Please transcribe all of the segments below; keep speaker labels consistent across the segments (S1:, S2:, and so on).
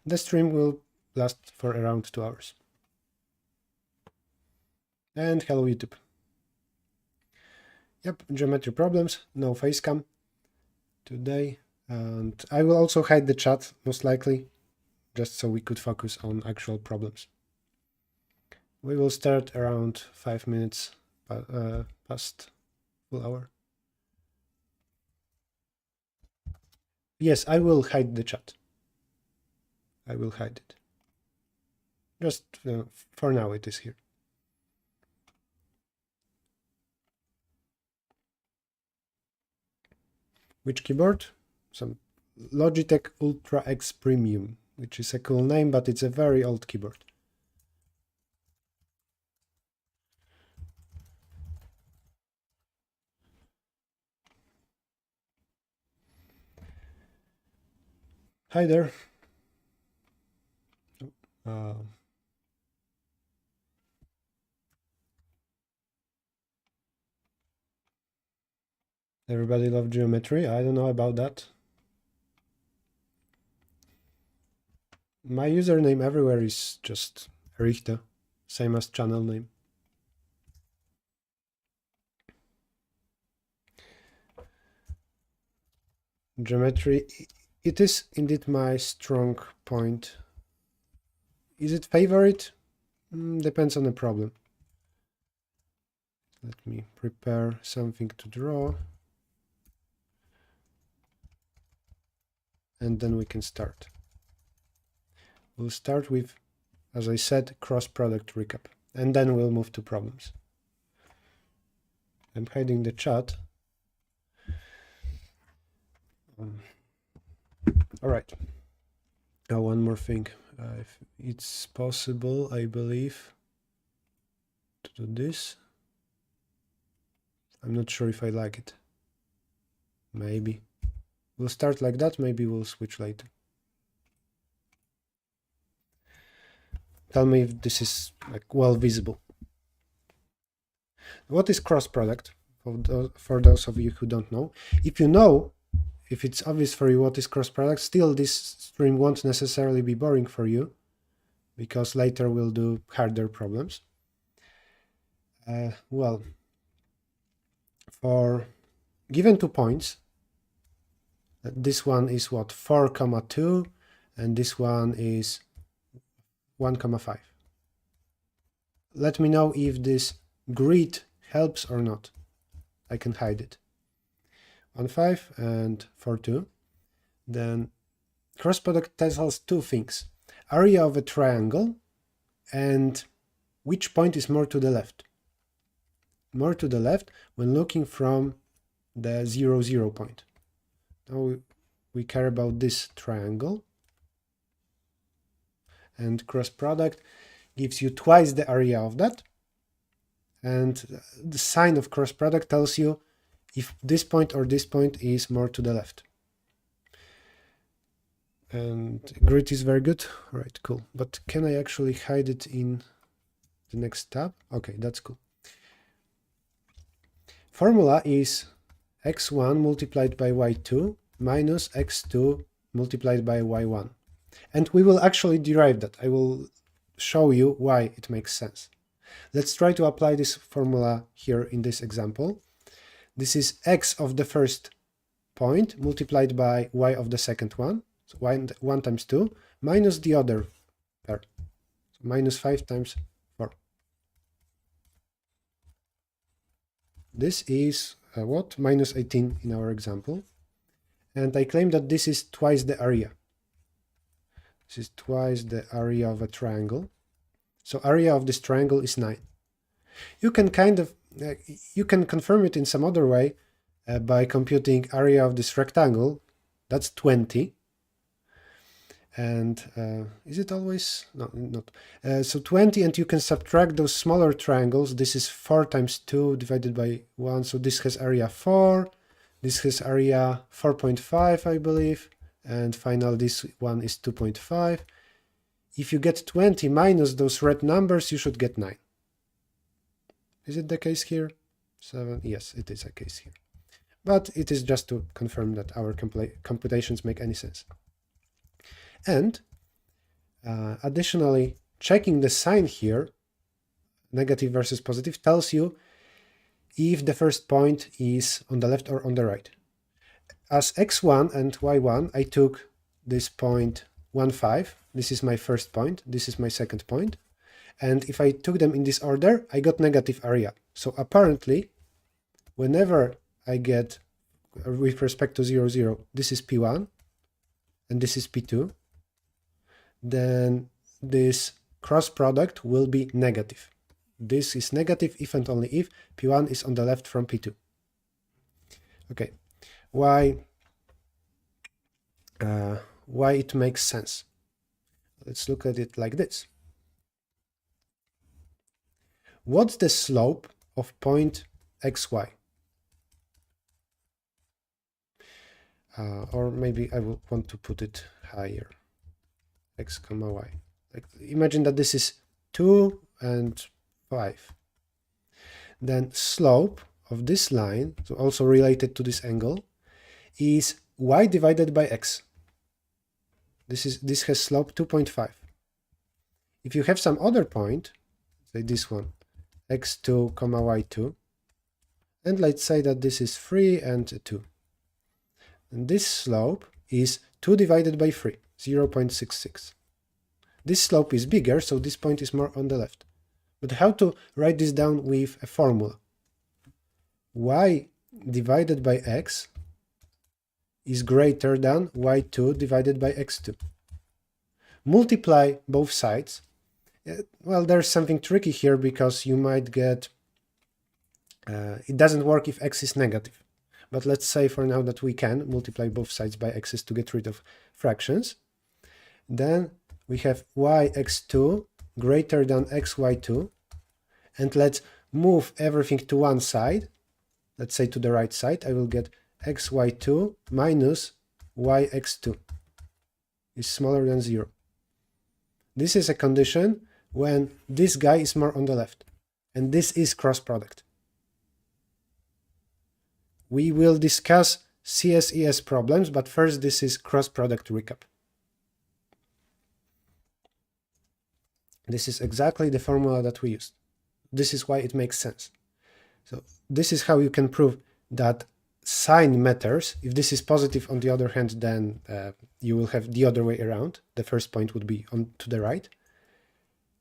S1: The stream will last for around 2 hours. And hello YouTube. Yep, geometry problems, no facecam today. And I will also hide the chat, most likely, just so we could focus on actual problems. We will start around 5 minutes past full hour. Yes, I will hide the chat. I will hide it. Just for now it is here. Which keyboard? Some Logitech Ultra X Premium, which is a cool name, but it's a very old keyboard. Hi there. Everybody love geometry? I don't know about that. My username everywhere is just Richter, same as channel name. Geometry, it is indeed my strong point. Is it favorite? Depends on the problem. Let me prepare something to draw. And then we can start. We'll start with, as I said, cross-product recap. And then we'll move to problems. I'm hiding the chat. All right. Now one more thing. If it's possible, I believe, to do this. I'm not sure if I like it. Maybe. We'll start like that, maybe we'll switch later. Tell me if this is like well visible. What is cross product? For those of you who don't know. If you know, if it's obvious for you what is cross product, still this stream won't necessarily be boring for you, because later we'll do harder problems. Well, for given 2 points, this one is what, 4,2, and this one is 1,5. Let me know if this grid helps or not. I can hide it. 1,5 and 4,2. Then cross product tells us 2 things: area of a triangle and which point is more to the left. More to the left when looking from the 0, 0 point. Now we care about this triangle, and cross product gives you twice the area of that, and the sign of cross product tells you if this point or this point is more to the left. And grid is very good. All right, cool. But can I actually hide it in the next tab? Okay, that's cool. Formula is x1 multiplied by y2 minus x2 multiplied by y1. And we will actually derive that. I will show you why it makes sense. Let's try to apply this formula here in this example. This is x of the first point multiplied by y of the second one. So 1 times 2 minus the other pair. So minus 5 times 4. This is what? Minus 18 in our example. And I claim that this is twice the area. This is twice the area of a triangle. So area of this triangle is 9. You can you can confirm it in some other way by computing area of this rectangle. That's 20. And is it always? No, not. So 20, and you can subtract those smaller triangles. This is 4 times 2 divided by 1. So this has area 4. This has area 4.5, I believe. And finally, this one is 2.5. If you get 20 minus those red numbers, you should get 9. Is it the case here? 7? Yes, it is a case here. But it is just to confirm that our computations make any sense. And Additionally, checking the sign here, negative versus positive, tells you if the first point is on the left or on the right. As x1 and y1, I took this point 1, 5. This is my first point. This is my second point. And if I took them in this order, I got negative area. So apparently, whenever I get, with respect to 0, 0, this is P1, and this is P2, then this cross product will be negative. This is negative if and only if P1 is on the left from P2. Okay, why it makes sense? Let's look at it like this. What's the slope of point xy? Or maybe I will want to put it higher, x comma y. Like, imagine that this is 2 and 5. Then slope of this line, so also related to this angle, is y divided by x. This has slope 2.5. If you have some other point, say this one, x2 comma y2, and let's say that this is 3 and 2. And this slope is 2 divided by 3, 0.66. This slope is bigger, so this point is more on the left. But how to write this down with a formula? Y divided by x is greater than y2 divided by x2. Multiply both sides. Well, there's something tricky here because you might get, it doesn't work if x is negative. But let's say for now that we can multiply both sides by x's to get rid of fractions. Then we have yx2 greater than xy2. And let's move everything to one side. Let's say to the right side. I will get xy2 minus yx2 is smaller than 0. This is a condition when this guy is more on the left. And this is cross product. We will discuss CSES problems, but first this is cross product recap. This is exactly the formula that we used. This is why it makes sense. So this is how you can prove that sign matters. If this is positive, on the other hand, then you will have the other way around. The first point would be on to the right.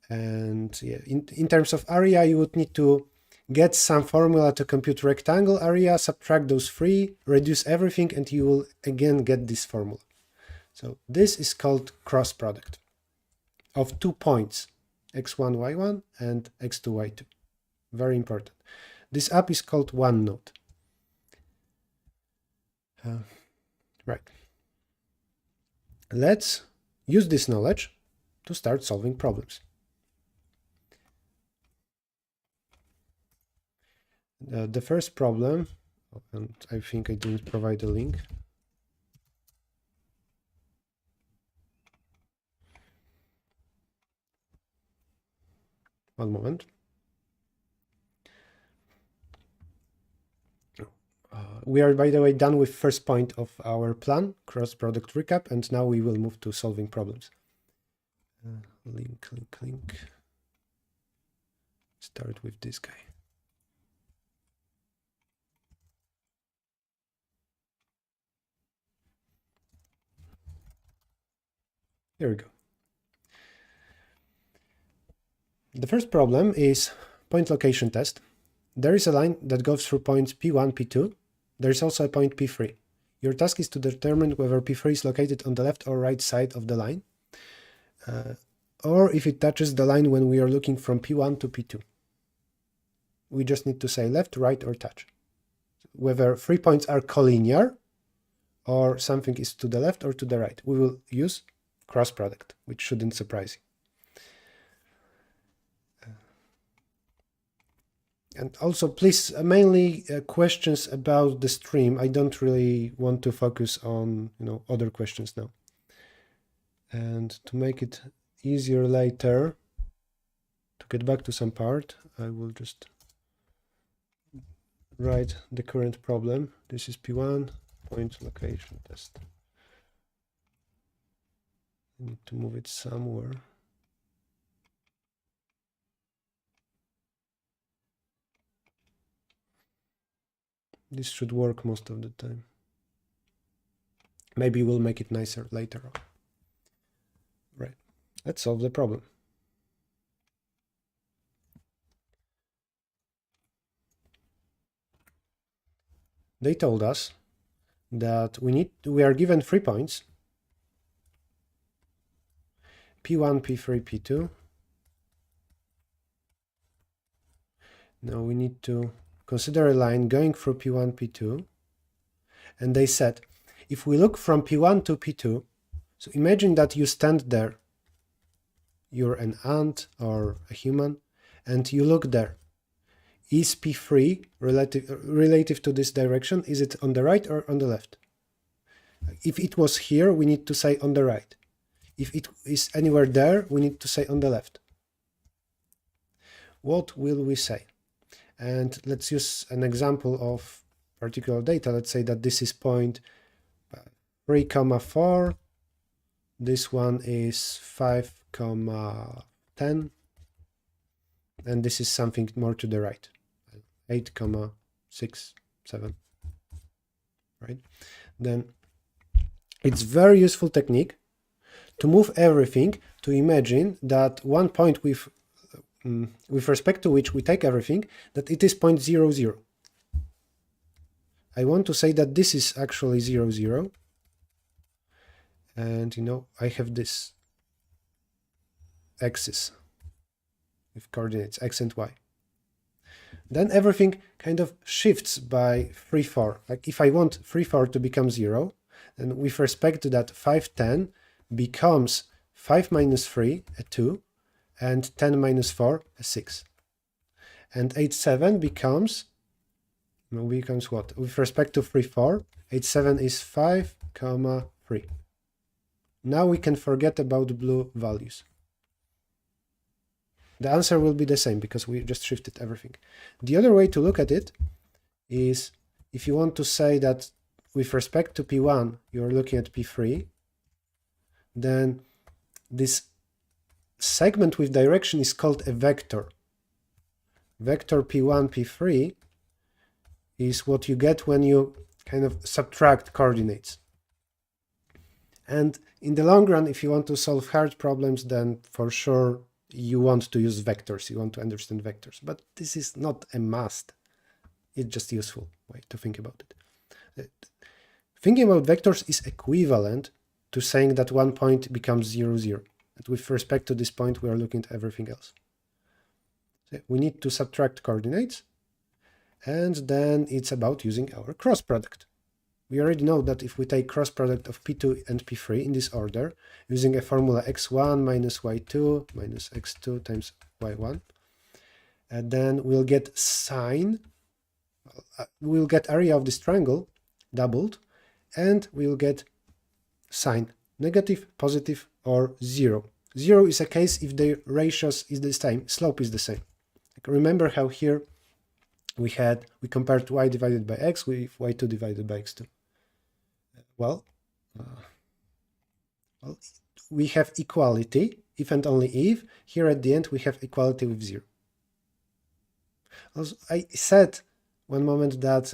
S1: And yeah, in terms of area, you would need to get some formula to compute rectangle area, subtract those three, reduce everything, and you will again get this formula. So this is called cross product of 2 points, x1, y1 and x2, y2. Very important. This app is called OneNote. Right. Let's use this knowledge to start solving problems. The first problem, and I think I didn't provide a link. One moment. We are, by the way, done with first point of our plan, cross-product recap, and now we will move to solving problems. Link. Start with this guy. Here we go. The first problem is point location test. There is a line that goes through points P1, P2. There is also a point P3. Your task is to determine whether P3 is located on the left or right side of the line, or if it touches the line when we are looking from P1 to P2. We just need to say left, right, or touch. Whether 3 points are collinear, or something is to the left or to the right. We will use cross product, which shouldn't surprise you. And also, please, mainly questions about the stream. I don't really want to focus on, other questions now. And to make it easier later, to get back to some part, I will just write the current problem. This is P1, point location test. I need to move it somewhere. This should work most of the time. Maybe we'll make it nicer later on. Right, let's solve the problem. They told us that we are given 3 points, P1, P3, P2. Now we need to consider a line going through P1, P2. And they said, if we look from P1 to P2, so imagine that you stand there, you're an ant or a human, and you look there. Is P3 relative to this direction? Is it on the right or on the left? If it was here, we need to say on the right. If it is anywhere there, we need to say on the left. What will we say? And let's use an example of particular data. Let's say that this is point 3, 4. This one is 5, 10. And this is something more to the right. 8, 6, 7. Right? Then it's very useful technique to move everything, to imagine that one point with respect to which we take everything, that it is point 0, 0. I want to say that this is actually 0, 0. And, you know, I have this axis with coordinates x and y. Then everything kind of shifts by 3, 4. Like if I want 3, 4 to become 0, then with respect to that 5, 10 becomes 5 minus 3, a 2, and 10 minus 4, a 6. And 8, 7 becomes what? With respect to 3, 4, 8, 7 is 5, 3. Now we can forget about the blue values. The answer will be the same because we just shifted everything. The other way to look at it is if you want to say that with respect to P1, you're looking at P3, then this segment with direction is called a vector. Vector P1, P3 is what you get when you kind of subtract coordinates. And in the long run, if you want to solve hard problems, then for sure you want to use vectors, you want to understand vectors. But this is not a must. It's just a useful way to think about it. Thinking about vectors is equivalent to saying that one point becomes 0, 0. And with respect to this point, we are looking at everything else. So we need to subtract coordinates, and then it's about using our cross product. We already know that if we take cross product of P2 and P3 in this order, using a formula x1 minus y2 minus x2 times y1, and then we'll get sine, we'll get area of this triangle doubled, and we'll get sine, negative, positive, or 0. 0 is a case if the ratios is the same, slope is the same. Like remember how here we compared y divided by x with y2 divided by x2. Well, we have equality, if and only if. Here at the end we have equality with 0. Also, I said one moment that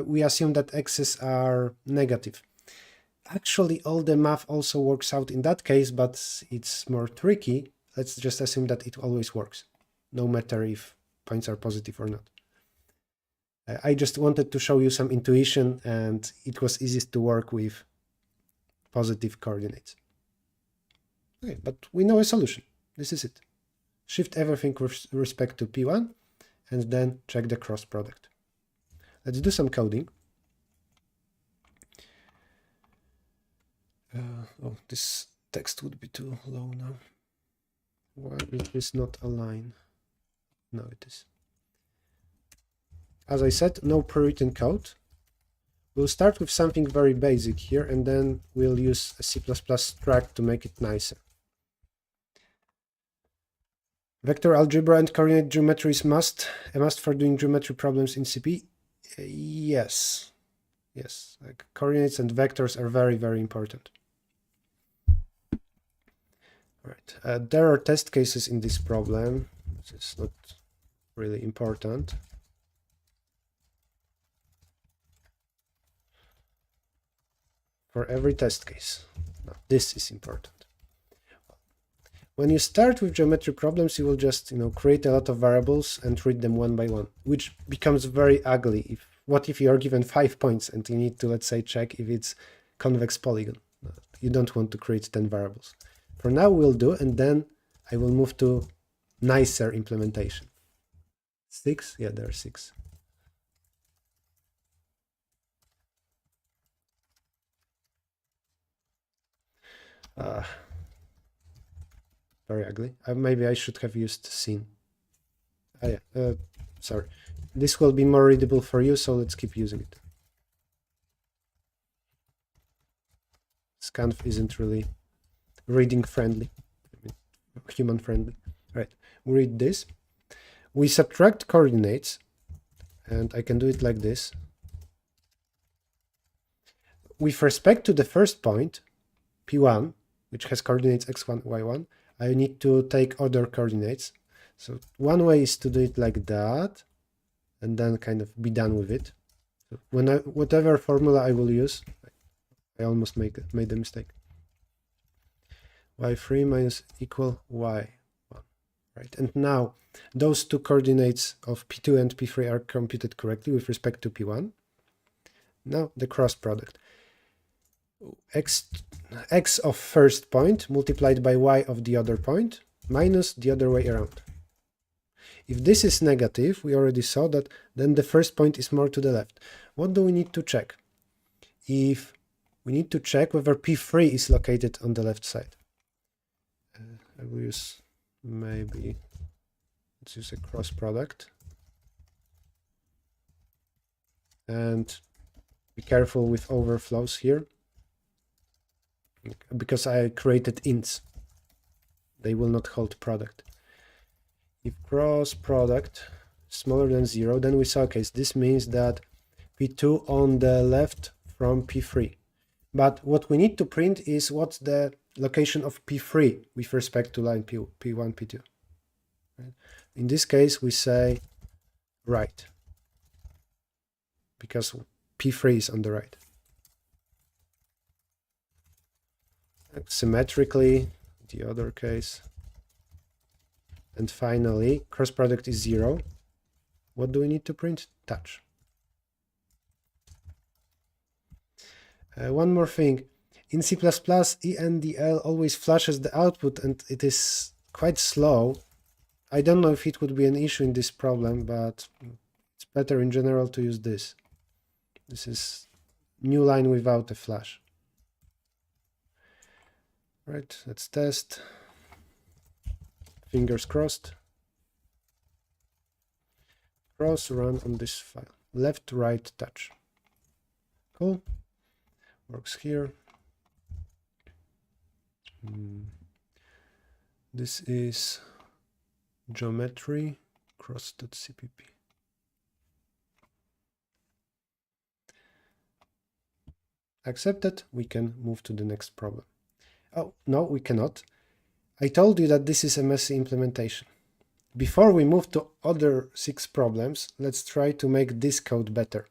S1: we assume that x's are negative. Actually, all the math also works out in that case, but it's more tricky. Let's just assume that it always works, no matter if points are positive or not. I just wanted to show you some intuition, and it was easiest to work with positive coordinates. Okay, but we know a solution. This is it. Shift everything with respect to P1, and then check the cross product. Let's do some coding. This text would be too low now. Why is this not a line? No, it is. As I said, no pre-written code. We'll start with something very basic here, and then we'll use a C++ struct to make it nicer. Vector algebra and coordinate geometry is a must for doing geometry problems in CP. Yes. Yes, like coordinates and vectors are very, very important. Right. There are test cases in this problem, which is not really important. For every test case. Now, this is important. When you start with geometry problems, you will just create a lot of variables and read them one by one, which becomes very ugly. What if you are given 5 points and you need to, let's say, check if it's convex polygon? You don't want to create 10 variables. For now, we'll do, and then I will move to nicer implementation. 6? Yeah, there are 6. Very ugly. Maybe I should have used scene. Yeah, sorry. This will be more readable for you, so let's keep using it. Scanf isn't really reading friendly, human friendly. Right, we read this. We subtract coordinates, and I can do it like this. With respect to the first point, P1, which has coordinates x1, y1, I need to take other coordinates. So one way is to do it like that, and then kind of be done with it. So whatever formula I will use, I almost made a mistake. y3 minus equal y1, right? And now those two coordinates of P2 and P3 are computed correctly with respect to P1. Now the cross product. X of first point multiplied by y of the other point minus the other way around. If this is negative, we already saw that then the first point is more to the left. What do we need to check? If we need to check whether P3 is located on the left side. I will use let's use a cross product. And be careful with overflows here, because I created ints. They will not hold product. If cross product is smaller than 0, then we saw a case. This means that P2 on the left from P3. But what we need to print is what's the location of P3 with respect to line P1, P2. Right? In this case, we say right, because P3 is on the right. Symmetrically, the other case. And finally, cross product is 0. What do we need to print? Touch. One more thing. In C++, ENDL always flashes the output and it is quite slow. I don't know if it would be an issue in this problem, but it's better in general to use this. This is new line without a flash. Right, let's test. Fingers crossed. Cross run on this file. Left, right, touch. Cool. Works here. This is geometry cross.cpp. Accepted. We can move to the next problem. Oh, no, we cannot. I told you that this is a messy implementation. Before we move to other 6 problems, let's try to make this code better.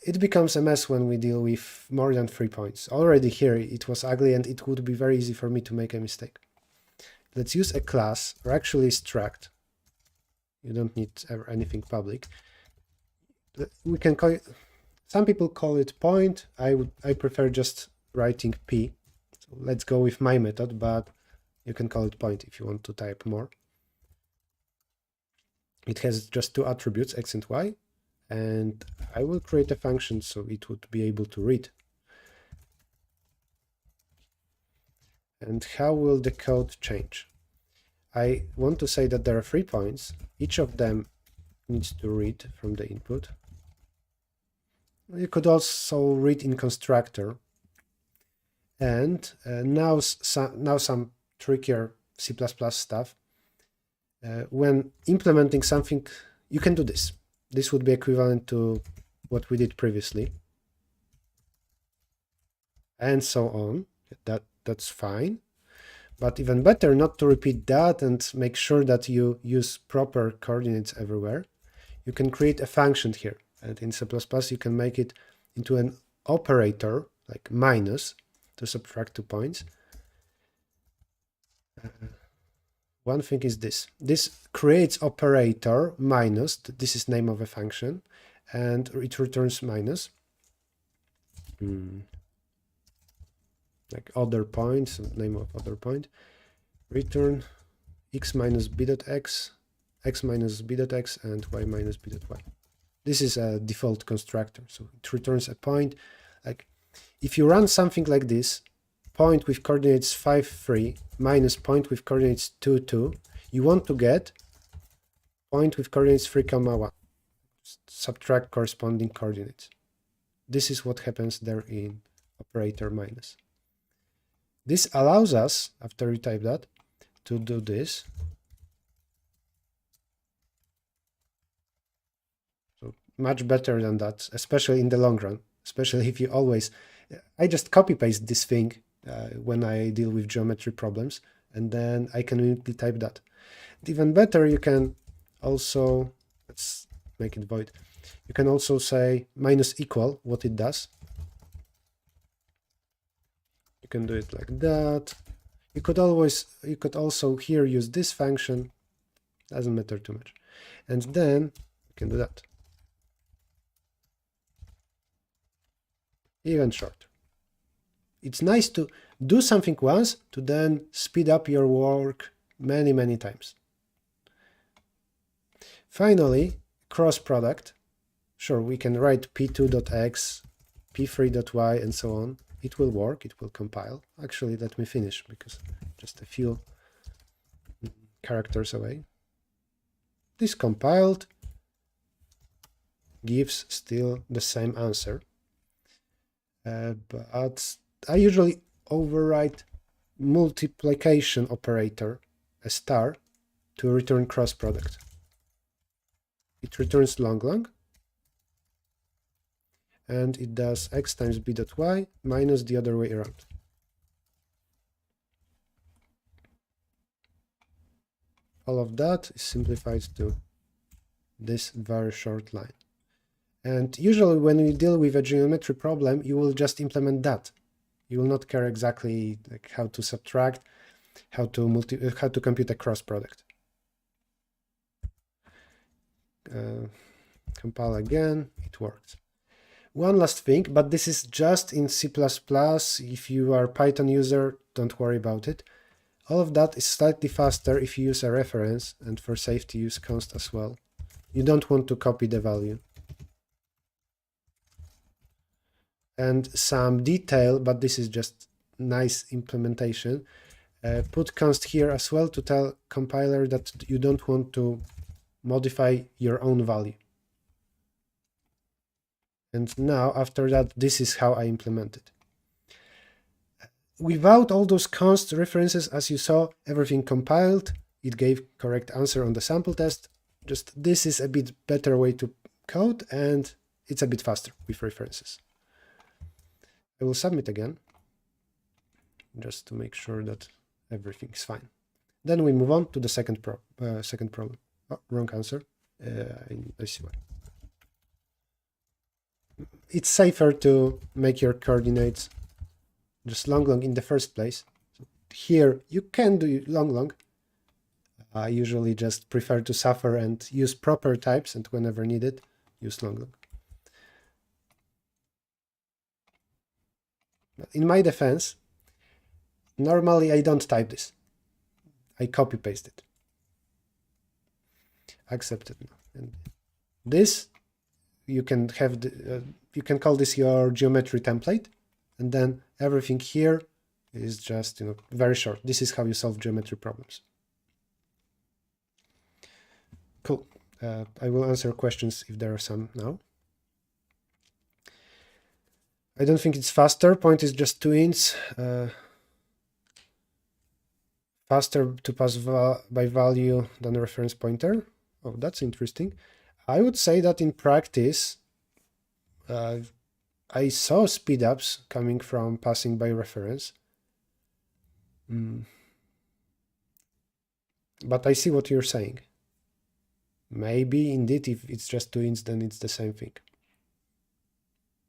S1: It becomes a mess when we deal with more than 3 points. Already here it was ugly and it would be very easy for me to make a mistake. Let's use a class, or actually struct. You don't need ever anything public. We can call it, some people call it point. I prefer just writing p. So let's go with my method, but you can call it point if you want to type more. It has just 2 attributes, x and y, and I will create a function so it would be able to read. And how will the code change? I want to say that there are 3 points. Each of them needs to read from the input. You could also read in constructor. And now some trickier C++ stuff. When implementing something, you can do this. This would be equivalent to what we did previously. And so on. That's fine. But even better, not to repeat that and make sure that you use proper coordinates everywhere, you can create a function here. And in C++, you can make it into an operator, like minus, to subtract 2 points. One thing is this. This creates operator minus, this is name of a function, and it returns minus. Like other point, name of other point. Return x minus b dot x, x minus b dot x, and y minus b dot y. This is a default constructor, so it returns a point. Like if you run something like this, point with coordinates 5, 3 minus point with coordinates 2, 2, you want to get point with coordinates 3, 1. Subtract corresponding coordinates. This is what happens there in operator minus. This allows us, after we type that, to do this. So much better than that, especially in the long run, especially if you always, I just copy paste this thing when I deal with geometry problems, and then I can immediately type that. And even better, you can also, let's make it void. You can also say minus equal what it does. You can do it like that. You could also here use this function. Doesn't matter too much. And then you can do that. Even shorter. It's nice to do something once to then speed up your work many, many times. Finally, cross product. Sure, we can write p2.x, p3.y, and so on. It will work, it will compile. Actually, let me finish because just a few characters away. This compiled gives still the same answer. But I usually override multiplication operator, a star, to return cross product. It returns long, and it does x times b dot y minus the other way around. All of that is simplified to this very short line. And usually when you deal with a geometry problem, you will just implement that. You will not care exactly like how to subtract, how to compute a cross product. Compile again, it works. One last thing, but this is just in C++. If you are a Python user, don't worry about it. All of that is slightly faster if you use a reference, and for safety use const as well. You don't want to copy the value. And some detail, but this is just nice implementation. Put const here as well to tell compiler that you don't want to modify your own value. And now, after that, this is how I implement it. Without all those const references, as you saw, everything compiled. It gave correct answer on the sample test. Just this is a bit better way to code, and it's a bit faster with references. I will submit again, just to make sure that everything is fine. Then we move on to the second problem. Oh, wrong answer. I see why. It's safer to make your coordinates just long in the first place. So here you can do long. I usually just prefer to suffer and use proper types, and whenever needed, use long. But in my defense, normally I don't type this. I copy paste it. Accepted now. And this you can have you can call this your geometry template, and then everything here is just very short. This is how you solve geometry problems. Cool. I will answer questions if there are some now. I don't think it's faster. Point is just 2 ints. Faster to pass by value than a reference pointer. Oh, that's interesting. I would say that in practice, I saw speedups coming from passing by reference. But I see what you're saying. Maybe indeed, if it's just two ints, then it's the same thing.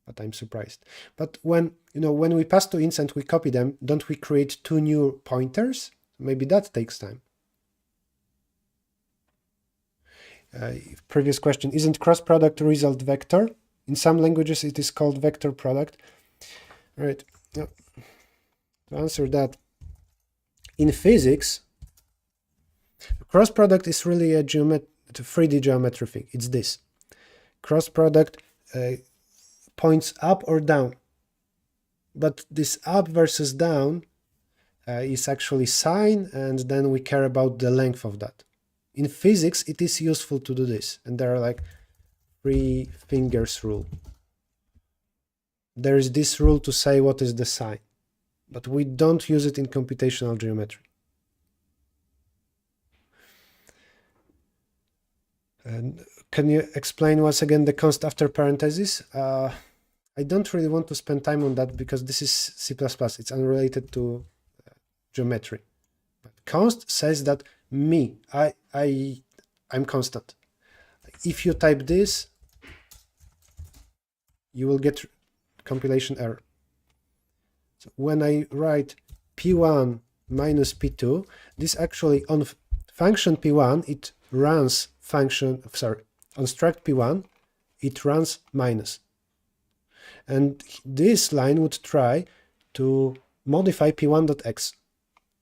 S1: But I'm surprised. But when we pass two ints and we copy them, don't we create two new pointers? Maybe that takes time. Previous question, isn't cross product result vector? In some languages it is called vector product. All right. Now, to answer that, in physics, cross product is really a 3D geometry thing. It's this. Cross product points up or down. But this up versus down is actually sign, and then we care about the length of that. In physics, it is useful to do this, and there are like 3 fingers rule. There is this rule to say what is the sign, but we don't use it in computational geometry. And can you explain once again the const after parentheses? I don't really want to spend time on that because this is C++. It's unrelated to geometry. But const says that I'm constant. If you type this, you will get compilation error. So when I write p1 minus p2, this actually on function p1 it runs function, sorry, on struct p1 it runs minus. And this line would try to modify p1.x,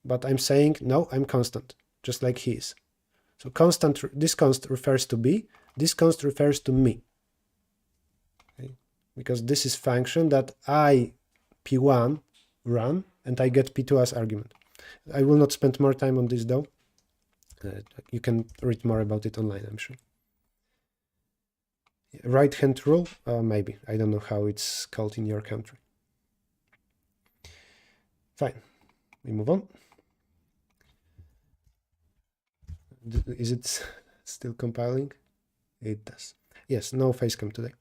S1: but I'm saying no, I'm constant, just like he is. So constant, this const refers to b, this const refers to me. Okay? Because this is function that I p1 run and I get p2 as argument. I will not spend more time on this though. You can read more about it online, I'm sure. Right hand rule, maybe. I don't know how it's called in your country. Fine, we move on. Is it still compiling? It does. Yes, no facecam today.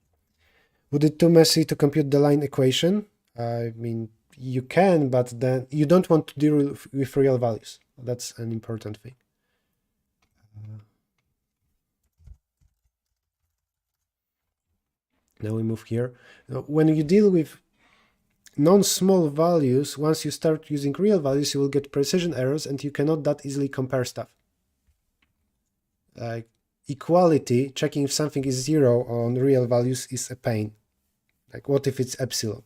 S1: Would it too messy to compute the line equation? I mean, you can, but then you don't want to deal with real values. That's an important thing. Now we move here. When you deal with non-small values, once you start using real values, you will get precision errors and you cannot that easily compare stuff. Like equality, checking if something is 0 on real values is a pain. Like what if it's epsilon?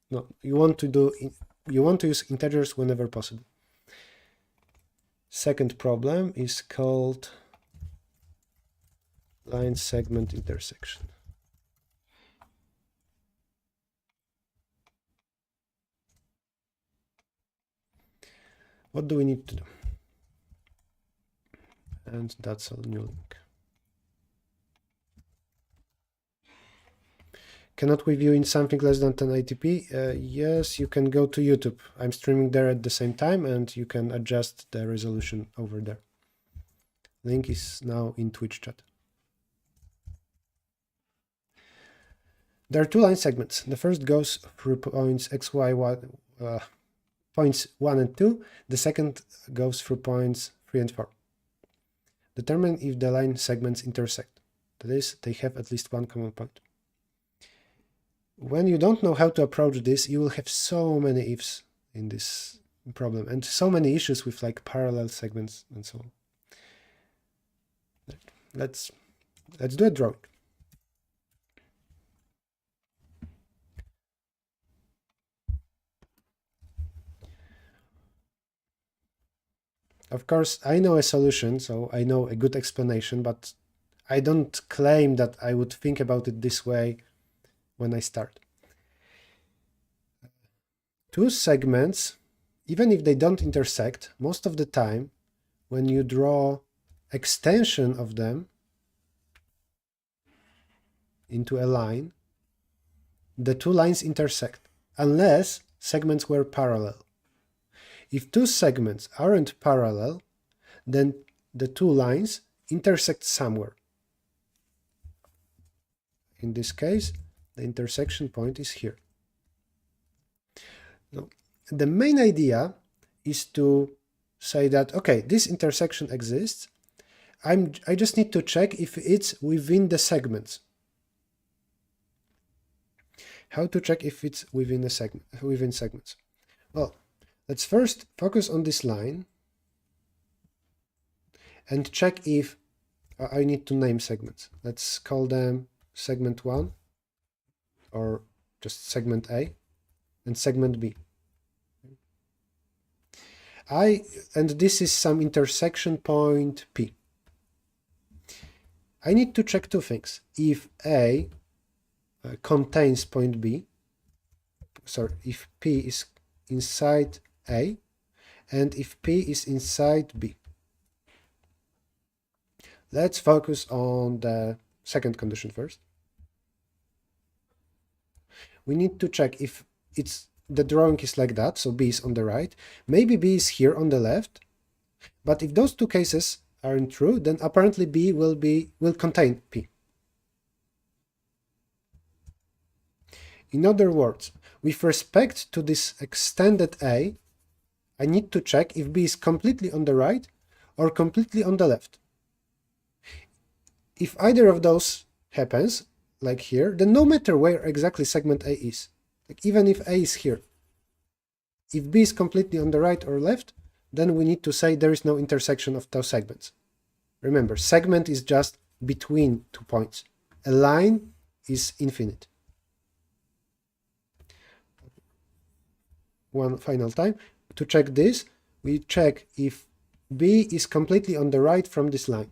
S1: No, you want to use integers whenever possible. Second problem is called line segment intersection. What do we need to do? And that's a new link. Cannot we view in something less than 1080p? Yes, you can go to YouTube. I'm streaming there at the same time and you can adjust the resolution over there. Link is now in Twitch chat. There are 2 line segments. The first goes through points x, y, points 1 and 2. The second goes through points 3 and 4. Determine if the line segments intersect. That is, they have at least one common point. When you don't know how to approach this, you will have so many ifs in this problem and so many issues with like parallel segments and so on. Let's do a drawing. Of course, I know a solution, so I know a good explanation, but I don't claim that I would think about it this way when I start. 2 segments, even if they don't intersect, most of the time, when you draw extension of them into a line, the 2 lines intersect, unless segments were parallel. If 2 segments aren't parallel, then the 2 lines intersect somewhere. In this case, the intersection point is here. Now, the main idea is to say that, okay, this intersection exists. I just need to check if it's within the segments. How to check if it's within a segment, within segments? Well, let's first focus on this line and check if I need to name segments. Let's call them segment 1 or just segment A and segment B. And this is some intersection point P. I need to check two things. If A contains point B, sorry, if P is inside A, and if P is inside B. Let's focus on the second condition first. We need to check if the drawing is like that, so B is on the right. Maybe B is here on the left, but if those two cases aren't true, then apparently B will contain P. In other words, with respect to this extended A, I need to check if B is completely on the right or completely on the left. If either of those happens, like here, then no matter where exactly segment A is, like even if A is here, if B is completely on the right or left, then we need to say there is no intersection of those segments. Remember, segment is just between 2 points. A line is infinite. One final time. To check this, we check if B is completely on the right from this line.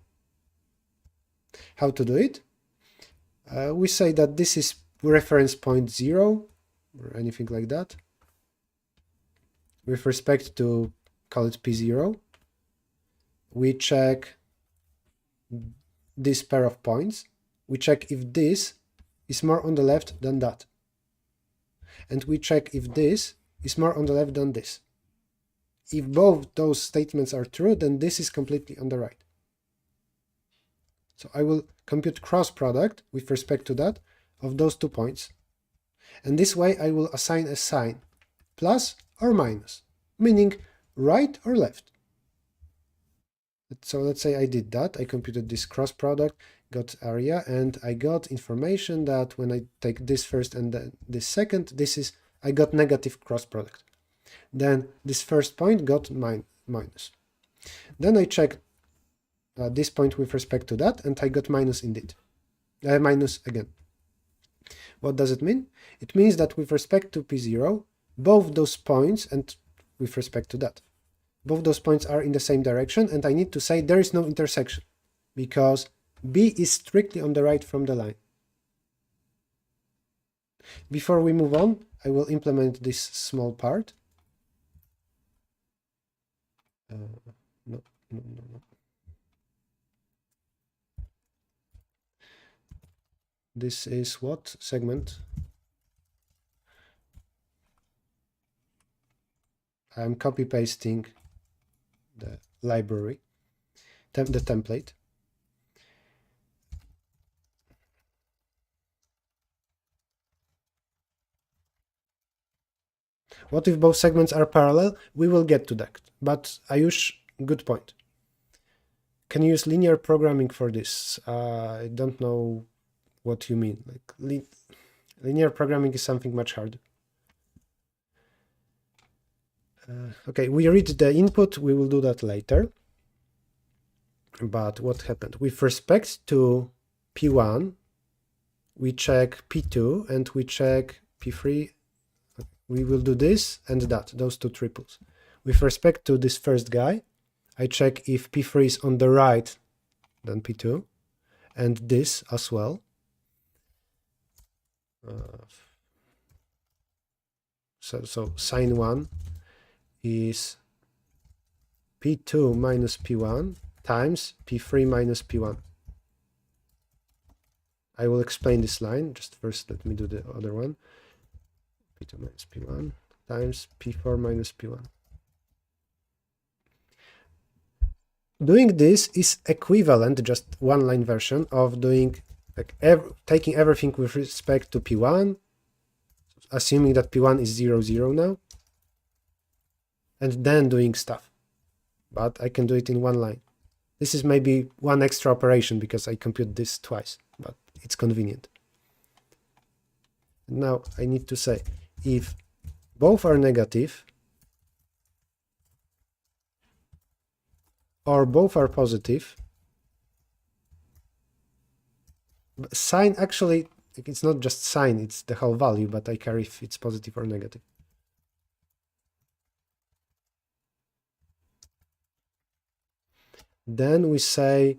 S1: How to do it? We say that this is reference point 0 or anything like that. With respect to, call it P0, we check this pair of points. We check if this is more on the left than that. And we check if this is more on the left than this. If both those statements are true, then this is completely on the right. So I will compute cross product with respect to that of those 2 points. And this way I will assign a sign, plus or minus, meaning right or left. So let's say I did that. I computed this cross product, got area, and I got information that when I take this first and then this second, I got negative cross product. Then this first point got minus. Then I checked this point with respect to that, and I got minus indeed. Minus again. What does it mean? It means that with respect to P0, both those points, and with respect to that, both those points are in the same direction, and I need to say there is no intersection, because B is strictly on the right from the line. Before we move on, I will implement this small part. No. This is what segment? I'm copy pasting the library, the template. What if both segments are parallel? We will get to that, but Ayush, good point. Can you use linear programming for this? I don't know what you mean. Like linear programming is something much harder. Okay, we read the input, we will do that later. But what happened? With respect to P1, we check P2 and we check P3. We will do this and that, those two triples. With respect to this first guy, I check if P3 is on the right than P2, and this as well. So sign 1 is P2 minus P1 times P3 minus P1. I will explain this line. Just first let me do the other one. P2 minus P1 times P4 minus P1. Doing this is equivalent, just one line version of doing like taking everything with respect to P1, assuming that P1 is 0, 0 now, and then doing stuff. but I can do it in one line. This is maybe one extra operation because I compute this twice, but it's convenient. Now I need to say if both are negative or both are positive, sign actually, it's not just sign, it's the whole value, but I care if it's positive or negative. Then we say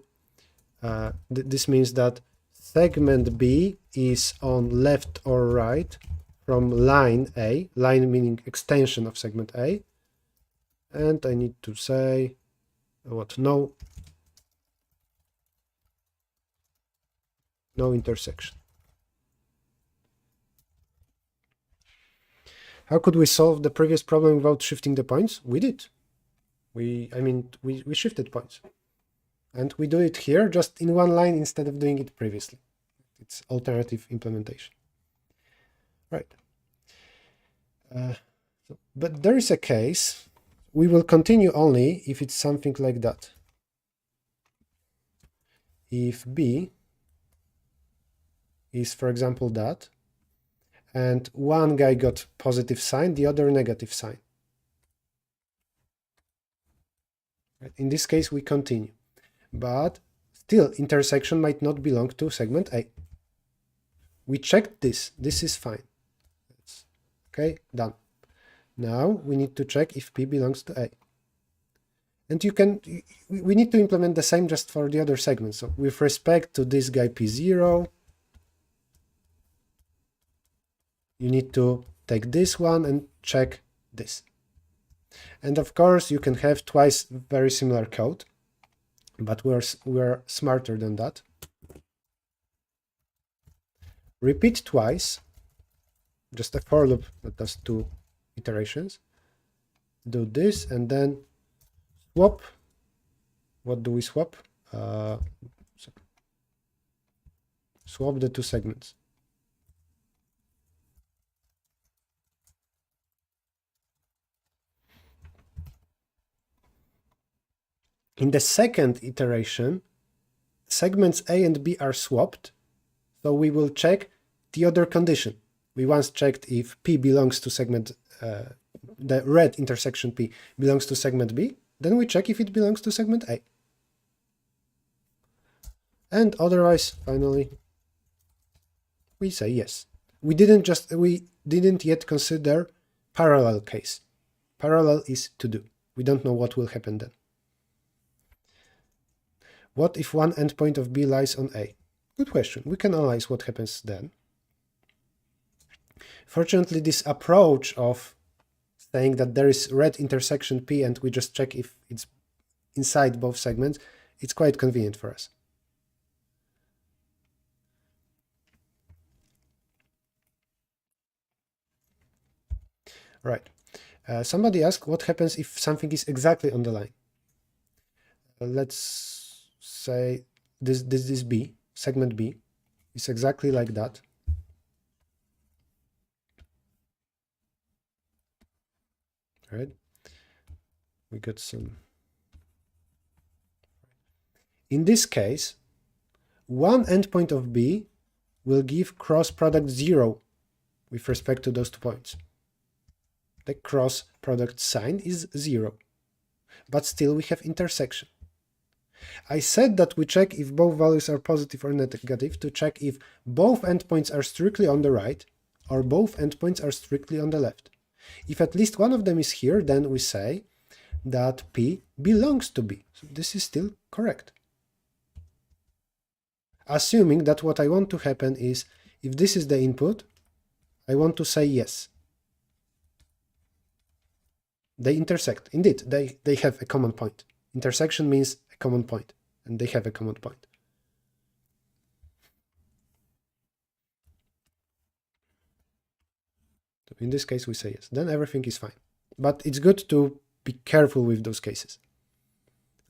S1: this means that segment B is on left or right from line A, line meaning extension of segment A, and I need to say what? No intersection. How could we solve the previous problem without shifting the points? We did. We shifted points. And we do it here just in one line instead of doing it previously. It's alternative implementation. Right. But there is a case. We will continue only if it's something like that. If B is, for example, that, and one guy got positive sign, the other negative sign. Right. In this case, we continue. But still, intersection might not belong to segment A. We checked this. This is fine. Okay, done. Now we need to check if P belongs to A. And we need to implement the same just for the other segments. So with respect to this guy P0, you need to take this one and check this. And of course, you can have twice very similar code, but we're smarter than that. Repeat twice, just a for loop that does 2 iterations. Do this and then swap. What do we swap? Swap the 2 segments. In the second iteration, segments A and B are swapped, so we will check the other condition. We once checked if P belongs to segment, the red intersection P belongs to segment B, then we check if it belongs to segment A. And otherwise, finally, we say yes. We didn't yet consider parallel case. Parallel is to do. We don't know what will happen then. What if one endpoint of B lies on A? Good question. We can analyze what happens then. Fortunately, this approach of saying that there is red intersection P and we just check if it's inside both segments, it's quite convenient for us. Right. Somebody asked what happens if something is exactly on the line. Let's say this is B, segment B is exactly like that. Right? We got some. In this case, one endpoint of B will give cross product 0 with respect to those 2 points. The cross product sign is 0, but still we have intersection. I said that we check if both values are positive or negative to check if both endpoints are strictly on the right or both endpoints are strictly on the left. If at least one of them is here, then we say that P belongs to B. So this is still correct. Assuming that what I want to happen is, if this is the input, I want to say yes. They intersect. Indeed, they have a common point. Intersection means a common point, and they have a common point. So in this case, we say yes. Then everything is fine. But it's good to be careful with those cases.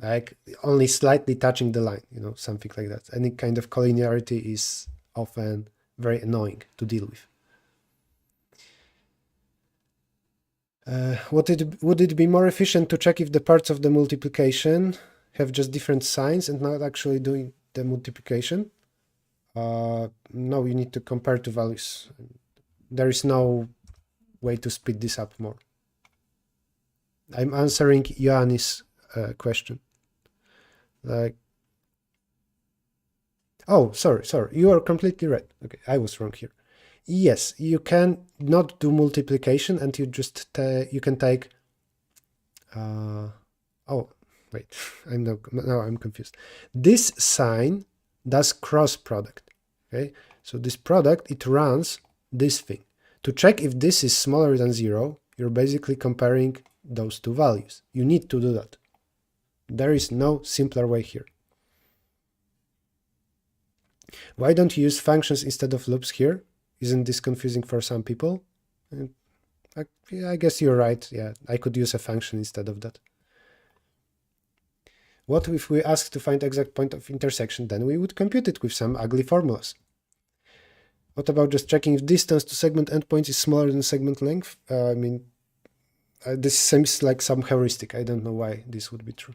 S1: Like only slightly touching the line, something like that. Any kind of collinearity is often very annoying to deal with. Would it be more efficient to check if the parts of the multiplication have just different signs and not actually doing the multiplication? No, you need to compare two values. There is no way to speed this up more. I'm answering Ioannis' question. Like, oh, sorry, you are completely right. Okay, I was wrong here. Yes, you can not do multiplication, and you just you can take. Oh, wait, now I'm confused. This sign does cross product. Okay, so this product, it runs this thing. To check if this is smaller than 0, you're basically comparing those two values. You need to do that. There is no simpler way here. Why don't you use functions instead of loops here? Isn't this confusing for some people? I guess you're right. Yeah, I could use a function instead of that. What if we ask to find exact point of intersection? Then we would compute it with some ugly formulas. What about just checking if distance to segment endpoints is smaller than segment length? I mean, this seems like some heuristic. I don't know why this would be true.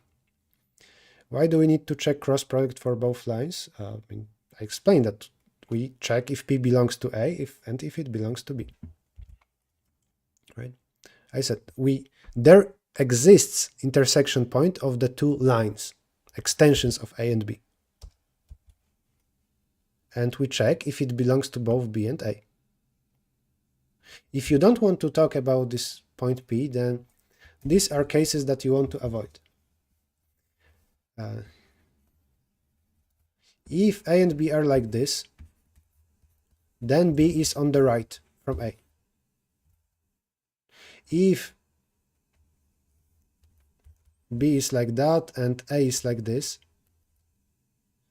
S1: Why do we need to check cross product for both lines? I explained that we check if P belongs to A and if it belongs to B. Right? I said there exists intersection point of the two lines, extensions of A and B. And we check if it belongs to both B and A. If you don't want to talk about this point P, then these are cases that you want to avoid. If A and B are like this, then B is on the right from A. If B is like that and A is like this,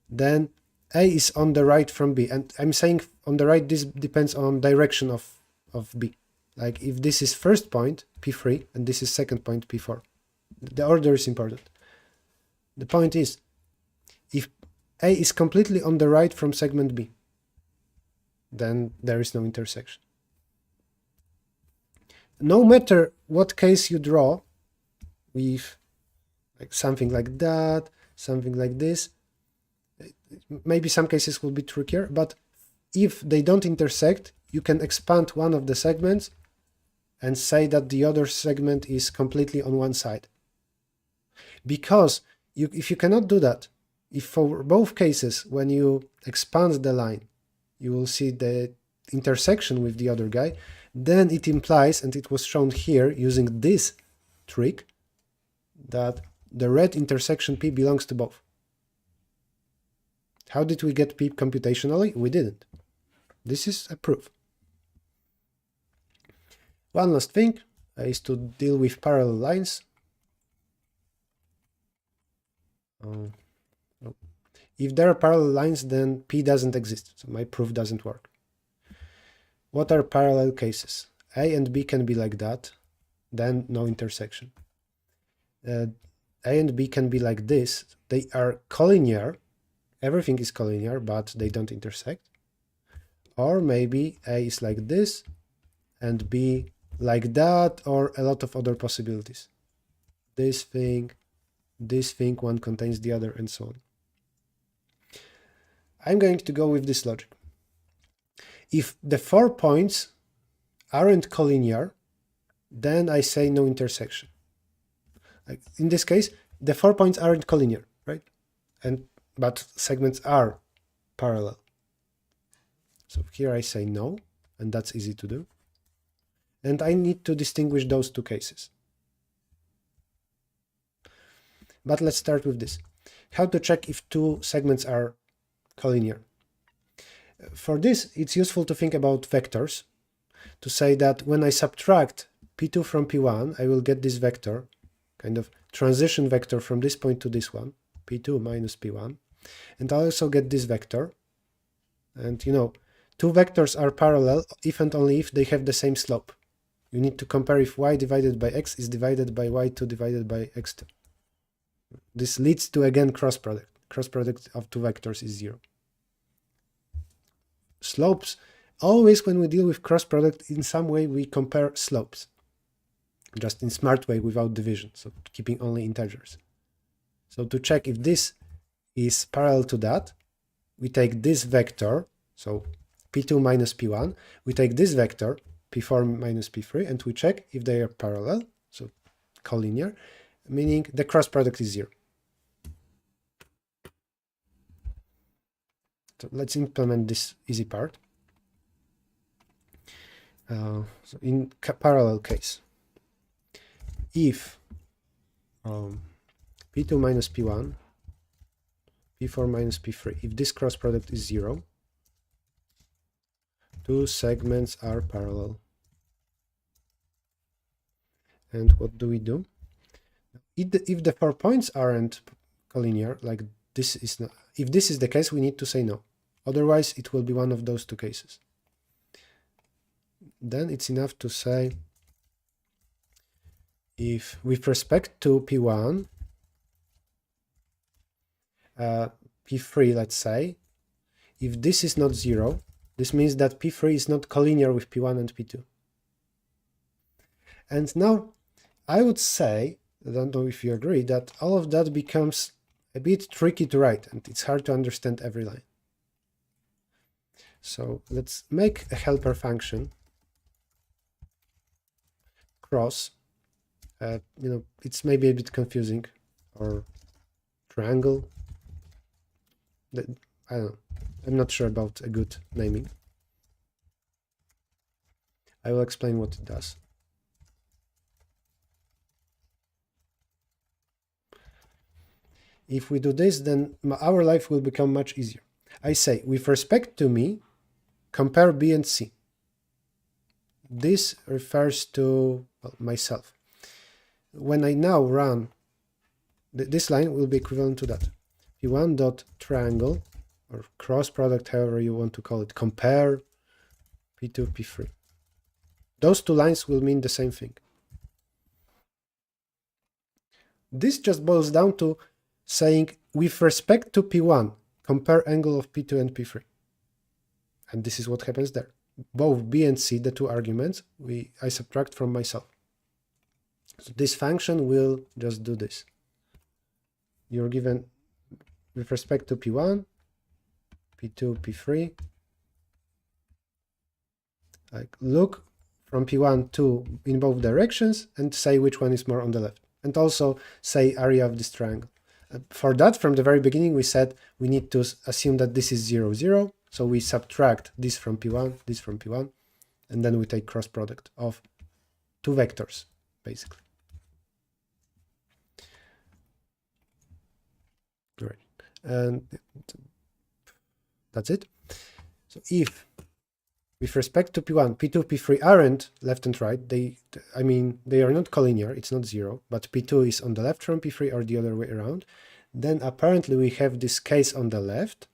S1: then A is on the right from B. And I'm saying on the right, this depends on direction of B. Like if this is first point, P3, and this is second point, P4. The order is important. The point is, if A is completely on the right from segment B, then there is no intersection. No matter what case you draw, with like something like that, something like this, maybe some cases will be trickier, but if they don't intersect, you can expand one of the segments and say that the other segment is completely on one side. Because if you cannot do that, if for both cases, when you expand the line, you will see the intersection with the other guy, then it implies, and it was shown here using this trick, that the red intersection P belongs to both. How did we get P computationally? We didn't. This is a proof. One last thing is to deal with parallel lines. If there are parallel lines, then P doesn't exist, so my proof doesn't work. What are parallel cases? A and B can be like that, then no intersection. A and B can be like this. They are collinear. Everything is collinear, but they don't intersect. Or maybe A is like this and B like that, or a lot of other possibilities. This thing, one contains the other, and so on. I'm going to go with this logic. If the 4 points aren't collinear, then I say no intersection. Like in this case, the 4 points aren't collinear, right? But segments are parallel. So here I say no, and that's easy to do. And I need to distinguish those two cases. But let's start with this. How to check if two segments are collinear? For this, it's useful to think about vectors, to say that when I subtract P2 from P1, I will get this vector, kind of transition vector from this point to this one, P2 minus P1, and I also get this vector. And you know, two vectors are parallel if and only if they have the same slope. You need to compare if y divided by x is divided by y2 divided by x2. This leads to, again, cross product. Cross product of two vectors is 0. Slopes, always when we deal with cross product, in some way we compare slopes. just in smart way without division, so keeping only integers. So to check if this is parallel to that, we take this vector, so p2 minus p1, we take this vector, p4 minus p3, and we check if they are parallel, so collinear, meaning the cross product is 0. So let's implement this easy part. So in parallel case, if p2 minus p1, p4 minus p3, if this cross product is 0, two segments are parallel. And what do we do? If the 4 points aren't collinear, like this is not, if this is the case, we need to say no. Otherwise, it will be one of those two cases. Then it's enough to say if with respect to p1, p3, let's say, if this is not 0, this means that p3 is not collinear with p1 and p2. And now I would say, I don't know if you agree, that all of that becomes a bit tricky to write and it's hard to understand every line. So let's make a helper function cross. It's maybe a bit confusing, or triangle. I don't know. I'm not sure about a good naming. I will explain what it does. If we do this, then our life will become much easier. I say, with respect to me, compare B and C. This refers to myself. When I now run, this line will be equivalent to that. P1 dot triangle, or cross product, however you want to call it, compare P2, P3. Those two lines will mean the same thing. This just boils down to saying, with respect to P1, compare angle of P2 and P3. And this is what happens there. Both B and C, the two arguments, I subtract from myself. So this function will just do this. You're given with respect to P1, P2, P3. Like look from P1 to in both directions and say which one is more on the left. And also say area of this triangle. For that, from the very beginning, we said we need to assume that this is 0, 0. So we subtract this from P1, this from P1, and then we take cross product of two vectors, basically. Great. And that's it. So if with respect to P1, P2, P3 aren't left and right, they are not collinear, it's not 0, but P2 is on the left from P3 or the other way around, then apparently we have this case on the left,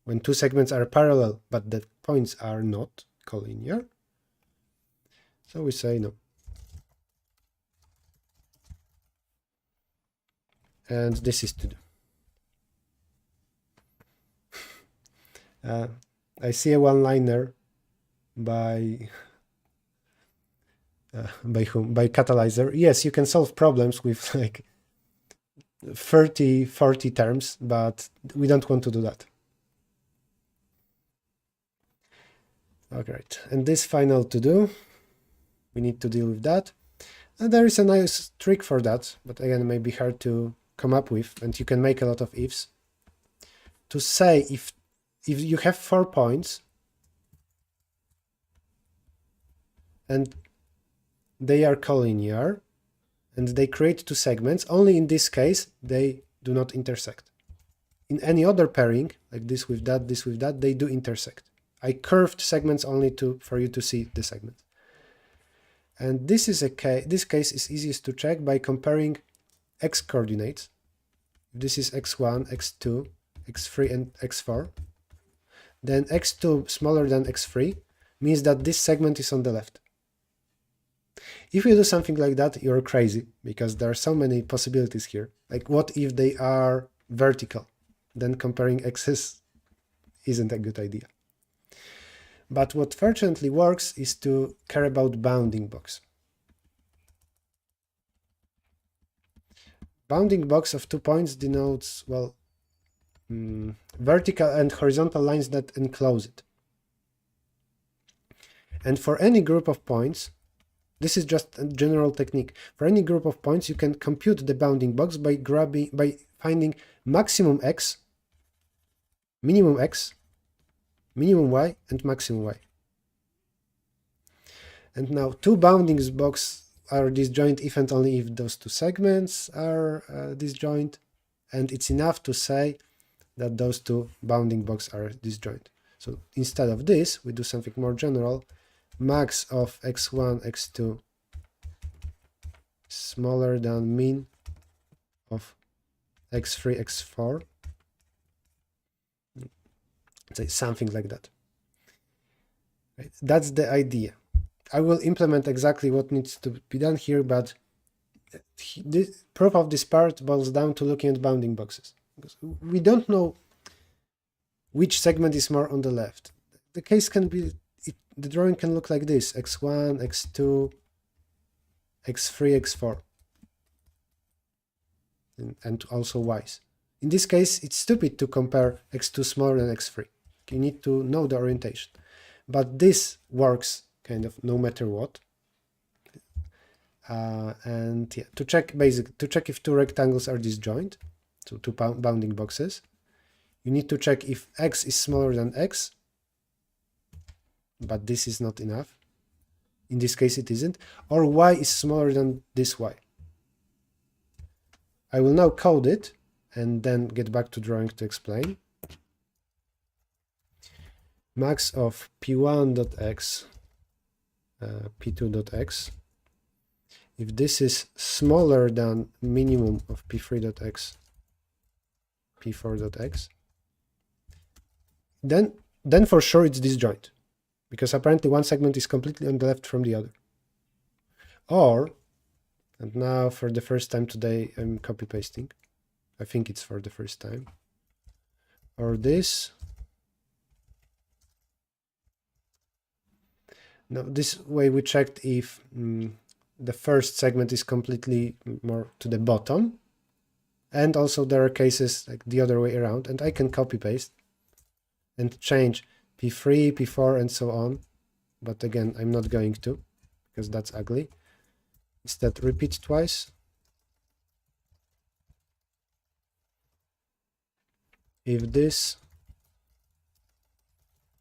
S1: when two segments are parallel, but the points are not collinear. So we say no. And this is to do. I see a one-liner by whom? By Catalyzer. Yes, you can solve problems with like 30, 40 terms, but we don't want to do that. Okay, and this final to do, we need to deal with that. And there is a nice trick for that, but again, it may be hard to come up with, and you can make a lot of ifs. To say if you have 4 points and they are collinear and they create two segments, only in this case they do not intersect. In any other pairing, like this with that, they do intersect. I curved segments only for you to see the segment. And this case is easiest to check by comparing x coordinates. This is x1, x2, x3, and x4. Then x2 smaller than x3 means that this segment is on the left. If you do something like that, you're crazy, because there are so many possibilities here. Like, what if they are vertical? Then comparing x's isn't a good idea. But what fortunately works is to care about bounding box. bounding box of 2 points denotes, well, vertical and horizontal lines that enclose it. And for any group of points, this is just a general technique. For any group of points, you can compute the bounding box by finding maximum x, minimum y, and maximum y. And now two bounding boxes are disjoint if and only if those two segments are disjoint, and it's enough to say that those two bounding boxes are disjoint. So instead of this, we do something more general. Max of x1, x2 smaller than min of x3, x4. Say something like that. Right. That's the idea. I will implement exactly what needs to be done here, but the proof of this part boils down to looking at bounding boxes. Because we don't know which segment is more on the left. The case can be, the drawing can look like this: x1, x2, x3, x4, and also y's. In this case, it's stupid to compare x2 smaller than x3. You need to know the orientation. But this works kind of no matter what. And yeah, to check if two rectangles are disjoint, so two bounding boxes, you need to check if x is smaller than x, but this is not enough. In this case it isn't, or y is smaller than this y. I will now code it and then get back to drawing to explain. Max of p1.x, p2.x, if this is smaller than minimum of p3.x, p4.x, then for sure it's disjoint, because apparently one segment is completely on the left from the other. Or, and now for the first time today I'm copy pasting, I think it's for the first time, or this. Now this way we checked if the first segment is completely more to the bottom, and also there are cases like the other way around, and I can copy paste and change p3, p4 and so on, but again I'm not going to, because that's ugly. Instead repeat twice. If this,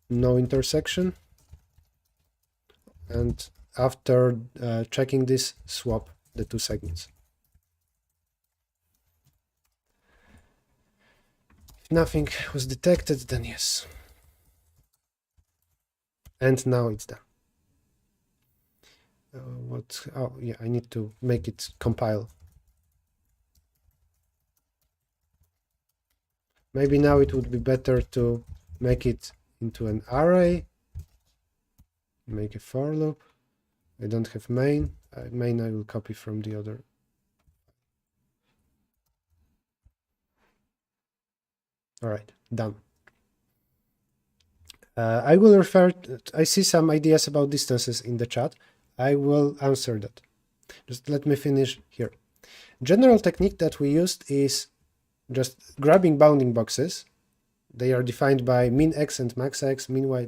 S1: no intersection, and after checking this, swap the two segments. If nothing was detected, then yes. And now it's done. Oh yeah, I need to make it compile. Maybe now it would be better to make it into an array. Make a for loop. I don't have main. Main I will copy from the other. All right, done. I will refer. I see some ideas about distances in the chat. I will answer that. Just let me finish here. General technique that we used is just grabbing bounding boxes. They are defined by min x and max x, min y,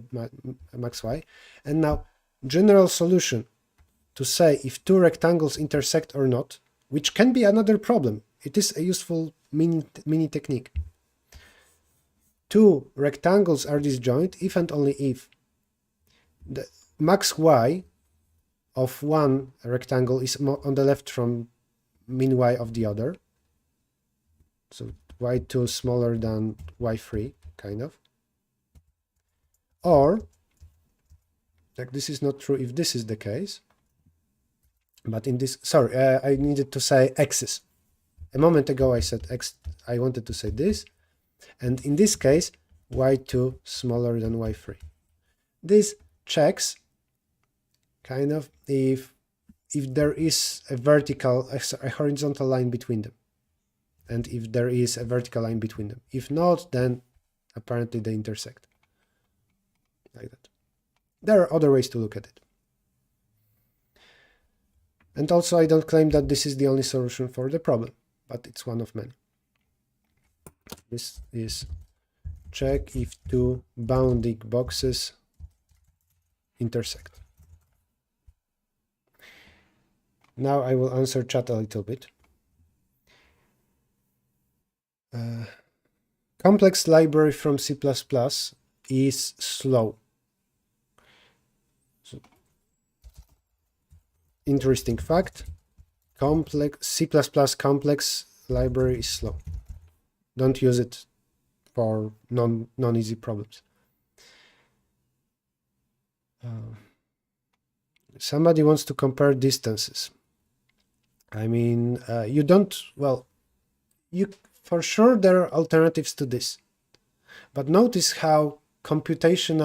S1: max y. And now, general solution to say if two rectangles intersect or not, which can be another problem. It is a useful mini technique. Two rectangles are disjoint if and only if the max y of one rectangle is on the left from min y of the other. So y2 smaller than y3, kind of. Or, like this is not true if this is the case, but in this, sorry, I needed to say x's. A moment ago I said x, I wanted to say this, and in this case, y2 smaller than y3. This checks kind of if there is a horizontal line between them, and if there is a vertical line between them. If not, then apparently they intersect. Like that. There are other ways to look at it. And also I don't claim that this is the only solution for the problem, but it's one of many. This is check if two bounding boxes intersect. Now I will answer chat a little bit. Complex library from C++ is slow. So, interesting fact, C++ complex library is slow. Don't use it for non-easy problems. Somebody wants to compare distances. I mean, you don't, well, you for sure there are alternatives to this, but notice how computation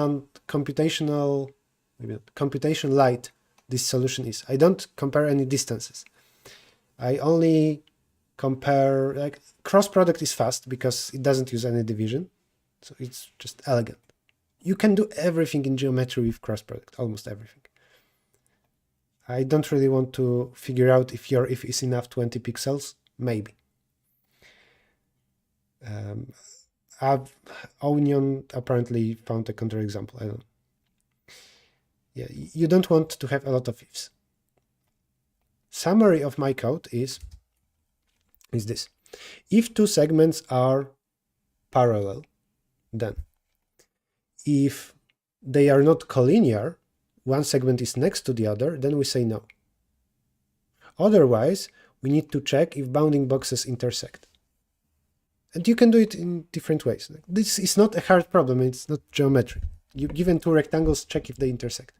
S1: light this solution is. I don't compare any distances. I only compare, like, cross product is fast because it doesn't use any division, so it's just elegant. You can do everything in geometry with cross product, almost everything. I don't really want to figure out if your if is enough 20 pixels, maybe. Onion apparently found a counterexample. I don't know. Yeah, you don't want to have a lot of ifs. Summary of my code is this. If two segments are parallel, then if they are not collinear, one segment is next to the other, then we say no. Otherwise, we need to check if bounding boxes intersect. And you can do it in different ways. This is not a hard problem, it's not geometry. You given two rectangles, check if they intersect.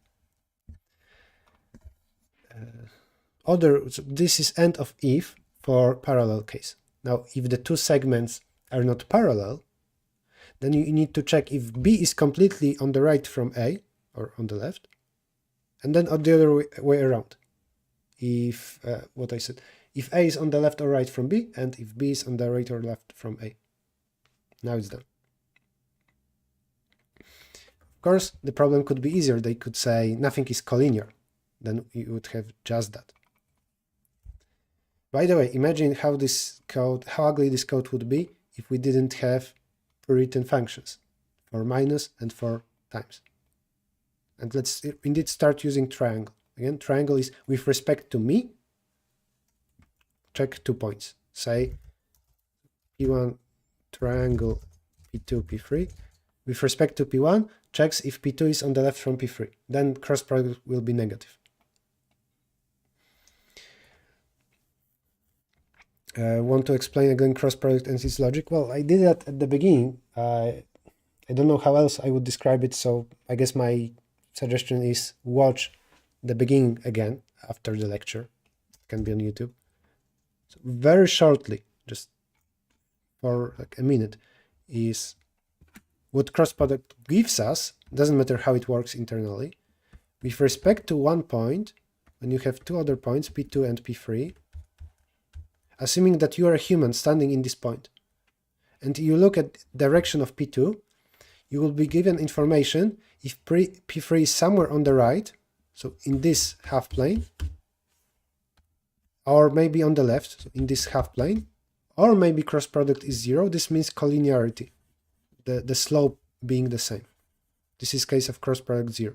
S1: So this is end of if for parallel case. Now, if the two segments are not parallel, then you need to check if B is completely on the right from A, or on the left, and then on the other way around. If, what I said, if A is on the left or right from B, and if B is on the right or left from A. Now it's done. Of course, the problem could be easier. They could say nothing is collinear. Then you would have just that. By the way, imagine how ugly this code would be if we didn't have pre-written functions for minus and for times. And let's indeed start using triangle. Again, triangle is with respect to me, check 2 points. Say P1 triangle P2, P3. With respect to P1, checks if P2 is on the left from P3. Then cross product will be negative. Want to explain again cross product and its logic? Well, I did that at the beginning. I don't know how else I would describe it, so I guess my suggestion is watch the beginning again after the lecture. It can be on YouTube. So very shortly, just for like a minute, is what cross product gives us. Doesn't matter how it works internally. With respect to one point, when you have two other points, P2 and P3, assuming that you are a human standing in this point, and you look at direction of P2, you will be given information if P3 is somewhere on the right, so in this half plane, or maybe on the left, so in this half plane, or maybe cross product is 0. This means collinearity, the slope being the same. This is case of cross product 0.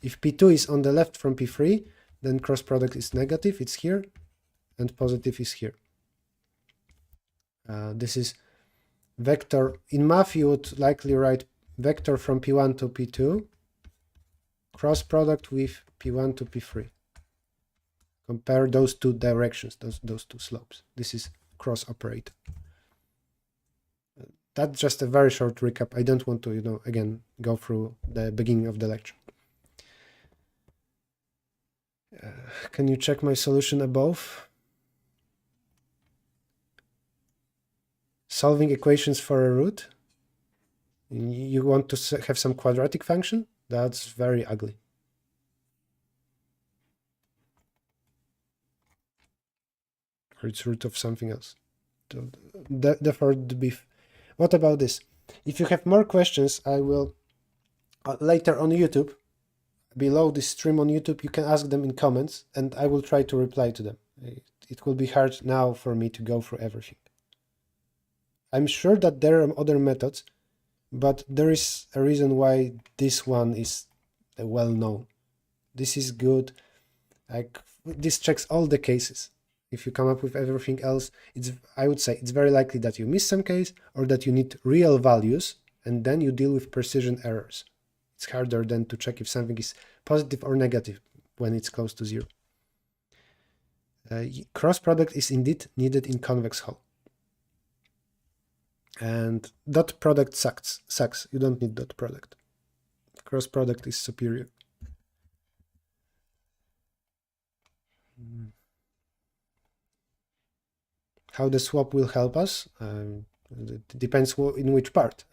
S1: If P2 is on the left from P3, then cross product is negative, it's here, and positive is here. This is vector. In math, you would likely write vector from P1 to P2, cross product with P1 to P3. Compare those two directions, those two slopes. This is cross operator. That's just a very short recap. I don't want to, again, go through the beginning of the lecture. Can you check my solution above? Solving equations for a root. You want to have some quadratic function? That's very ugly. Or it's root of something else. Therefore, the beef. What about this? If you have more questions, I will later on YouTube, below this stream on YouTube, you can ask them in comments, and I will try to reply to them. it will be hard now for me to go through everything. I'm sure that there are other methods, but there is a reason why this one is well known. This is good. Like, this checks all the cases. If you come up with everything else, I would say it's very likely that you miss some case or that you need real values, and then you deal with precision errors. It's harder than to check if something is positive or negative when it's close to zero. Cross product is indeed needed in convex hull. And dot product sucks. You don't need dot product. Cross product is superior. How the swap will help us? It depends in which part.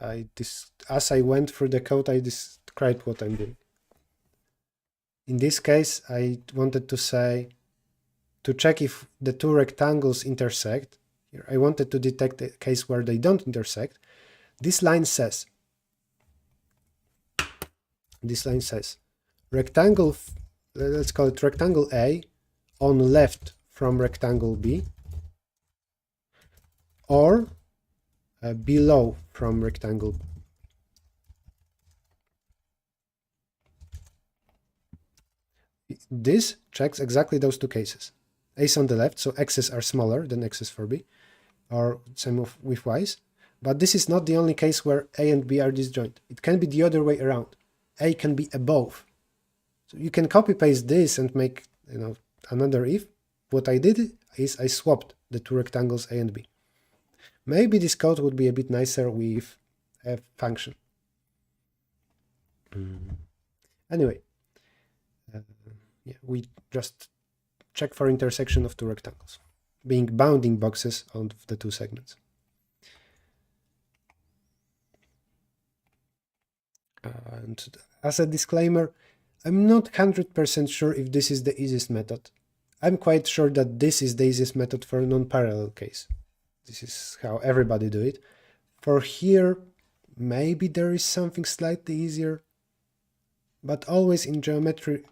S1: As I went through the code, I described what I'm doing. In this case, I wanted to say, to check if the two rectangles intersect, I wanted to detect a case where they don't intersect. This line says, rectangle, let's call it rectangle A, on left from rectangle B, or below from rectangle B. This checks exactly those two cases. A is on the left, so x's are smaller than x's for B, or same with y's. But this is not the only case where A and B are disjoint. It can be the other way around. A can be above. So you can copy paste this and make another if. What I did is I swapped the two rectangles A and B. Maybe this code would be a bit nicer with a function. Anyway, yeah, we just check for intersection of two rectangles, being bounding boxes on the two segments. And as a disclaimer, I'm not 100% sure if this is the easiest method. I'm quite sure that this is the easiest method for a non-parallel case. This is how everybody do it. For here, maybe there is something slightly easier, but always in geometry,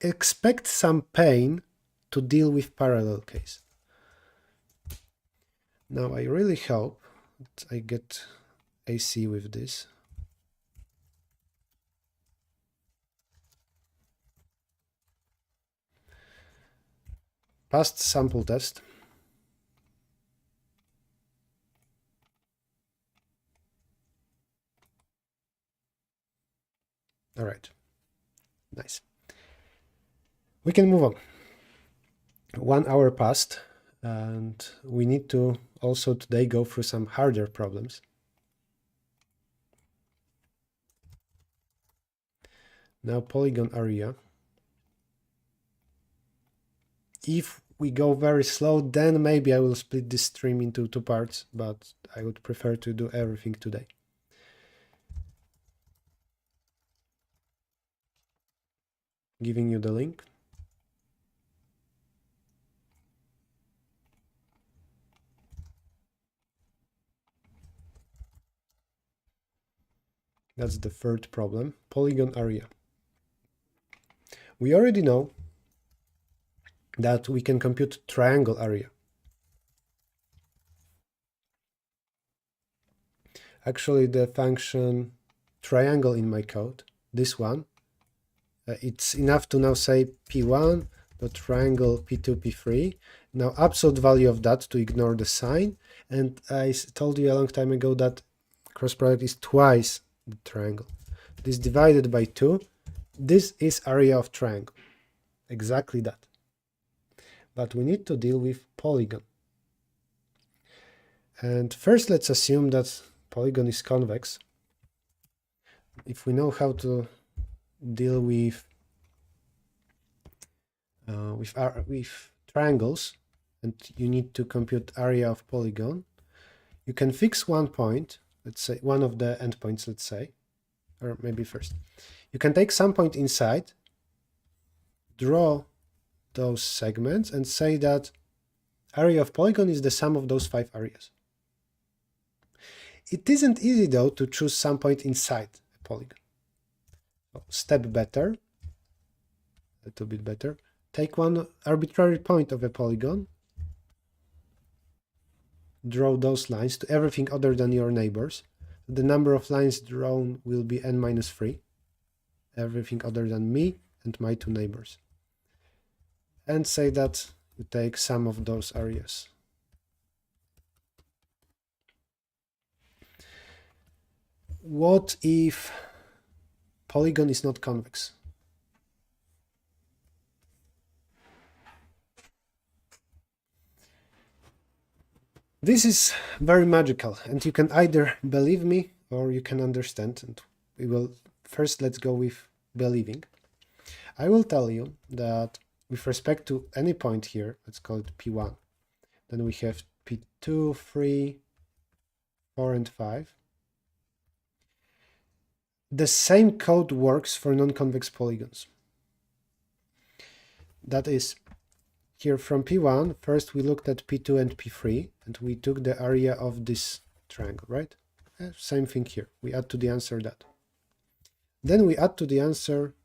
S1: expect some pain to deal with parallel case. Now I really hope that I get AC with this. Passed sample test. All right, nice. We can move on. 1 hour passed, and we need to also today go through some harder problems. Now polygon area. If we go very slow, then maybe I will split this stream into 2 parts, but I would prefer to do everything today. Giving you the link. That's the third problem, polygon area. We already know that we can compute triangle area. Actually, the function triangle in my code, this one, it's enough to now say P1 dot triangle P2, P3. Now absolute value of that to ignore the sign. And I told you a long time ago that cross product is twice the triangle. This divided by 2. This is area of triangle. Exactly that. But we need to deal with polygon. And first let's assume that polygon is convex. If we know how to deal with triangles, and you need to compute area of polygon, you can fix one point, let's say one of the endpoints, let's say, or maybe first. You can take some point inside, draw those segments, and say that area of polygon is the sum of those 5 areas. It isn't easy though to choose some point inside a polygon. So step better, a little bit better. take one arbitrary point of a polygon, draw those lines to everything other than your neighbors. The number of lines drawn will be n minus 3, everything other than me and my two neighbors. And say that you take some of those areas. What if polygon is not convex? This is very magical, and you can either believe me or you can understand. And we will first, let's go with believing. I will tell you that with respect to any point here, let's call it P1, then we have P2, 3, 4, and 5. The same code works for non-convex polygons. That is, here from P1, first we looked at P2 and P3, and we took the area of this triangle, right? Same thing here. We add to the answer that. Then we add to the answer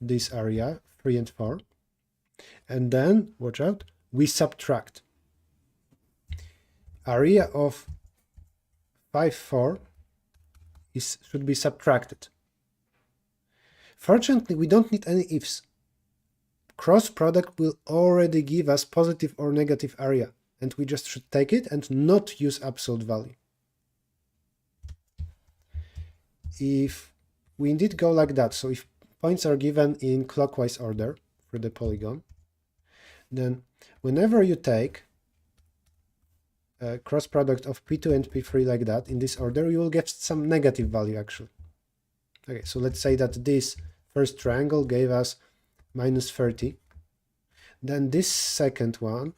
S1: this area, 3 and 4. And then, watch out, we subtract. Area of 5, 4 should be subtracted. Fortunately, we don't need any ifs. Cross product will already give us positive or negative area, and we just should take it and not use absolute value. If we indeed go like that, so if points are given in clockwise order for the polygon, then whenever you take a cross product of P2 and P3 like that, in this order, you will get some negative value actually. Okay, so let's say that this first triangle gave us minus 30. Then this second one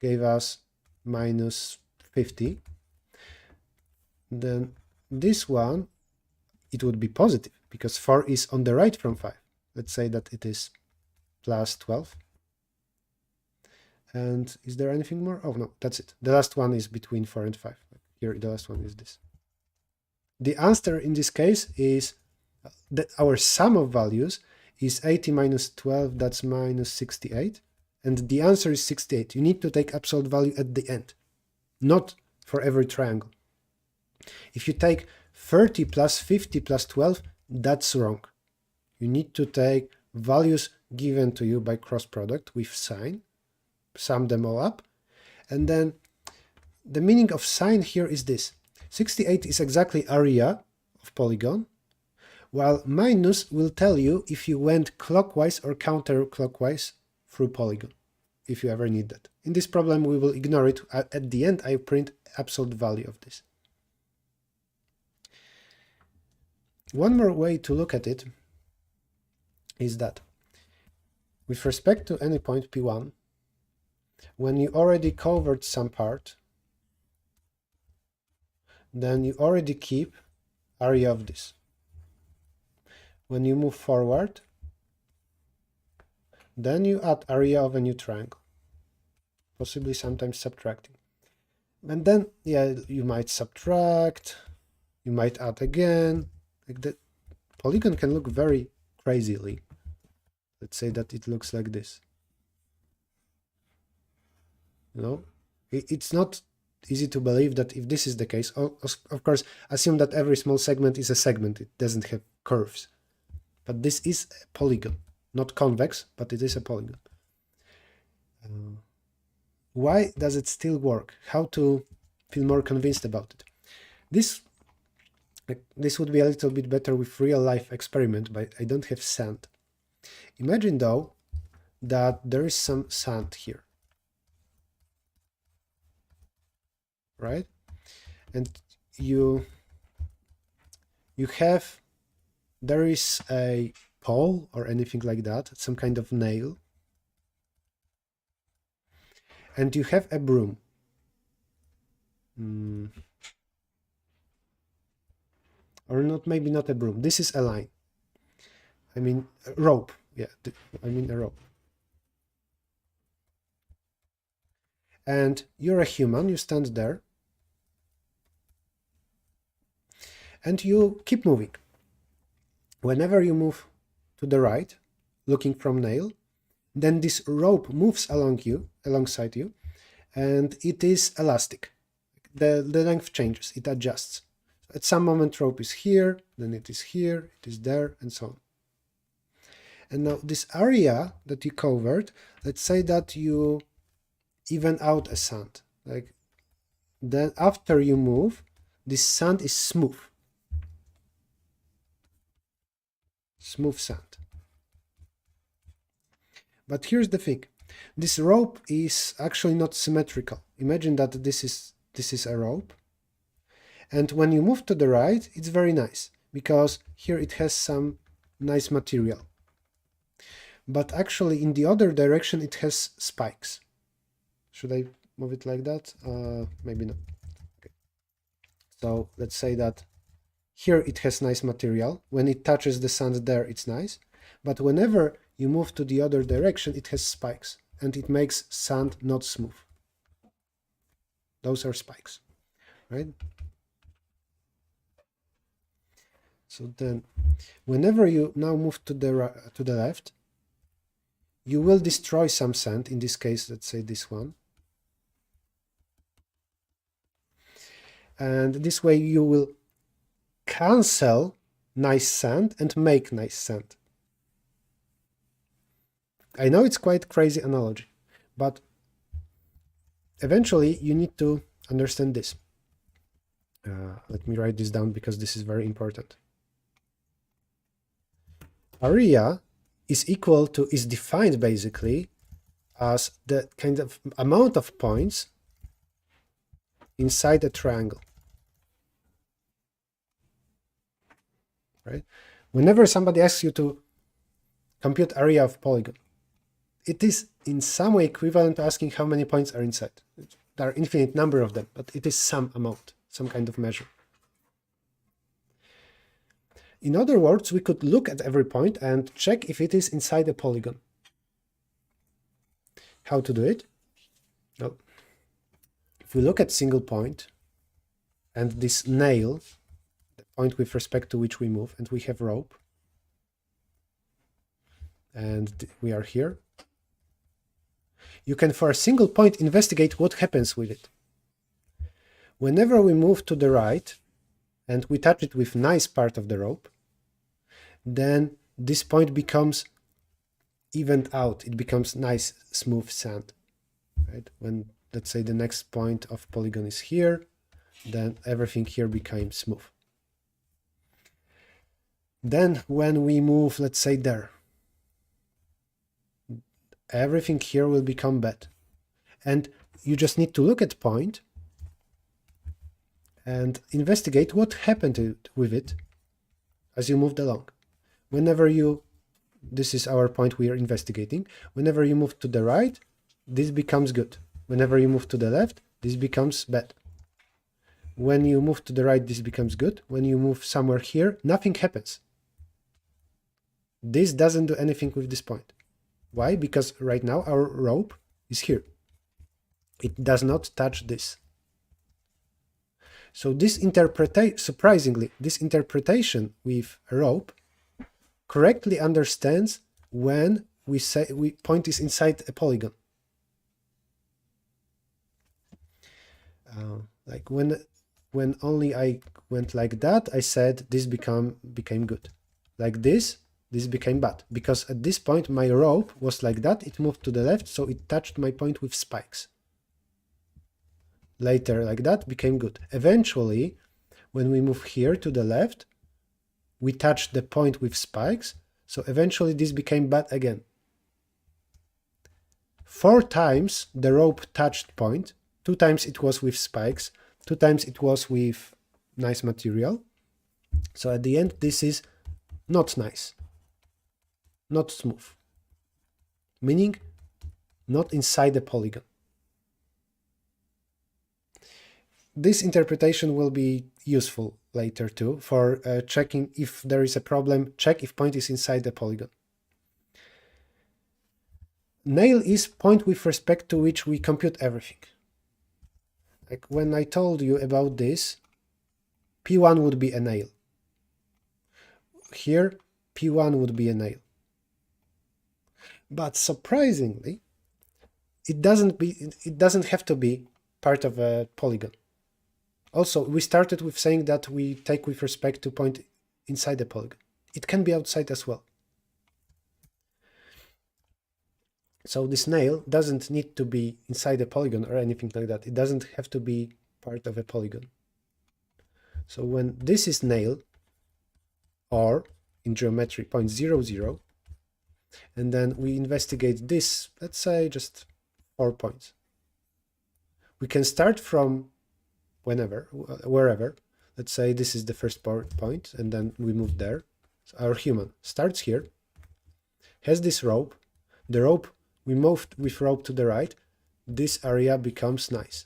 S1: gave us minus 50. Then this one, it would be positive because 4 is on the right from 5. Let's say that it is plus 12. And is there anything more? Oh, no, that's it. The last one is between 4 and 5. Here, the last one is this. The answer in this case is that our sum of values is 80 minus 12, that's minus 68. And the answer is 68. You need to take absolute value at the end, not for every triangle. If you take 30 plus 50 plus 12, that's wrong. You need to take values given to you by cross product with sign, sum them all up, and then the meaning of sign here is this. 68 is exactly area of polygon, while minus will tell you if you went clockwise or counterclockwise through polygon, if you ever need that. In this problem we will ignore it. At the end I print absolute value of this. One more way to look at it is that with respect to any point P1, when you already covered some part, then you already keep area of this. When you move forward, then you add area of a new triangle, possibly sometimes subtracting. And then, yeah, you might subtract, you might add again. Like the polygon can look very crazily. Let's say that it looks like this. You know, it's not easy to believe that if this is the case, of course, assume that every small segment is a segment. It doesn't have curves. But this is a polygon, not convex, but it is a polygon. Why does it still work? How to feel more convinced about it? This would be a little bit better with real-life experiment, but I don't have sand. Imagine, though, that there is some sand here, right? And there is a pole or anything like that, some kind of nail, and you have a broom. Or not, maybe not a broom. This is a line. I mean, a rope. Yeah, I mean a rope. And you're a human, you stand there, and you keep moving. Whenever you move to the right, looking from nail. Then this rope moves alongside you, and it is elastic. The length changes, it adjusts. At some moment rope is here, then it is here, it is there, and so on. And now this area that you covered, let's say that you even out a sand. Like then after you move, this sand is smooth. Smooth sand. But here's the thing. This rope is actually not symmetrical. Imagine that this is a rope. And when you move to the right, it's very nice, because here it has some nice material. But actually in the other direction it has spikes. Should I move it like that? Maybe not. Okay. So let's say that here it has nice material. When it touches the sand there, it's nice. But whenever you move to the other direction, it has spikes, and it makes sand not smooth. Those are spikes, right? So then, whenever you now move to the left, you will destroy some sand. In this case, let's say this one. And this way you will cancel nice sand and make nice sand. I know it's quite crazy analogy, but eventually you need to understand this. Let me write this down because this is very important. Area is defined basically as the kind of amount of points inside a triangle. Right? Whenever somebody asks you to compute area of polygon, it is in some way equivalent to asking how many points are inside. There are infinite number of them, but it is some amount, some kind of measure. In other words, we could look at every point and check if it is inside a polygon. How to do it? Well, if we look at single point and this nail, the point with respect to which we move, and we have rope, and we are here, you can for a single point investigate what happens with it. Whenever we move to the right and we touch it with nice part of the rope, then this point becomes evened out. It becomes nice, smooth sand. Right? When, let's say, the next point of polygon is here, then everything here becomes smooth. Then when we move, let's say, there, everything here will become bad. And you just need to look at point and investigate what happened with it as you moved along. Whenever you, this is our point we are investigating, whenever you move to the right, this becomes good. Whenever you move to the left, this becomes bad. When you move to the right, this becomes good. When you move somewhere here, nothing happens. This doesn't do anything with this point. Why? Because right now our rope is here. It does not touch this. So this surprisingly, this interpretation with a rope correctly understands when we say point is inside a polygon. Like when only I went like that, I said this became good. Like this became bad, because at this point my rope was like that, it moved to the left, so it touched my point with spikes. Later, like that, became good. Eventually, when we move here to the left, we touched the point with spikes, so eventually this became bad again. 4 times the rope touched point, 2 times it was with spikes, 2 times it was with nice material. So at the end, this is not nice, not smooth, meaning not inside the polygon. This interpretation will be useful later too for checking if there is a problem, check if point is inside the polygon. Nail is point with respect to which we compute everything. Like when I told you about this, P1 would be a nail. Here, P1 would be a nail. But surprisingly, it doesn't have to be part of a polygon. Also, we started with saying that we take with respect to point inside the polygon. It can be outside as well. So this nail doesn't need to be inside a polygon or anything like that. It doesn't have to be part of a polygon. So when this is nail, or in geometry point 0, 0, and then we investigate this, let's say just 4 points. We can start from wherever. Let's say this is the first point, and then we move there. So our human starts here, has this rope. The rope, we moved with rope to the right. This area becomes nice.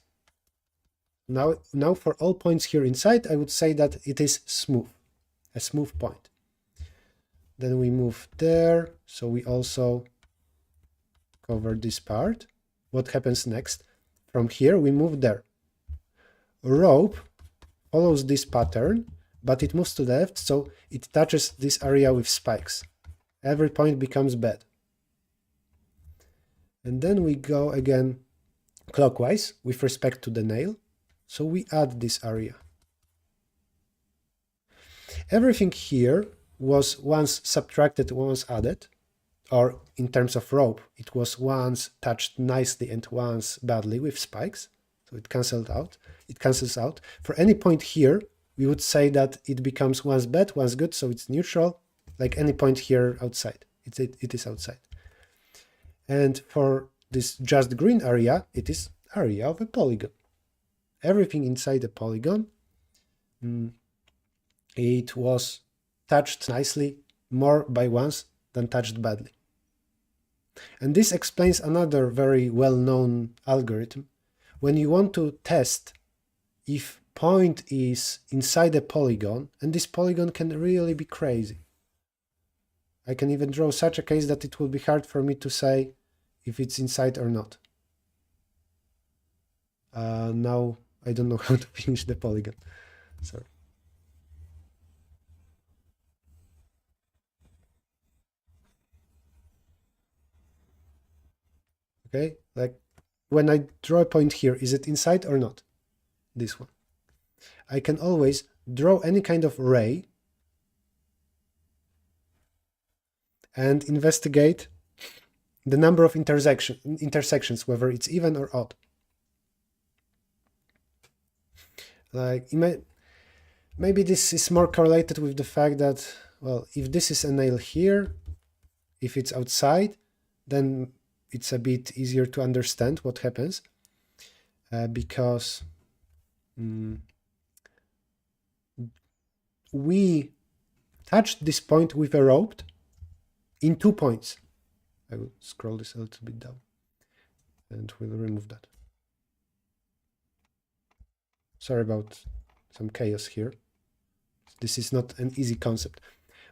S1: Now for all points here inside, I would say that it is smooth, a smooth point. Then we move there, so we also cover this part. What happens next? From here we move there. Rope follows this pattern, but it moves to the left, so it touches this area with spikes. Every point becomes bad. And then we go again clockwise with respect to the nail, so we add this area. Everything here was once subtracted, once added, or in terms of rope, it was once touched nicely and once badly with spikes, so it cancels out. For any point here, we would say that it becomes once bad, once good, so it's neutral, like any point here outside. It is outside. And for this just green area, it is area of a polygon. Everything inside the polygon, it was touched nicely more by once than touched badly. And this explains another very well-known algorithm. When you want to test if point is inside a polygon, and this polygon can really be crazy. I can even draw such a case that it will be hard for me to say if it's inside or not. Now I don't know how to finish the polygon. Sorry. Okay, like when I draw a point here, is it inside or not? This one. I can always draw any kind of ray and investigate the number of intersections, whether it's even or odd. Like, maybe this is more correlated with the fact that, well, if this is a nail here, if it's outside, then it's a bit easier to understand what happens, because we touched this point with a rope in 2 points. I will scroll this a little bit down and we'll remove that. Sorry about some chaos here. This is not an easy concept.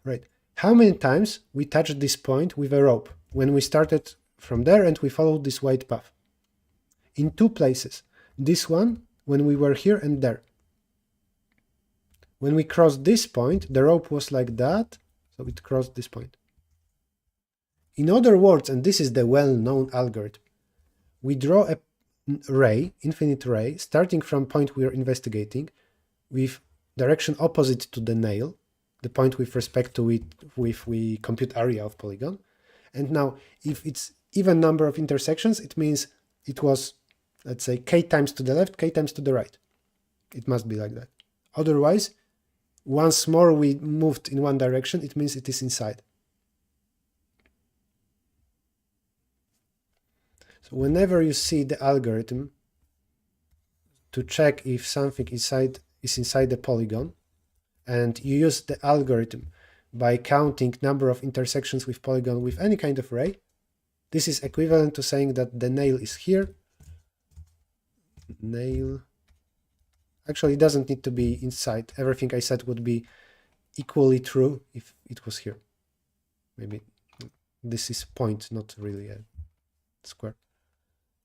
S1: Right. How many times we touched this point with a rope when we started from there and we followed this white path? In 2 places. This one when we were here and there. When we crossed this point, the rope was like that, so it crossed this point. In other words, and this is the well-known algorithm, we draw a ray, infinite ray, starting from point we are investigating, with direction opposite to the nail, the point with respect to it, we compute area of polygon. And now, if it's even number of intersections, it means it was, let's say, k times to the left, k times to the right. It must be like that. Otherwise, once more we moved in one direction, it means it is inside. So whenever you see the algorithm to check if something is inside the polygon, and you use the algorithm by counting number of intersections with polygon with any kind of ray, this is equivalent to saying that the nail is here. Nail. Actually, it doesn't need to be inside. Everything I said would be equally true if it was here. Maybe this is point, not really a square.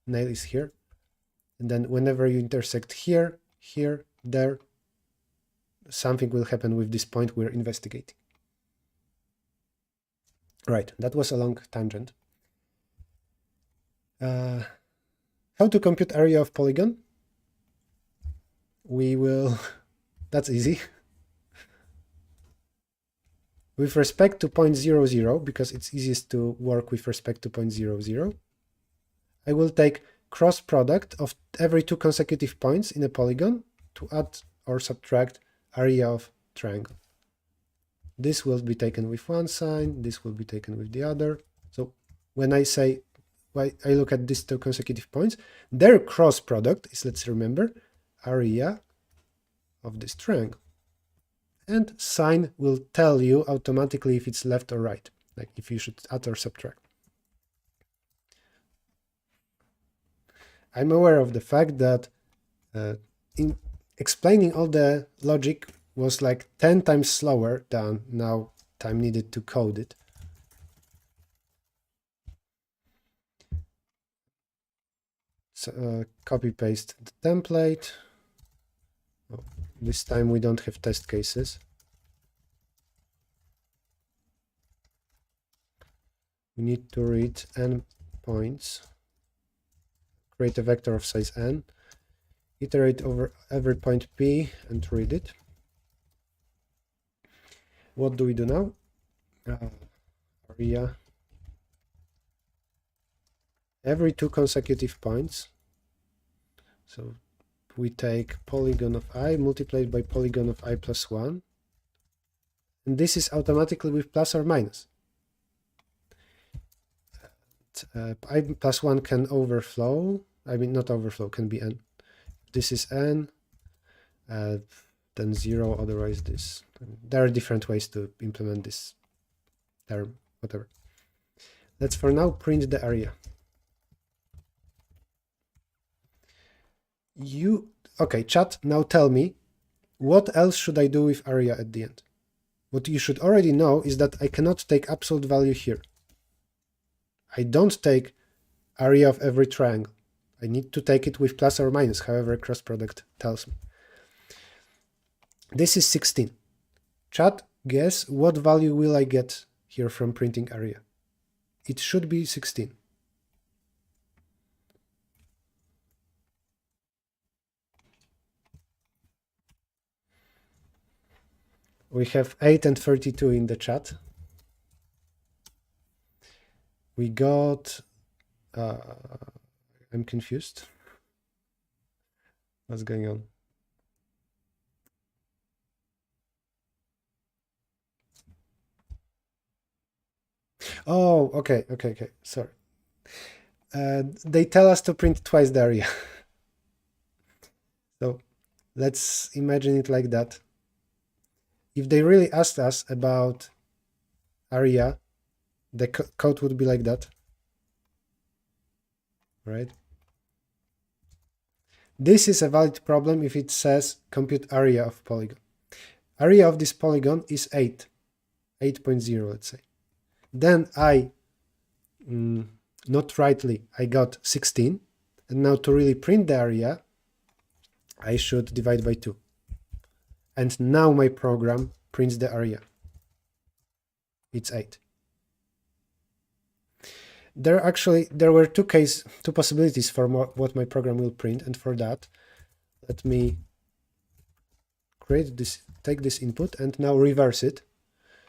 S1: Nail is here. And then whenever you intersect here, here, there, something will happen with this point we're investigating. Right, that was a long tangent. How to compute area of polygon? We will, that's easy. With respect to 0.00, because it's easiest to work with respect to 0.00, I will take cross product of every two consecutive points in a polygon to add or subtract area of triangle. This will be taken with one sign, this will be taken with the other. So when I say, I look at these two consecutive points, their cross product is, let's remember, area of this triangle. And sign will tell you automatically if it's left or right, like if you should add or subtract. I'm aware of the fact that in explaining all the logic was like 10 times slower than now time needed to code it. So copy paste the template. Oh, this time we don't have test cases. We need to read n points, create a vector of size n, iterate over every point p and read it. What do we do now? Area every two consecutive points. So we take polygon of I multiplied by polygon of I plus 1. And this is automatically with plus or minus. I plus 1 can overflow. I mean, not overflow, can be n. This is n, then 0, otherwise this. There are different ways to implement this term, whatever. Let's for now print the area. Okay, chat, now tell me, what else should I do with area at the end? What you should already know is that I cannot take absolute value here. I don't take area of every triangle. I need to take it with plus or minus, however cross product tells me. This is 16. Chat, guess what value will I get here from printing area? It should be 16. We have 8 and 32 in the chat. We got... I'm confused. What's going on? Oh, okay, sorry. They tell us to print twice the area. So let's imagine it like that. If they really asked us about area, the code would be like that, right? This is a valid problem if it says compute area of polygon. Area of this polygon is 8, 8.0, let's say. Then I, not rightly, I got 16. And now to really print the area, I should divide by 2. And now my program prints the area. It's 8. There were two possibilities for what my program will print, and for that, let me create this, take this input and now reverse it.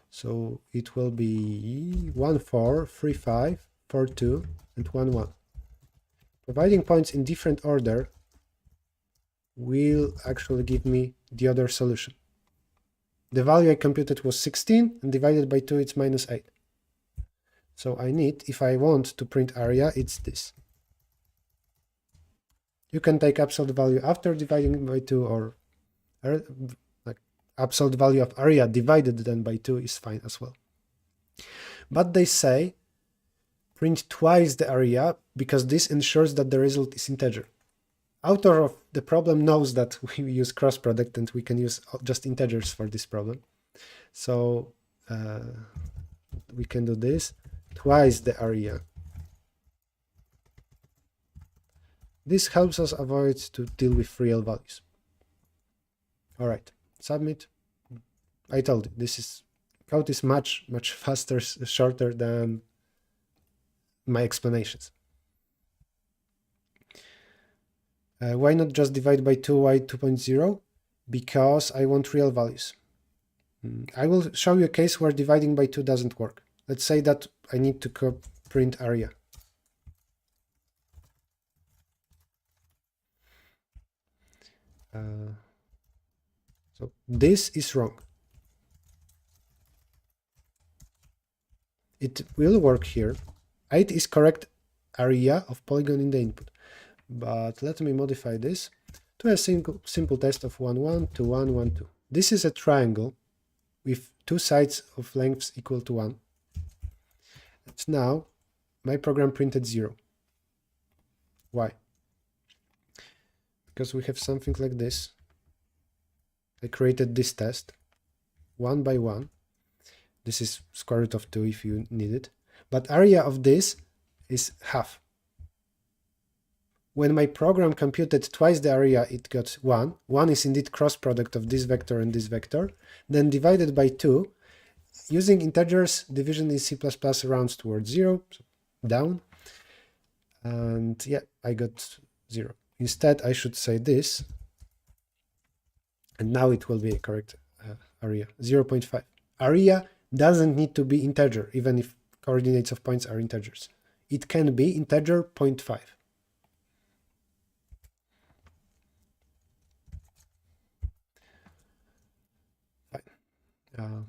S1: So it will be 1 4 3 5 4 2 and 1 1. Providing points in different order will actually give me the other solution. The value I computed was 16, and divided by 2 it's minus 8. So I need, if I want to print area, it's this. You can take absolute value after dividing by 2, or like absolute value of area divided then by 2 is fine as well. But they say print twice the area because this ensures that the result is integer. Author of the problem knows that we use cross product and we can use just integers for this problem. So we can do this, twice the area. This helps us avoid to deal with real values. All right, submit. I told you, code is much faster, shorter than my explanations. Why not just divide by 2y 2.0? Because I want real values. I will show you a case where dividing by 2 doesn't work. Let's say that I need to print area. So this is wrong. It will work here. 8 is correct area of polygon in the input. But let me modify this to a simple test of 1, 1, 2, 1, 1, 2. This is a triangle with two sides of lengths equal to 1. And now my program printed 0. Why? Because we have something like this. I created this test 1 by 1. This is square root of 2 if you need it. But area of this is half. When my program computed twice the area, it got 1. 1 is indeed cross product of this vector and this vector. Then divided by 2. Using integers, division in C++ rounds towards 0, so down. And yeah, I got 0. Instead, I should say this. And now it will be a correct area, 0.5. Area doesn't need to be integer, even if coordinates of points are integers. It can be integer 0.5. Fine.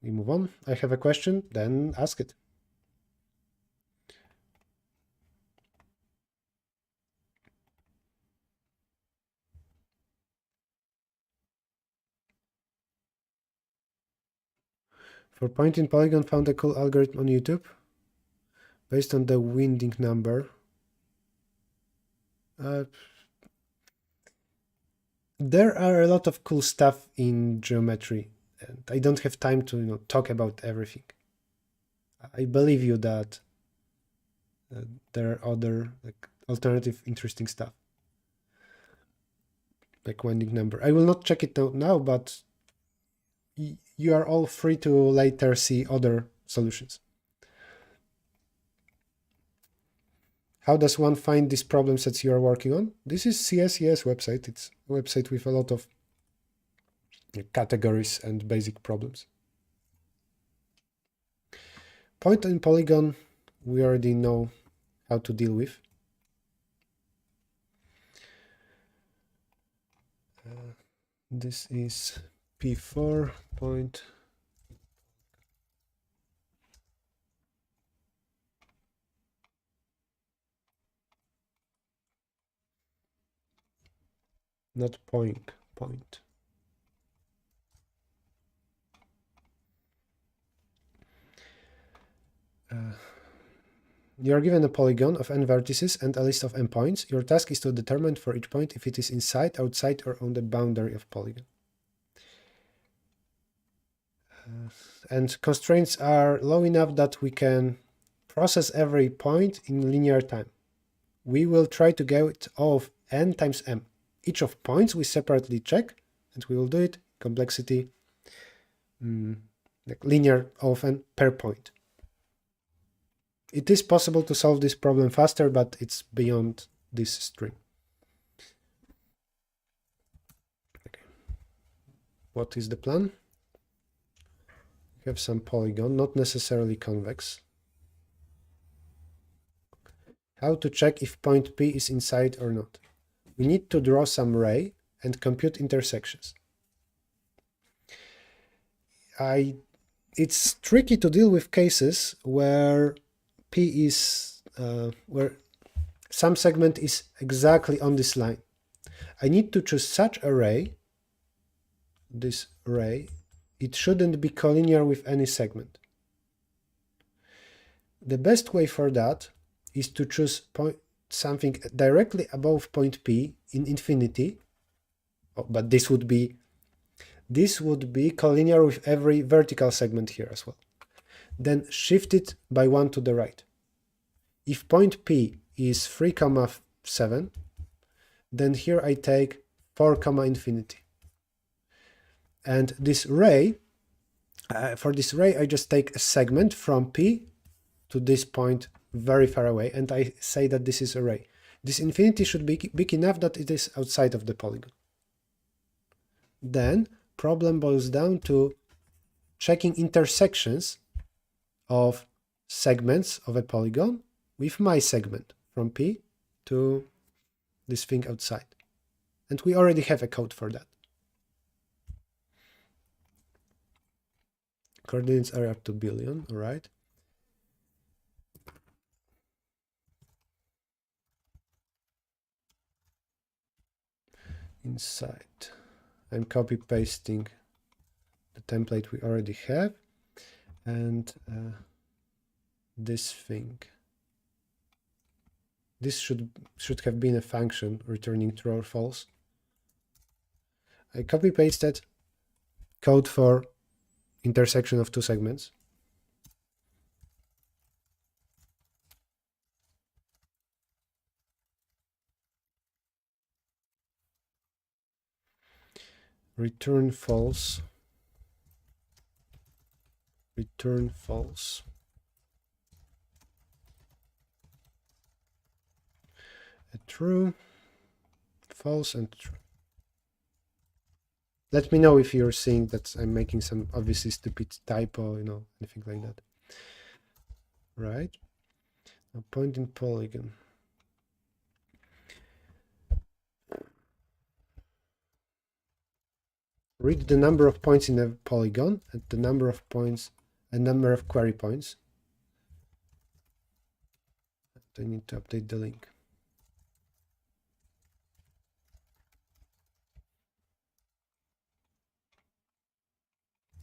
S1: We move on. I have a question, then ask it. For point in Polygon, found a cool algorithm on YouTube based on the winding number. There are a lot of cool stuff in geometry, and I don't have time to talk about everything. I believe you that there are other alternative interesting stuff, like winding number. I will not check it out now, but you are all free to later see other solutions. How does one find these problem sets you are working on? This is CSES website. It's a website with a lot of categories and basic problems. Point and Polygon, we already know how to deal with. This is P4 point. Not point. You are given a polygon of n vertices and a list of endpoints. Your task is to determine for each point if it is inside, outside, or on the boundary of polygon. And constraints are low enough that we can process every point in linear time. We will try to get O of n times m. Each of points we separately check, and we will do it complexity like linear O of n per point. It is possible to solve this problem faster, but it's beyond this stream. Okay. What is the plan? We have some polygon, not necessarily convex. How to check if point P is inside or not? We need to draw some ray and compute intersections. It's tricky to deal with cases where P is where some segment is exactly on this line. I need to choose such a ray, this ray. It shouldn't be collinear with any segment. The best way for that is to choose something directly above point P in infinity. Oh, but this would be collinear with every vertical segment here as well. Then shift it by 1 to the right. If point P is 3, 7, then here I take 4, infinity. And this ray, for this ray, I just take a segment from P to this point very far away, and I say that this is a ray. This infinity should be big enough that it is outside of the polygon. Then problem boils down to checking intersections of segments of a polygon with my segment from P to this thing outside. And we already have a code for that. Coordinates are up to billion, all right. Inside, I'm copy pasting the template we already have, and this thing. This should have been a function returning true or false. I copy pasted code for intersection of two segments. Return false. Return false. A true, false, and true. Let me know if you're seeing that I'm making some obviously stupid typo, you know, anything like that. Right. Now point in polygon. Read the number of points in a polygon and the number of points, a number of query points. I need to update the link.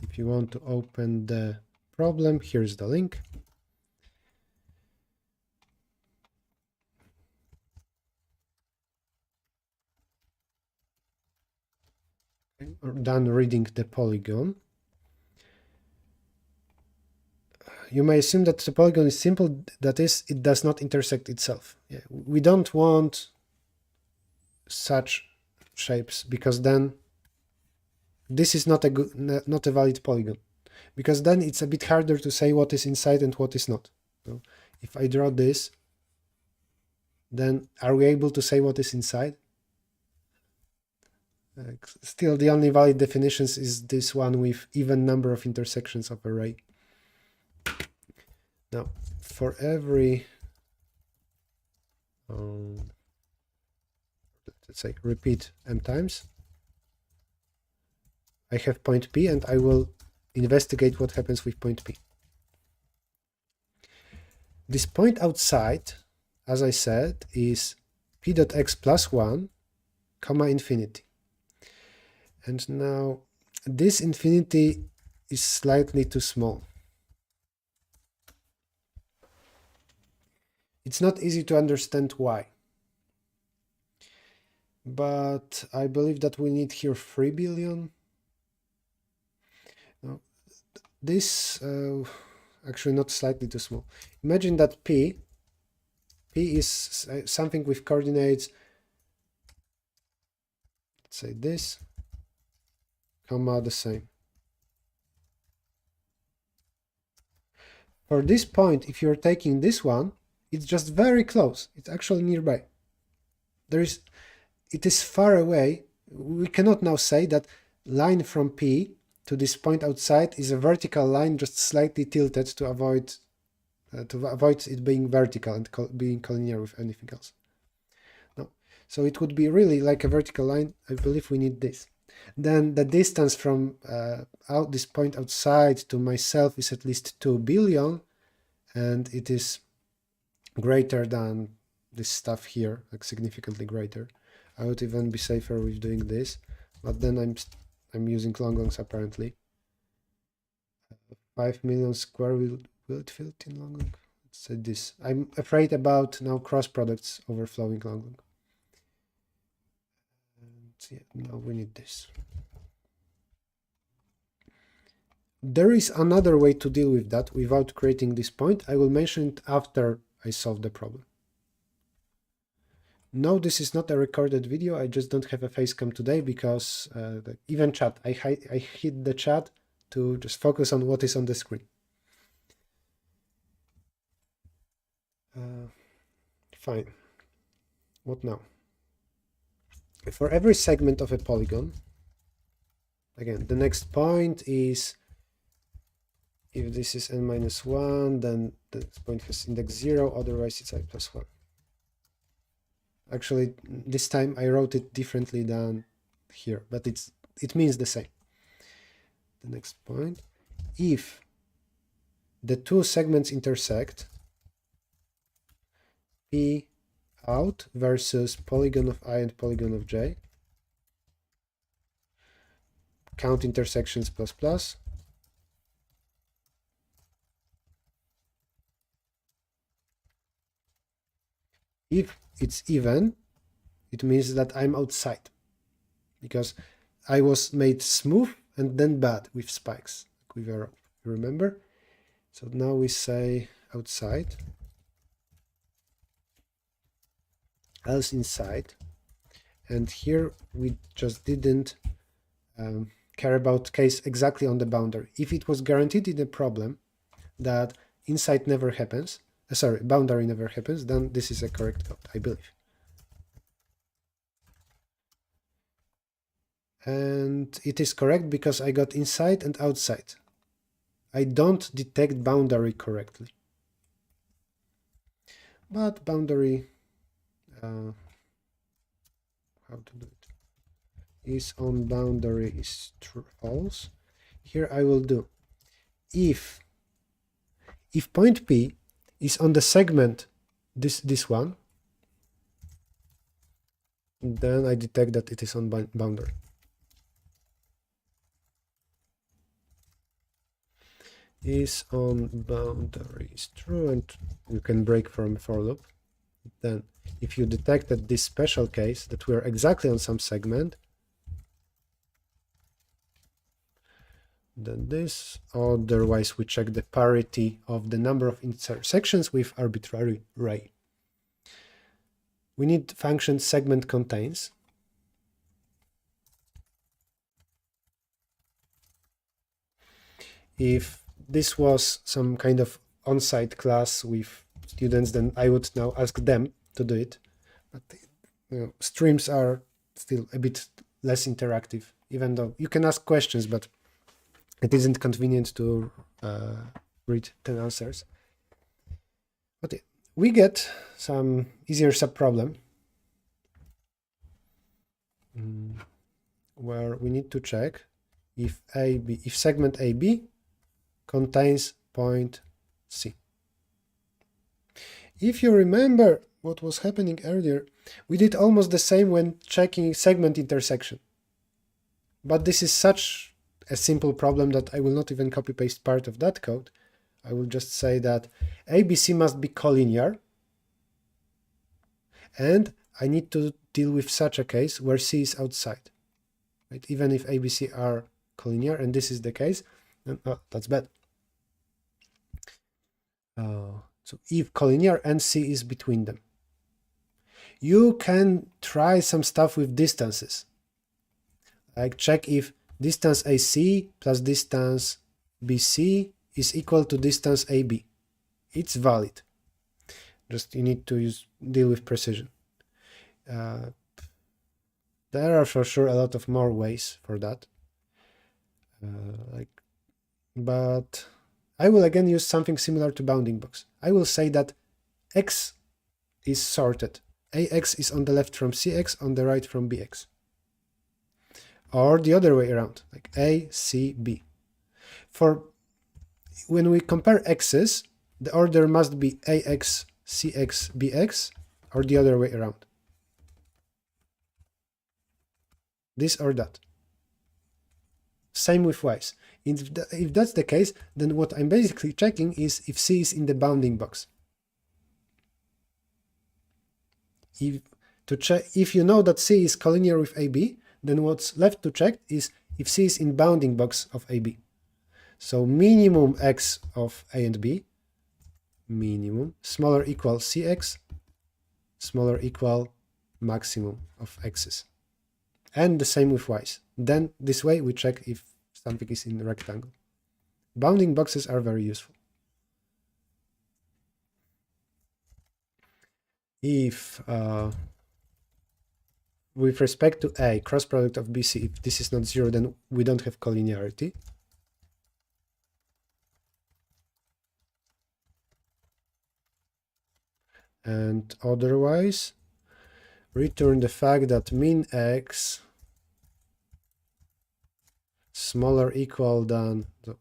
S1: If you want to open the problem, here's the link. Okay, we're done reading the polygon. You may assume that the polygon is simple, that is, it does not intersect itself. Yeah, we don't want such shapes, because then this is not a valid polygon, because then it's a bit harder to say what is inside and what is not. So if I draw this, then are we able to say what is inside? Still, the only valid definitions is this one with even number of intersections of array. Now, for every let's say repeat m times, I have point P, and I will investigate what happens with point P. This point outside, as I said, is p.x plus 1, comma infinity. And now this infinity is slightly too small. It's not easy to understand why. But I believe that we need here 3 billion. No, this actually not slightly too small. Imagine that P is something with coordinates, let's say this, comma the same. For this point, if you're taking this one, it's just very close. It's actually nearby. It is far away. We cannot now say that line from P to this point outside is a vertical line just slightly tilted to avoid it being vertical and being collinear with anything else. No. So it would be really like a vertical line. I believe we need this. Then the distance from this point outside to myself is at least 2 billion, and it is greater than this stuff here, like significantly greater. I would even be safer with doing this, but then I'm using longs apparently. 5 million square will it fit in long? Let's say this. I'm afraid about now cross products overflowing long. And yeah, now we need this. There is another way to deal with that without creating this point. I will mention it after I solve the problem. No, this is not a recorded video. I just don't have a face cam today because even chat, I hid the chat to just focus on what is on the screen. Fine. What now? For every segment of a polygon, again, the next point is, if this is n-1, then this point has index 0, otherwise it's i+1. Actually, this time I wrote it differently than here, but it means the same. The next point, if the two segments intersect, P out versus polygon of I and polygon of J, count intersections plus plus, if it's even, it means that I'm outside, because I was made smooth and then bad with spikes, like with arrow, remember? So now we say outside, else inside, and here we just didn't care about case exactly on the boundary. If it was guaranteed in a problem that inside never happens, boundary never happens, then this is a correct code, I believe. And it is correct because I got inside and outside. I don't detect boundary correctly. But boundary, how to do it, is on boundary is true, false. Here I will do, if point P is on the segment, this one, then I detect that it is on boundary. Is on boundary is true, and you can break from for loop. Then if you detected this special case that we're exactly on some segment, then this, otherwise we check the parity of the number of intersections with arbitrary array. We need function segment contains. If this was some kind of on-site class with students, then I would now ask them to do it. But streams are still a bit less interactive, even though you can ask questions, but it isn't convenient to read 10 answers. But we get some easier subproblem where we need to check if segment AB contains point C. If you remember what was happening earlier, we did almost the same when checking segment intersection. But this is such a simple problem that I will not even copy-paste part of that code. I will just say that ABC must be collinear, and I need to deal with such a case where C is outside. Right? Even if ABC are collinear, and this is the case, then that's bad. So if collinear and C is between them. You can try some stuff with distances. Like check if distance AC plus distance BC is equal to distance AB. It's valid. Just you need to deal with precision. There are for sure a lot of more ways for that. But I will again use something similar to bounding box. I will say that X is sorted. AX is on the left from CX, on the right from BX. Or the other way around, like A, C, B. For when we compare X's, the order must be AX, CX, BX, or the other way around. This or that. Same with Y's. If that's the case, then what I'm basically checking is if C is in the bounding box. If you know that C is collinear with AB, then what's left to check is if C is in bounding box of AB. So minimum X of A and B, minimum, smaller equal CX, smaller equal maximum of X's. And the same with Y's. Then this way we check if something is in the rectangle. Bounding boxes are very useful. If with respect to A, cross product of BC, if this is not 0, then we don't have collinearity. And otherwise, return the fact that min x smaller equal than the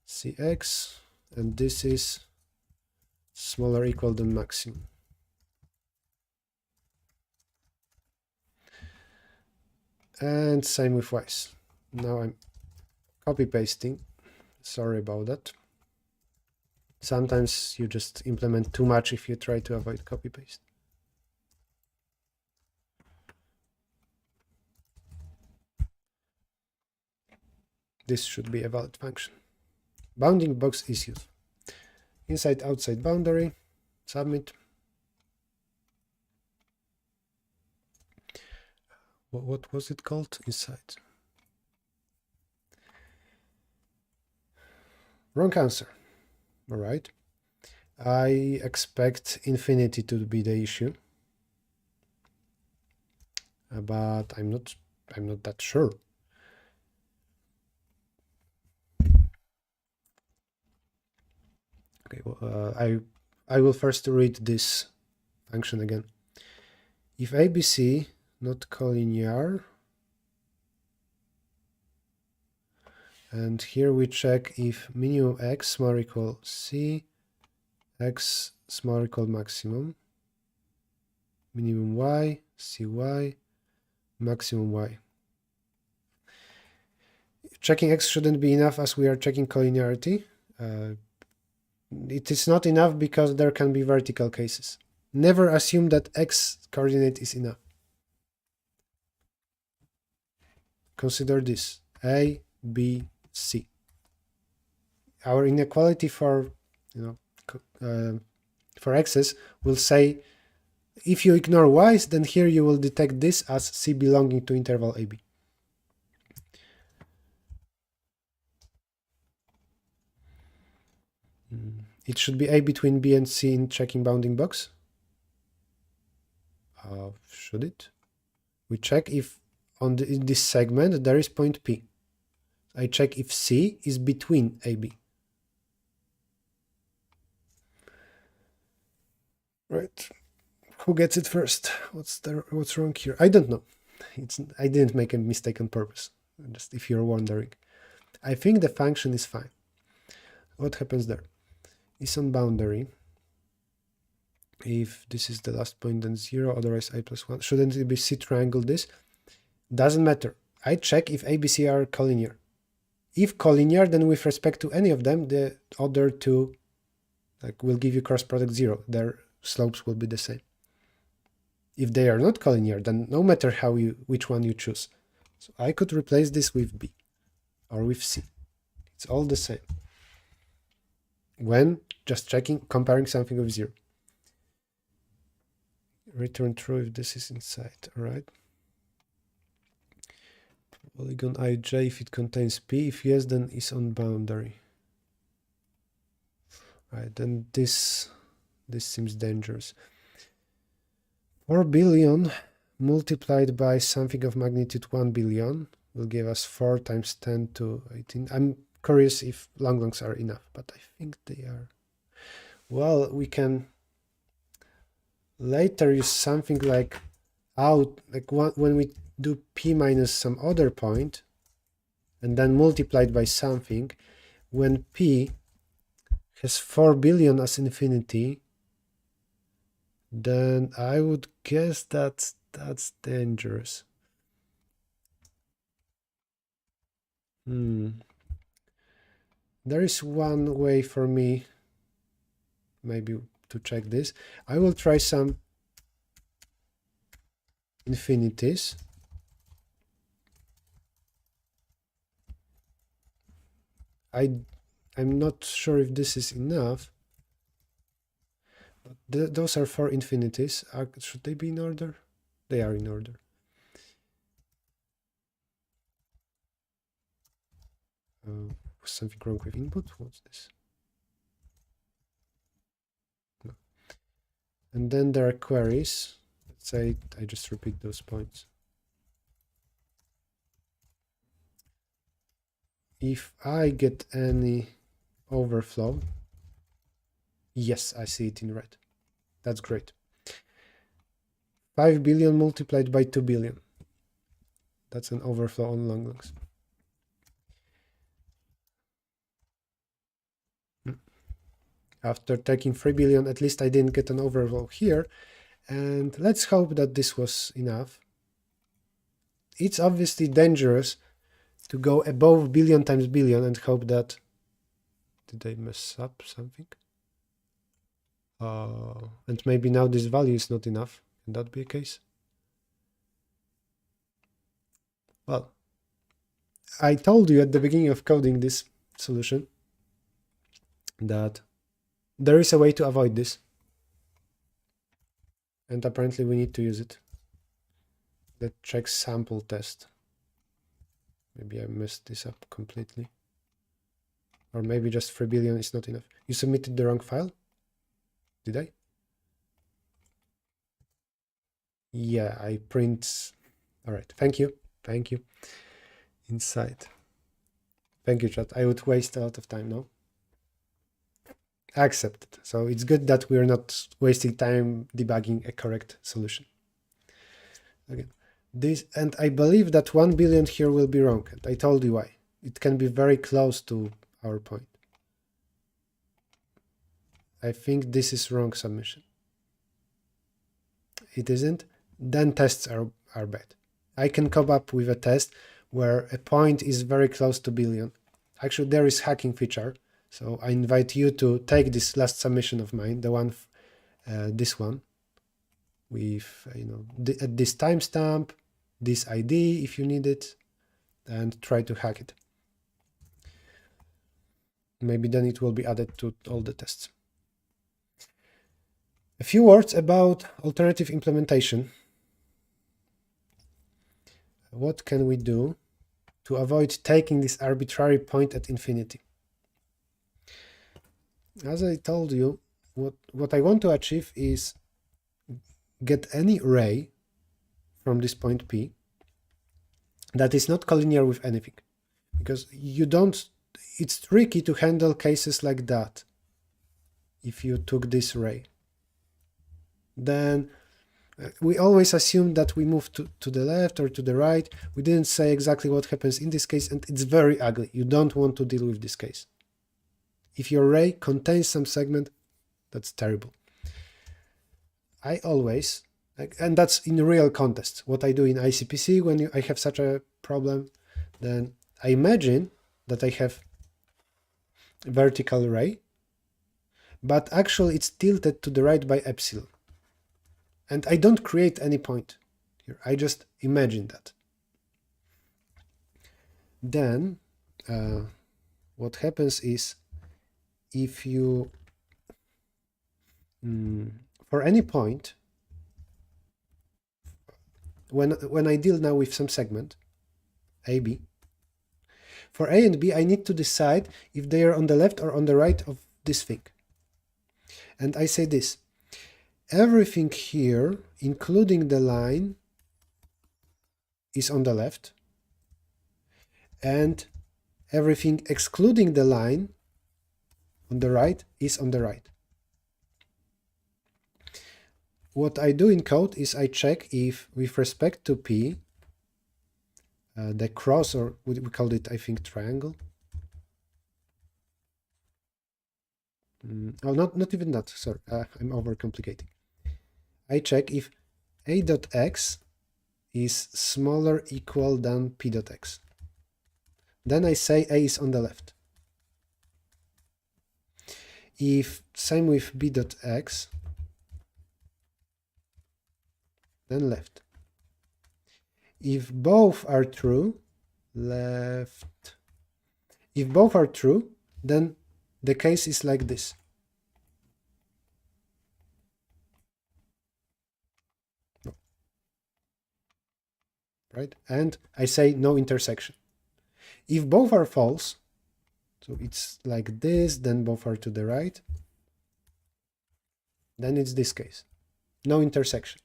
S1: cx, and this is smaller equal than maximum. And same with y's. Now I'm copy pasting. Sorry about that. Sometimes you just implement too much if you try to avoid copy paste. This should be a valid function. Bounding box issues. Inside outside boundary, submit. What was it called? Inside. Wrong answer. All right. I expect infinity to be the issue, but I'm not that sure. Okay, well, I will first read this function again. If ABC not collinear, and here we check if minimum x small equal c, x small equal maximum, minimum y, cy, maximum y. Checking x shouldn't be enough as we are checking collinearity. It is not enough because there can be vertical cases. Never assume that x coordinate is enough. Consider this, A, B, C. Our inequality for, for x's will say, if you ignore y's, then here you will detect this as C belonging to interval AB. It should be A between B and C in checking bounding box. Should it? We check if in this segment there is point P. I check if C is between AB. Right. Who gets it first? What's wrong here? I don't know. I didn't make a mistake on purpose. Just if you're wondering. I think the function is fine. What happens there? Is on boundary. If this is the last point, then 0, otherwise I plus 1. Shouldn't it be C triangle this? Doesn't matter. I check if ABC are collinear. If collinear, then with respect to any of them, the other two will give you cross product 0. Their slopes will be the same. If they are not collinear, then no matter which one you choose. So I could replace this with B or with C. It's all the same. When just comparing something with 0. Return true if this is inside, all right? Polygon ij if it contains P. If yes, then is on boundary. Right, then this seems dangerous. 4 billion multiplied by something of magnitude 1 billion will give us 4 times 10 to 18. I'm curious if longs are enough, but I think they are. Well, we can later use something like when we do P minus some other point and then multiplied by something, when P has 4 billion as infinity, then I would guess that's dangerous. There is one way for me maybe to check this. I will try some infinities. I'm not sure if this is enough. Those are 4 infinities. Should they be in order? They are in order. Something wrong with input? What's this? No. And then there are queries. say I just repeat those points. If I get any overflow, yes, I see it in red. That's great. 5 billion multiplied by 2 billion. That's an overflow on long longs. After taking 3 billion, at least I didn't get an overflow here. And let's hope that this was enough. It's obviously dangerous to go above billion times billion and hope that... Did I mess up something? And maybe now this value is not enough. Can that be a case? Well, I told you at the beginning of coding this solution that there is a way to avoid this. And apparently we need to use it. Let's check sample test. Maybe I messed this up completely. Or maybe just 3 billion is not enough. You submitted the wrong file? Did I? Yeah, I print. All right, thank you. Thank you. Inside. Thank you, chat. I would waste a lot of time now. Accepted. So it's good that we're not wasting time debugging a correct solution. Again, this, and I believe that 1 billion here will be wrong. And I told you why. It can be very close to our point. I think this is wrong submission. It isn't. Then tests are bad. I can come up with a test where a point is very close to billion. Actually, there is hacking feature. So I invite you to take this last submission of mine, the one, this one, with at this timestamp, this ID if you need it, and try to hack it. Maybe then it will be added to all the tests. A few words about alternative implementation. What can we do to avoid taking this arbitrary point at infinity? As I told you, what I want to achieve is get any ray from this point P that is not collinear with anything. Because you don't, it's tricky to handle cases like that. If you took this ray, then we always assume that we move to the left or to the right. We didn't say exactly what happens in this case, and it's very ugly. You don't want to deal with this case. If your ray contains some segment, that's terrible. I always, and that's in real context, what I do in ICPC when I have such a problem, then I imagine that I have a vertical ray, but actually it's tilted to the right by epsilon. And I don't create any point here. I just imagine that. Then what happens is, if you, for any point, when I deal now with some segment, AB, for A and B, I need to decide if they are on the left or on the right of this thing. And I say this: everything here, including the line, is on the left, and everything excluding the line on the right is on the right. What I do in code is I check if, with respect to P, the cross, or we called it, I think, triangle. Oh, not even that, sorry, I'm overcomplicating. I check if A dot x is smaller equal than P dot x. Then I say A is on the left. If same with B dot x, then left. If both are true, left. If both are true, then the case is like this. Right? And I say no intersection. If both are false, so it's like this, then both are to the right, then it's this case. No intersection.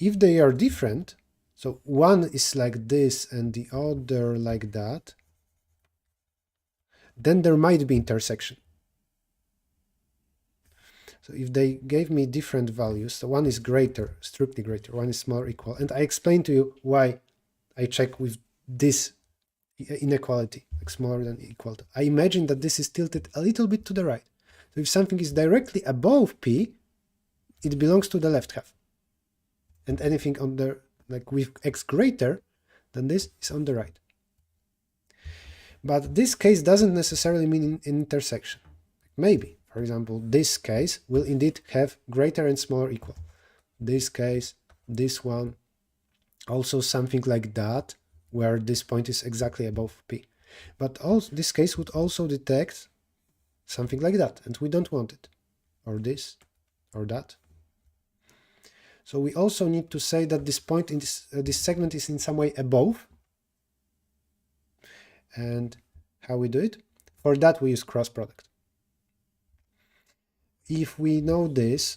S1: If they are different, so one is like this and the other like that, then there might be intersection. So if they gave me different values, so one is greater, strictly greater, one is smaller, equal, and I explained to you why I check with this inequality, like smaller than equal to. I imagine that this is tilted a little bit to the right. So if something is directly above P, it belongs to the left half. And anything on the, like with x greater than this, is on the right. But this case doesn't necessarily mean an intersection. Maybe, for example, this case will indeed have greater and smaller equal. This case, this one, also something like that, where this point is exactly above P. But also, this case would also detect something like that, and we don't want it. Or this, or that. So we also need to say that this point in this segment is in some way above. And how we do it? For that we use cross product. If we know this,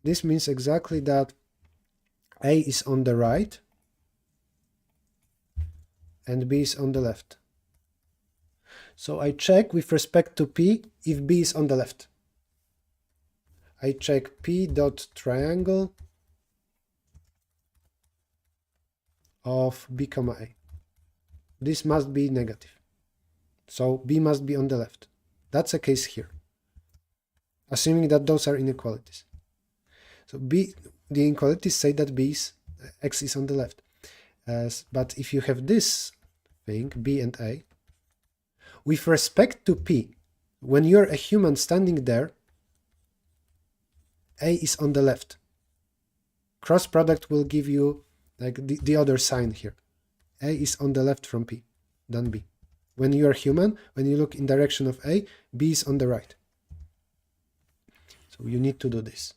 S1: this means exactly that A is on the right and B is on the left. So I check with respect to P if B is on the left. I check P dot triangle of B comma A. This must be negative. So B must be on the left. That's a case here, assuming that those are inequalities. So B, the inequalities say that X is on the left. But if you have this thing, B and A, with respect to P, when you're a human standing there, A is on the left. Cross product will give you like the other sign here. A is on the left from P than B. When you are human, when you look in direction of A, B is on the right. So you need to do this.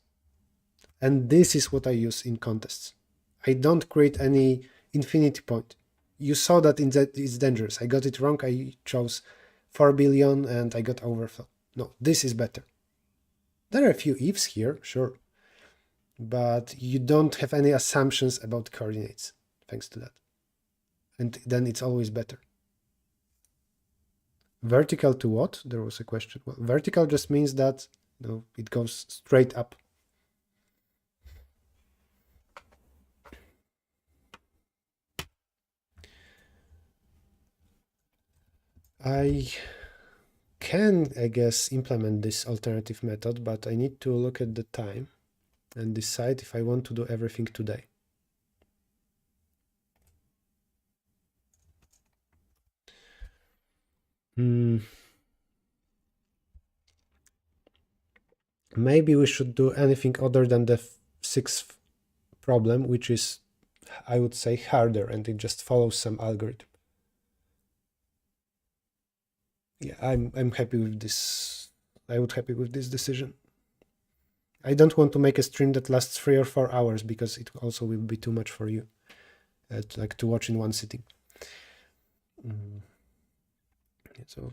S1: And this is what I use in contests. I don't create any infinity point. You saw that in that it's dangerous. I got it wrong. I chose 4 billion and I got overflow. No, this is better. There are a few ifs here, sure. But you don't have any assumptions about coordinates, thanks to that. And then it's always better. Vertical to what? There was a question. Well, vertical just means that it goes straight up. I can, I guess, implement this alternative method, but I need to look at the time and decide if I want to do everything today. Maybe we should do anything other than the sixth problem, which is, I would say, harder, and it just follows some algorithm. Yeah, I'm happy with this. I would happy with this decision. I don't want to make a stream that lasts 3 or 4 hours because it also will be too much for you, like to watch in one sitting. So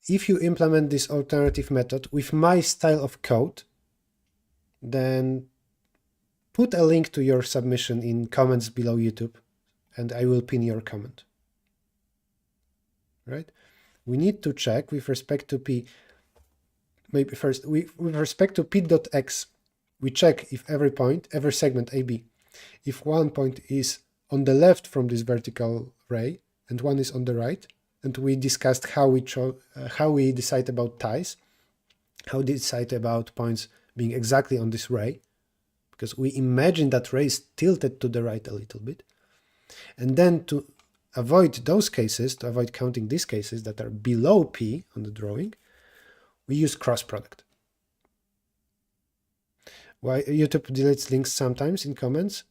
S1: if you implement this alternative method with my style of code, then put a link to your submission in comments below YouTube, and I will pin your comment. Right? We need to check with respect to P. Maybe first, with respect to P.x, we check if every segment AB, if one point is on the left from this vertical ray and one is on the right, and we discussed how we decide about ties, how we decide about points being exactly on this ray, because we imagine that ray is tilted to the right a little bit. And then to avoid those cases, to avoid counting these cases that are below P on the drawing, we use cross product. Why YouTube deletes links sometimes in comments,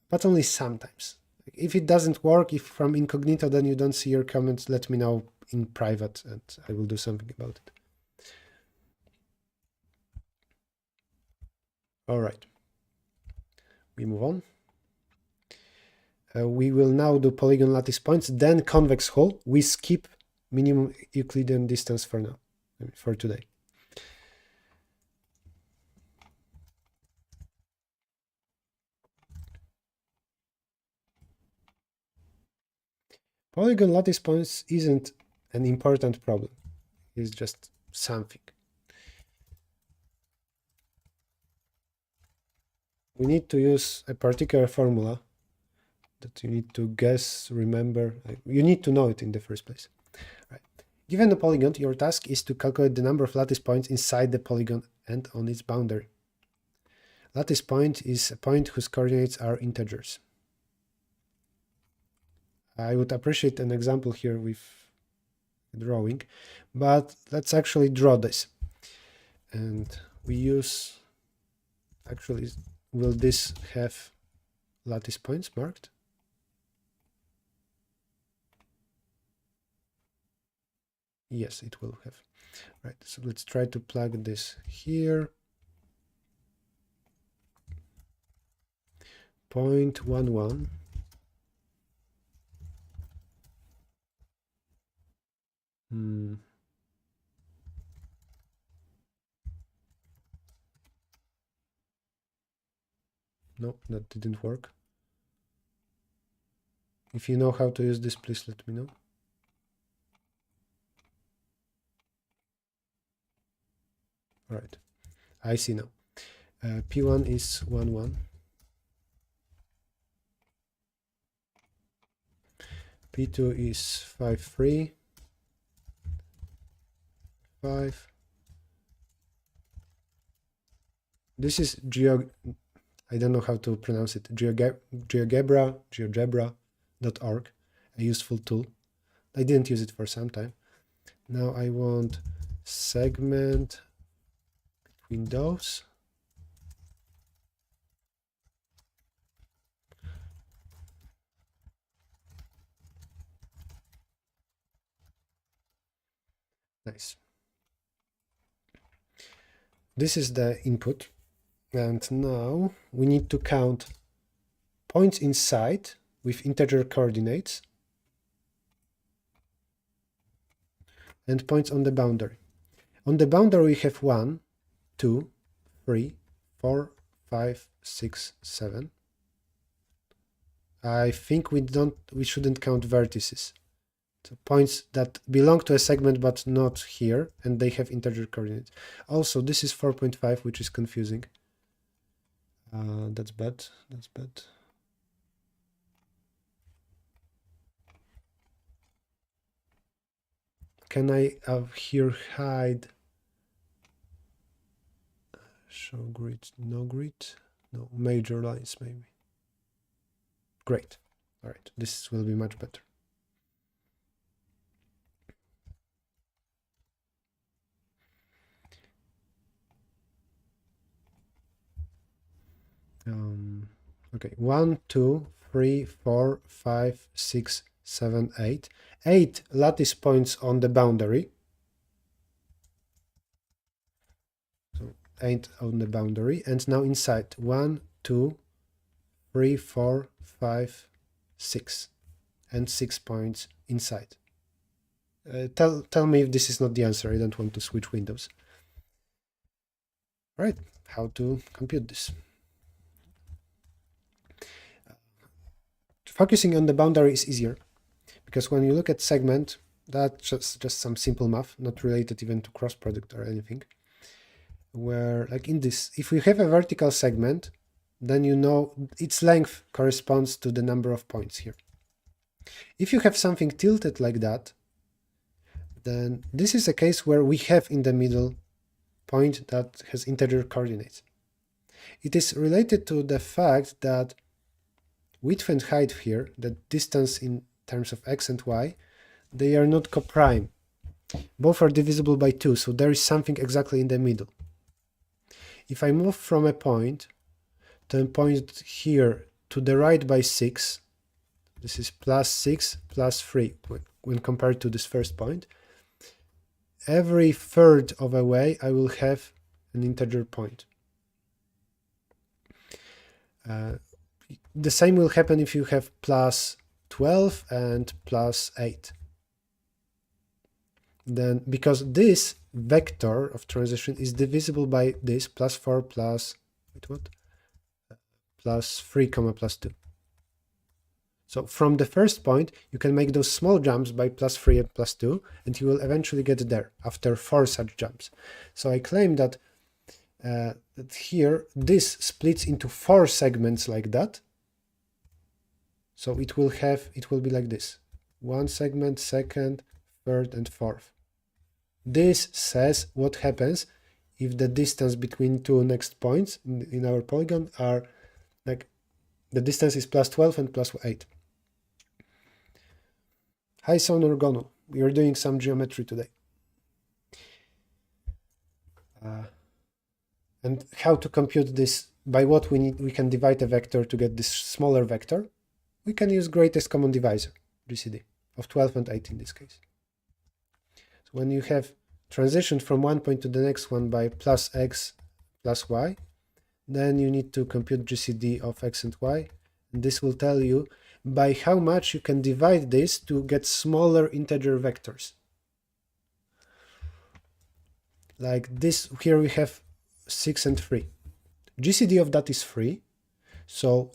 S1: but only sometimes. If it doesn't work, if from incognito then you don't see your comments, let me know in private and I will do something about it. All right, we move on. We will now do polygon lattice points, then convex hull. We skip minimum Euclidean distance for now, for today. Polygon lattice points isn't an important problem. It's just something. We need to use a particular formula that you need to guess, remember. You need to know it in the first place. Right. Given the polygon, your task is to calculate the number of lattice points inside the polygon and on its boundary. Lattice point is a point whose coordinates are integers. I would appreciate an example here with drawing, but let's actually draw this. And we use, actually, will this have lattice points marked? Yes, it will have. Right, so let's try to plug this here. 0.11. No, that didn't work. If you know how to use this, please let me know. All right, I see now. P1 is 1,1. P2 is 5,3. 5. This is I don't know how to pronounce it. GeoGebra.org, a useful tool. I didn't use it for some time. Now I want segment between those. Nice. This is the input. And now we need to count points inside with integer coordinates and points on the boundary. On the boundary we have 1, 2, 3, 4, 5, 6, 7. I think we shouldn't count vertices. So points that belong to a segment but not here, and they have integer coordinates. Also, this is 4.5, which is confusing. That's bad. That's bad. Can I here hide show grid? No grid? No, major lines maybe. Great. All right, this will be much better. Okay, 1, 2, 3, 4, 5, 6, 7, 8. 8 lattice points on the boundary. So 8 on the boundary, and now inside 1, 2, 3, 4, 5, 6, and 6 points inside. Tell me if this is not the answer. I don't want to switch windows. All right, how to compute this? Focusing on the boundary is easier, because when you look at segment, that's just some simple math, not related even to cross product or anything. Where, like in this, if we have a vertical segment, then you know its length corresponds to the number of points here. If you have something tilted like that, then this is a case where we have in the middle point that has integer coordinates. It is related to the fact that width and height here, the distance in terms of x and y, they are not coprime. Both are divisible by 2, so there is something exactly in the middle. If I move from a point to a point here to the right by 6, this is plus 6 plus 3 when compared to this first point, every third of a way I will have an integer point. The same will happen if you have plus 12 and plus 8. Then, because this vector of transition is divisible by this plus 4 plus, wait, what? Plus 3 comma plus 2. So from the first point, you can make those small jumps by +3 and +2, and you will eventually get there after 4 such jumps. So I claim that, that here this splits into 4 segments like that. So it will be like this: 1 segment, second, third, and fourth. This says what happens if the distance between two next points in our polygon are like the distance is +12 and +8. Hi Sonor Gonu, we are doing some geometry today. And how to compute this, by what we can divide a vector to get this smaller vector. We can use greatest common divisor, GCD, of 12 and 8 in this case. So when you have transitioned from one point to the next one by +x + y, then you need to compute GCD of x and y, and this will tell you by how much you can divide this to get smaller integer vectors. Like this, here we have 6 and 3. GCD of that is 3, so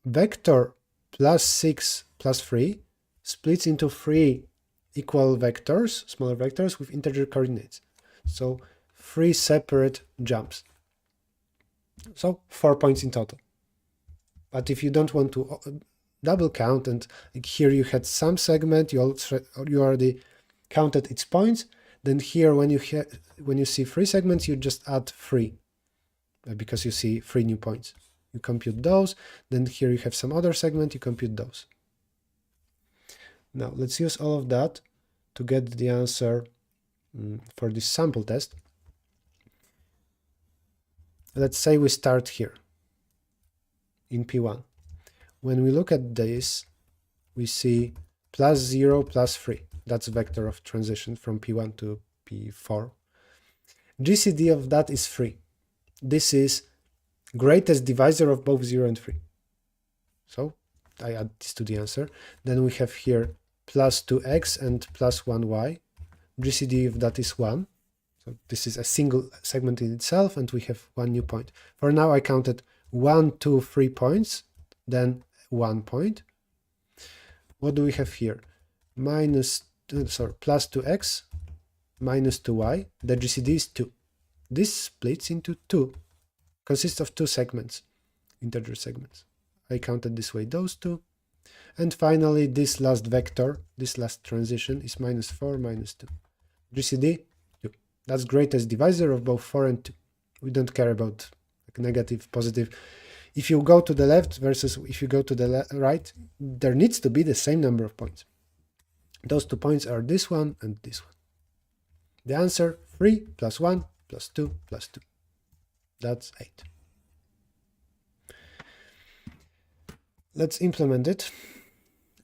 S1: vector +6 + 3 splits into 3 equal vectors, smaller vectors with integer coordinates. So 3 separate jumps. So 4 points in total. But if you don't want to double count, and like here you had some segment, you already counted its points, then here when you see 3 segments, you just add 3 because you see 3 new points. You compute those, then here you have some other segment, you compute those. Now let's use all of that to get the answer for this sample test. Let's say we start here in P1. When we look at this, we see +0 +3. That's vector of transition from P1 to P4. GCD of that is 3. This is greatest divisor of both 0 and 3. So I add this to the answer. Then we have here +2x and +1y. GCD of that is 1. So this is a single segment in itself, and we have 1 new point. For now, I counted 1, 2, 3 points, then 1 point. What do we have here? +2x minus 2y. The GCD is 2. This splits into 2. Consists of 2 segments, integer segments. I counted this way those 2. And finally, this last vector, this last transition is -4 -2. GCD, 2. That's greatest divisor of both 4 and 2. We don't care about like negative, positive. If you go to the left versus if you go to the right, there needs to be the same number of points. Those 2 points are this one and this one. The answer, 3 + 1 + 2 + 2. That's 8. Let's implement it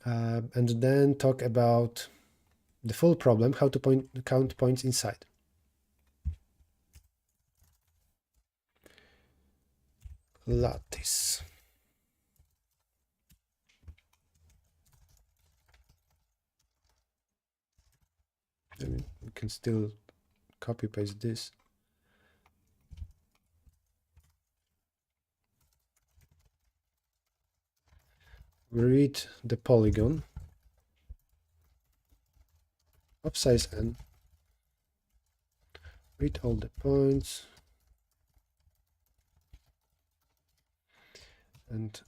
S1: and then talk about the full problem, how to count points inside. Lattice. I mean, we can still copy paste this. We read the polygon of size n, read all the points, and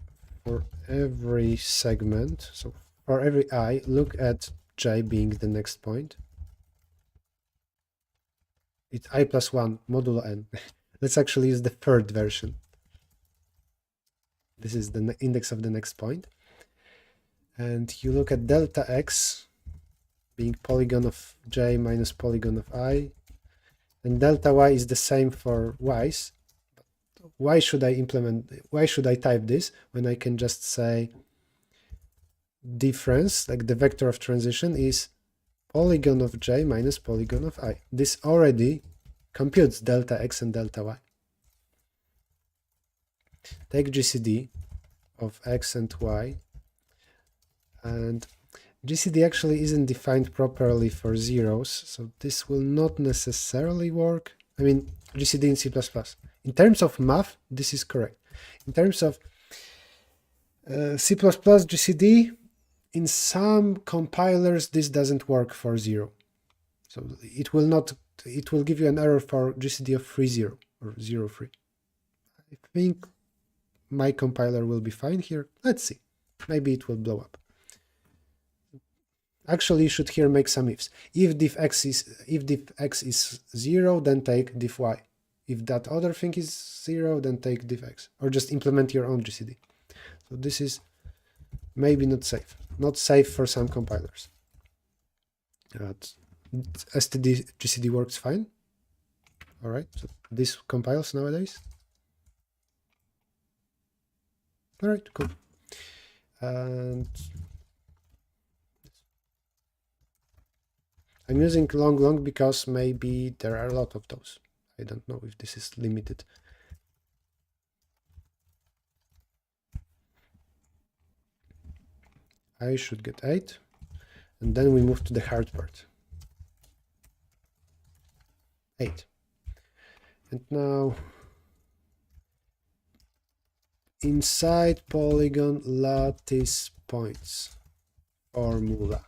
S1: for every segment, so for every I, look at j being the next point. It's I + 1 modulo n. Let's actually use the third version. This is the index of the next point. And you look at delta x being polygon of j minus polygon of I, and delta y is the same for y's. Why should I type this when I can just say difference, like the vector of transition, is polygon of j minus polygon of I. This already computes delta x and delta y. Take GCD of x and y, and GCD actually isn't defined properly for zeros, so this will not necessarily work. I mean, GCD in C++. In terms of math, this is correct. In terms of C++ GCD, in some compilers this doesn't work for 0. So it will give you an error for GCD of 3.0 or 0.3. I think my compiler will be fine here. Let's see. Maybe it will blow up. Actually, you should here make some ifs. If diff x is 0, then take diff y. If that other thing is 0, then take diff x. Or just implement your own GCD. So this is maybe not safe. Not safe for some compilers. STD GCD works fine. All right, so this compiles nowadays. All right, cool. And I'm using long because maybe there are a lot of those. I don't know if this is limited. I should get 8. And then we move to the hard part. 8. And now inside Polygon lattice points formula.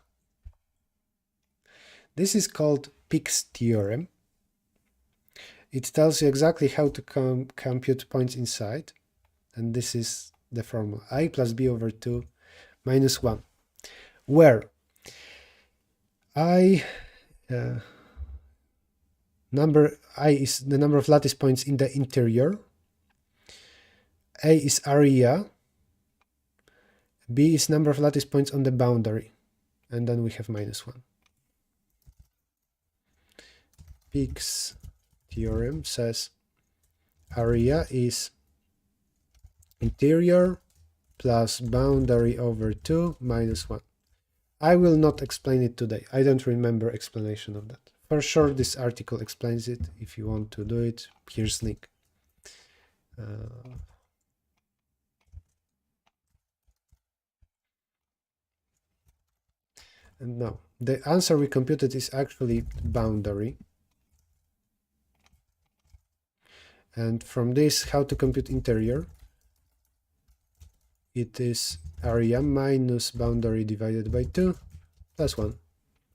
S1: This is called Pick's theorem. It tells you exactly how to compute points inside. And this is the formula. I plus b over 2 minus 1. Where I is the number of lattice points in the interior, a is area, b is number of lattice points on the boundary, and then we have minus 1. Pick's theorem says area is interior plus boundary over 2 minus 1. I will not explain it today. I don't remember explanation of that. For sure, this article explains it. If you want to do it, here's link. And now, the answer we computed is actually boundary. And from this, how to compute interior? It is area minus boundary divided by 2 plus 1.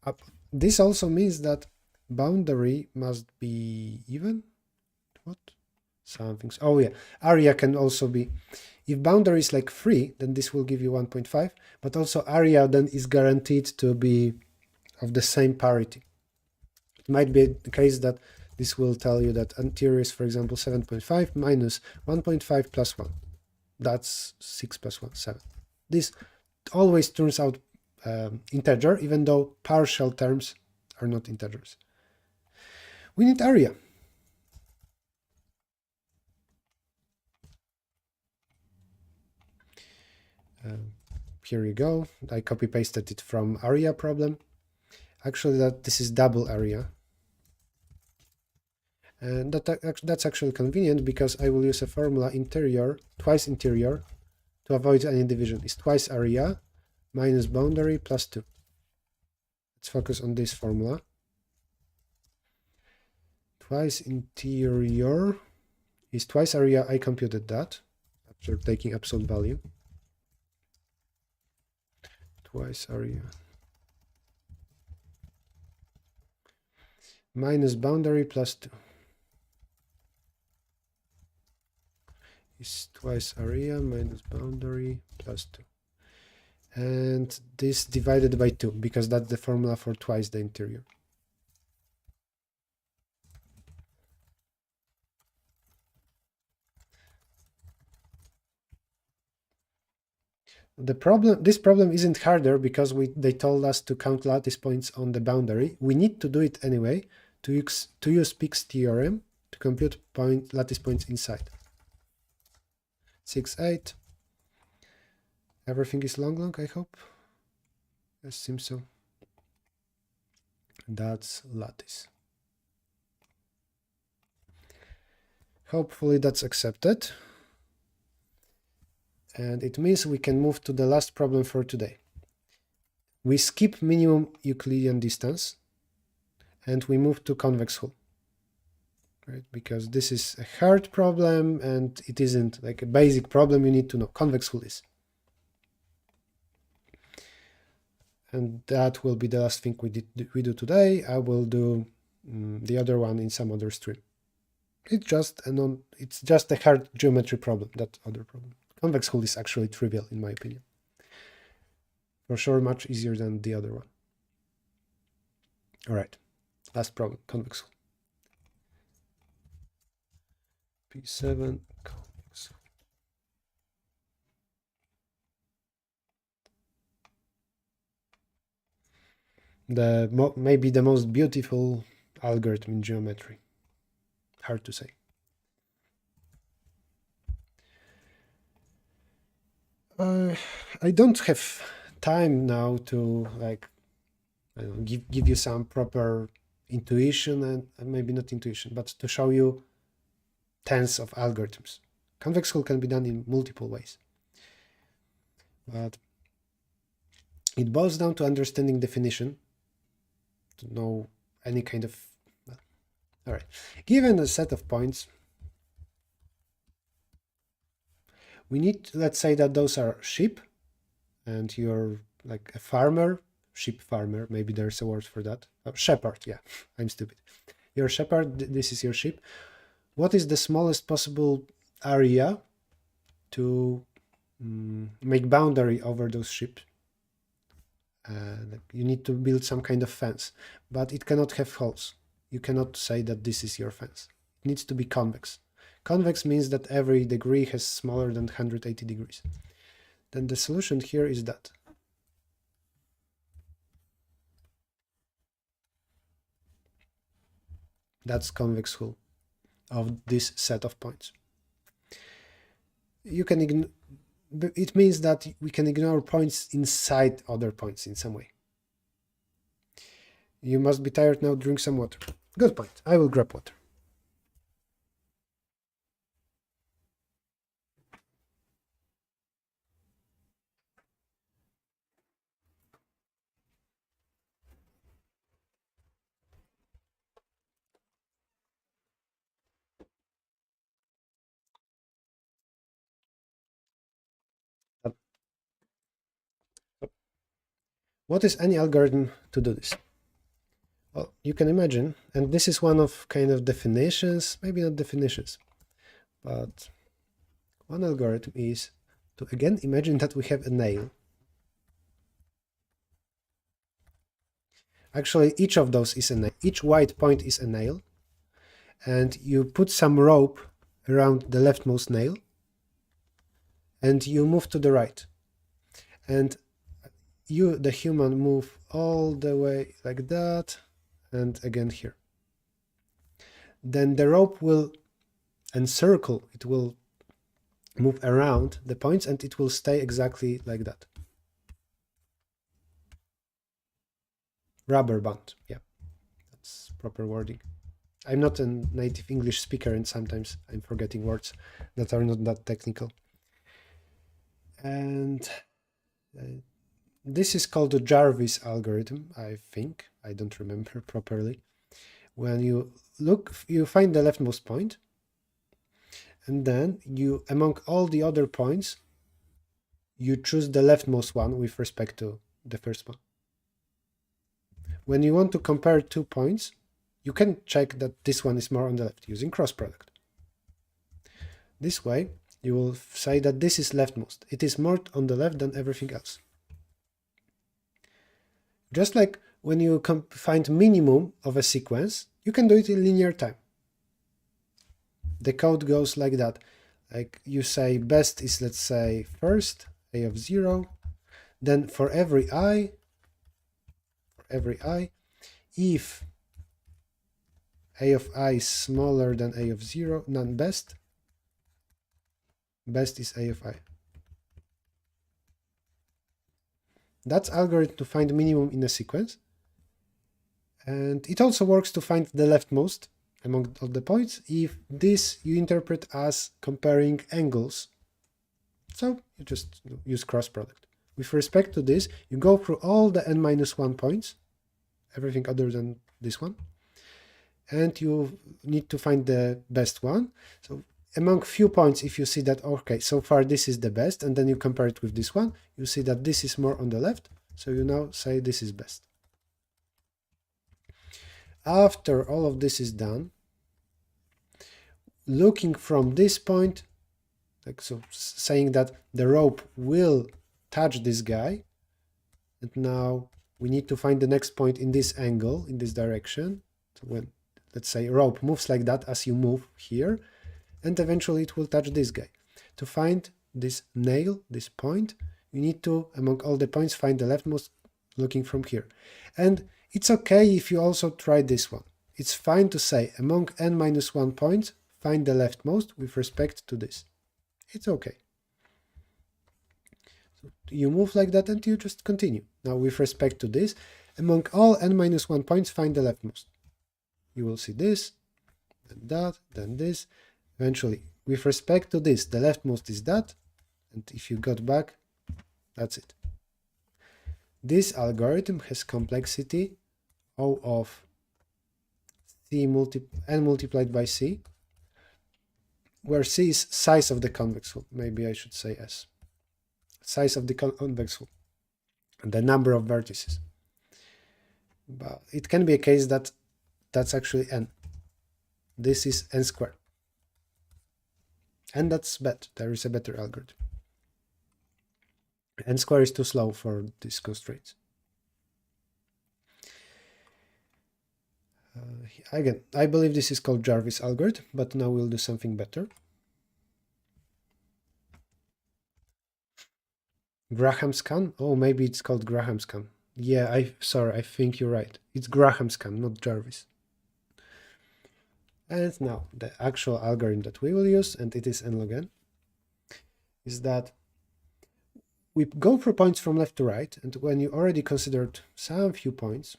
S1: Up. This also means that boundary must be even. What? Something's. Oh yeah, area can also be. If boundary is like 3, then this will give you 1.5. But also area then is guaranteed to be of the same parity. It might be the case that this will tell you that interior is, for example, 7.5 minus 1.5 plus 1. That's 6 plus 1, 7. This always turns out integer, even though partial terms are not integers. We need area. Here you go. I copy pasted it from area problem. Actually, this is double area. And that's actually convenient because I will use a formula interior, twice interior, to avoid any division. It's twice area minus boundary plus 2. Let's focus on this formula. Twice interior is twice area. I computed that after taking absolute value. Twice area minus boundary plus 2 is twice area minus boundary plus 2. And this divided by 2, because that's the formula for twice the interior. This problem isn't harder because they told us to count lattice points on the boundary. We need to do it anyway to use Pick's theorem to compute lattice points inside. 6, 8. Everything is long, I hope. It seems so. That's lattice. Hopefully that's accepted. And it means we can move to the last problem for today. We skip minimum Euclidean distance and we move to convex hull. Right? Because this is a hard problem and it isn't like a basic problem you need to know. Convex hull is.
S2: And that will be the last thing we do today. I will do the other one in some other stream. It's just a hard geometry problem, that other problem. Convex hull is actually trivial in my opinion. For sure, much easier than the other one. All right, last problem, convex hull. P7, convex hull. Maybe the most beautiful algorithm in geometry. Hard to say. I don't have time now to like give you some proper intuition and maybe not intuition, but to show you tens of algorithms. Convex hull can be done in multiple ways, but it boils down to understanding definition, to know any kind of, well, all right, given a set of points, we need, let's say that those are sheep and you're like a farmer, sheep farmer, maybe there's a word for that. Oh, shepherd, yeah, I'm stupid. You're a shepherd, this is your sheep. What is the smallest possible area to make boundary over those sheep? You need to build some kind of fence, but it cannot have holes. You cannot say that this is your fence. It needs to be convex. Convex means that every degree has smaller than 180 degrees. Then the solution here is that. That's convex hull of this set of points. You can it means that we can ignore points inside other points in some way. You must be tired now, drink some water. Good point. I will grab water. What is any algorithm to do this? Well, you can imagine, and this is one of kind of definitions, maybe not definitions, but one algorithm is to again imagine that we have a nail. Actually, each of those is a nail. Each white point is a nail, and you put some rope around the leftmost nail, and you move to the right. And you, the human, move all the way like that, and again here. Then the rope will encircle, it will move around the points, and it will stay exactly like that. Rubber band, yeah, that's proper wording. I'm not a native English speaker, and sometimes I'm forgetting words that are not that technical. And this is called the Jarvis algorithm, I think. I don't remember properly. When you look, you find the leftmost point, and then you, among all the other points, you choose the leftmost one with respect to the first one. When you want to compare 2 points, you can check that this one is more on the left using cross product. This way, you will say that this is leftmost. It is more on the left than everything else. Just like when you find minimum of a sequence, you can do it in linear time. The code goes like that. Like you say best is, let's say, first, a of 0. Then for every I, if a of I is smaller than a of 0, none best is a of I. That's algorithm to find minimum in a sequence. And it also works to find the leftmost among all the points if this you interpret as comparing angles. So you just use cross product. With respect to this, you go through all the n-1 points, everything other than this one, and you need to find the best one. So among few points, if you see that, okay, so far this is the best, and then you compare it with this one, you see that this is more on the left, So you now say this is best. After all of this is done, looking from this point, like so, saying that the rope will touch this guy, and now we need to find the next point in this angle, in this direction. So when, let's say, rope moves like that as you move here, and eventually it will touch this guy. To find this nail, this point, you need to, among all the points, find the leftmost looking from here. And it's okay if you also try this one. It's fine to say among n-1 points, find the leftmost with respect to this. It's okay. So you move like that and you just continue. Now with respect to this, among all n-1 points, find the leftmost. You will see this, then that, then this. Eventually, with respect to this, the leftmost is that, and if you got back, that's it. This algorithm has complexity O of c n multiplied by c, where c is size of the convex hull. Maybe I should say s. Size of the convex hull, and the number of vertices. But it can be a case that that's actually n. This is n squared. And that's bad. There is a better algorithm. N squared is too slow for these constraints. Again, I believe this is called Jarvis algorithm, but now we'll do something better. Graham scan? Oh, maybe it's called Graham scan. Yeah, sorry, I think you're right. It's Graham scan, not Jarvis. And now the actual algorithm that we will use, and it is n log n, is that we go for points from left to right, and when you already considered some few points,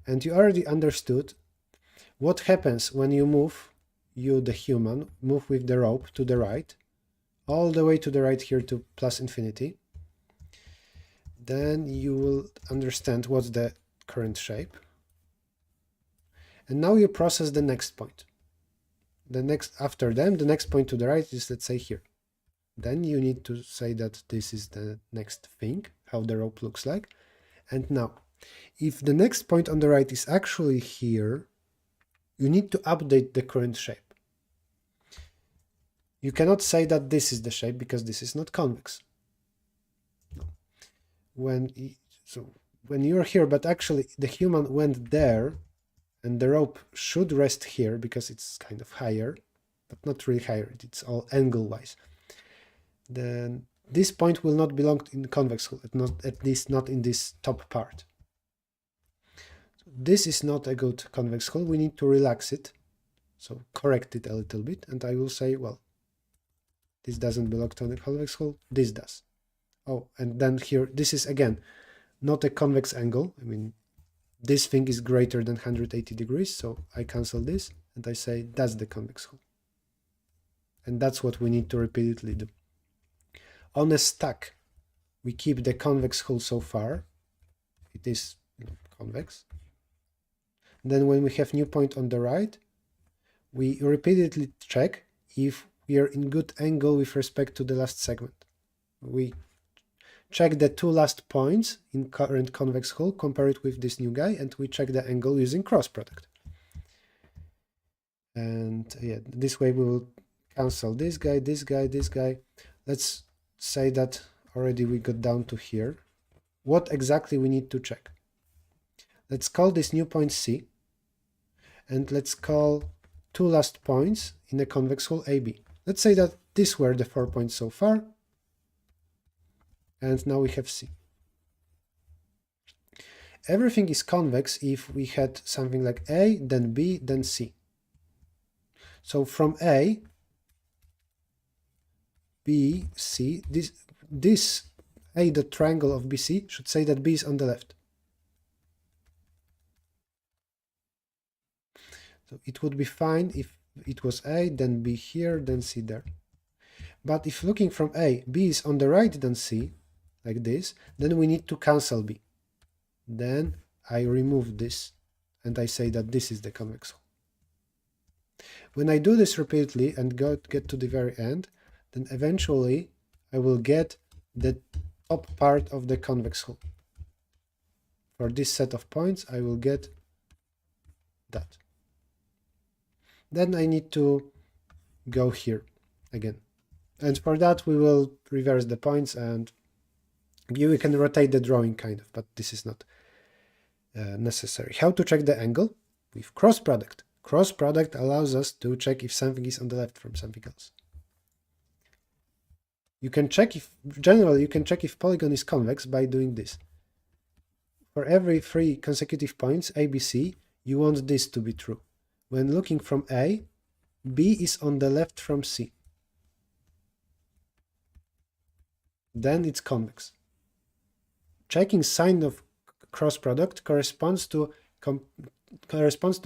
S2: and you already understood what happens when you move, you the human, move with the rope to the right, all the way to the right here to plus infinity, then you will understand what's the current shape. And now you process the next point. After them, the next point to the right is, let's say, here. Then you need to say that this is the next thing, how the rope looks like. And now, if the next point on the right is actually here, you need to update the current shape. You cannot say that this is the shape because this is not convex. No. When you're here, but actually the human went there, and the rope should rest here because it's kind of higher, but not really higher, it's all angle-wise, then this point will not belong in convex hull, at least not in this top part. So this is not a good convex hull, we need to relax it, so correct it a little bit, and I will say, well, this doesn't belong to the convex hull, this does. Oh, and then here, this is again not a convex angle, I mean, this thing is greater than 180 degrees, so I cancel this, and I say that's the convex hull. And that's what we need to repeatedly do. On a stack, we keep the convex hull so far. It is convex. Then when we have new point on the right, we repeatedly check if we are in good angle with respect to the last segment. We check the two last points in current convex hull, compare it with this new guy, and we check the angle using cross product. And yeah, this way we will cancel this guy, this guy, this guy. Let's say that already we got down to here. What exactly we need to check? Let's call this new point C, and let's call two last points in the convex hull AB. Let's say that these were the 4 points so far, and now we have C. Everything is convex if we had something like A, then B, then C. So from A, B, C, this A, the triangle of BC, should say that B is on the left. So it would be fine if it was A, then B here, then C there. But if looking from A, B is on the right than C, like this, then we need to cancel B. Then I remove this, and I say that this is the convex hull. When I do this repeatedly and get to the very end, then eventually I will get the top part of the convex hull. For this set of points, I will get that. Then I need to go here again. And for that, we will reverse the points and we can rotate the drawing kind of, but this is not necessary. How to check the angle? With cross product. Cross product allows us to check if something is on the left from something else. You can check if, generally, you can check if polygon is convex by doing this. For every 3 consecutive points, A, B, C, you want this to be true. When looking from A, B is on the left from C. Then it's convex. Checking sign of cross product corresponds to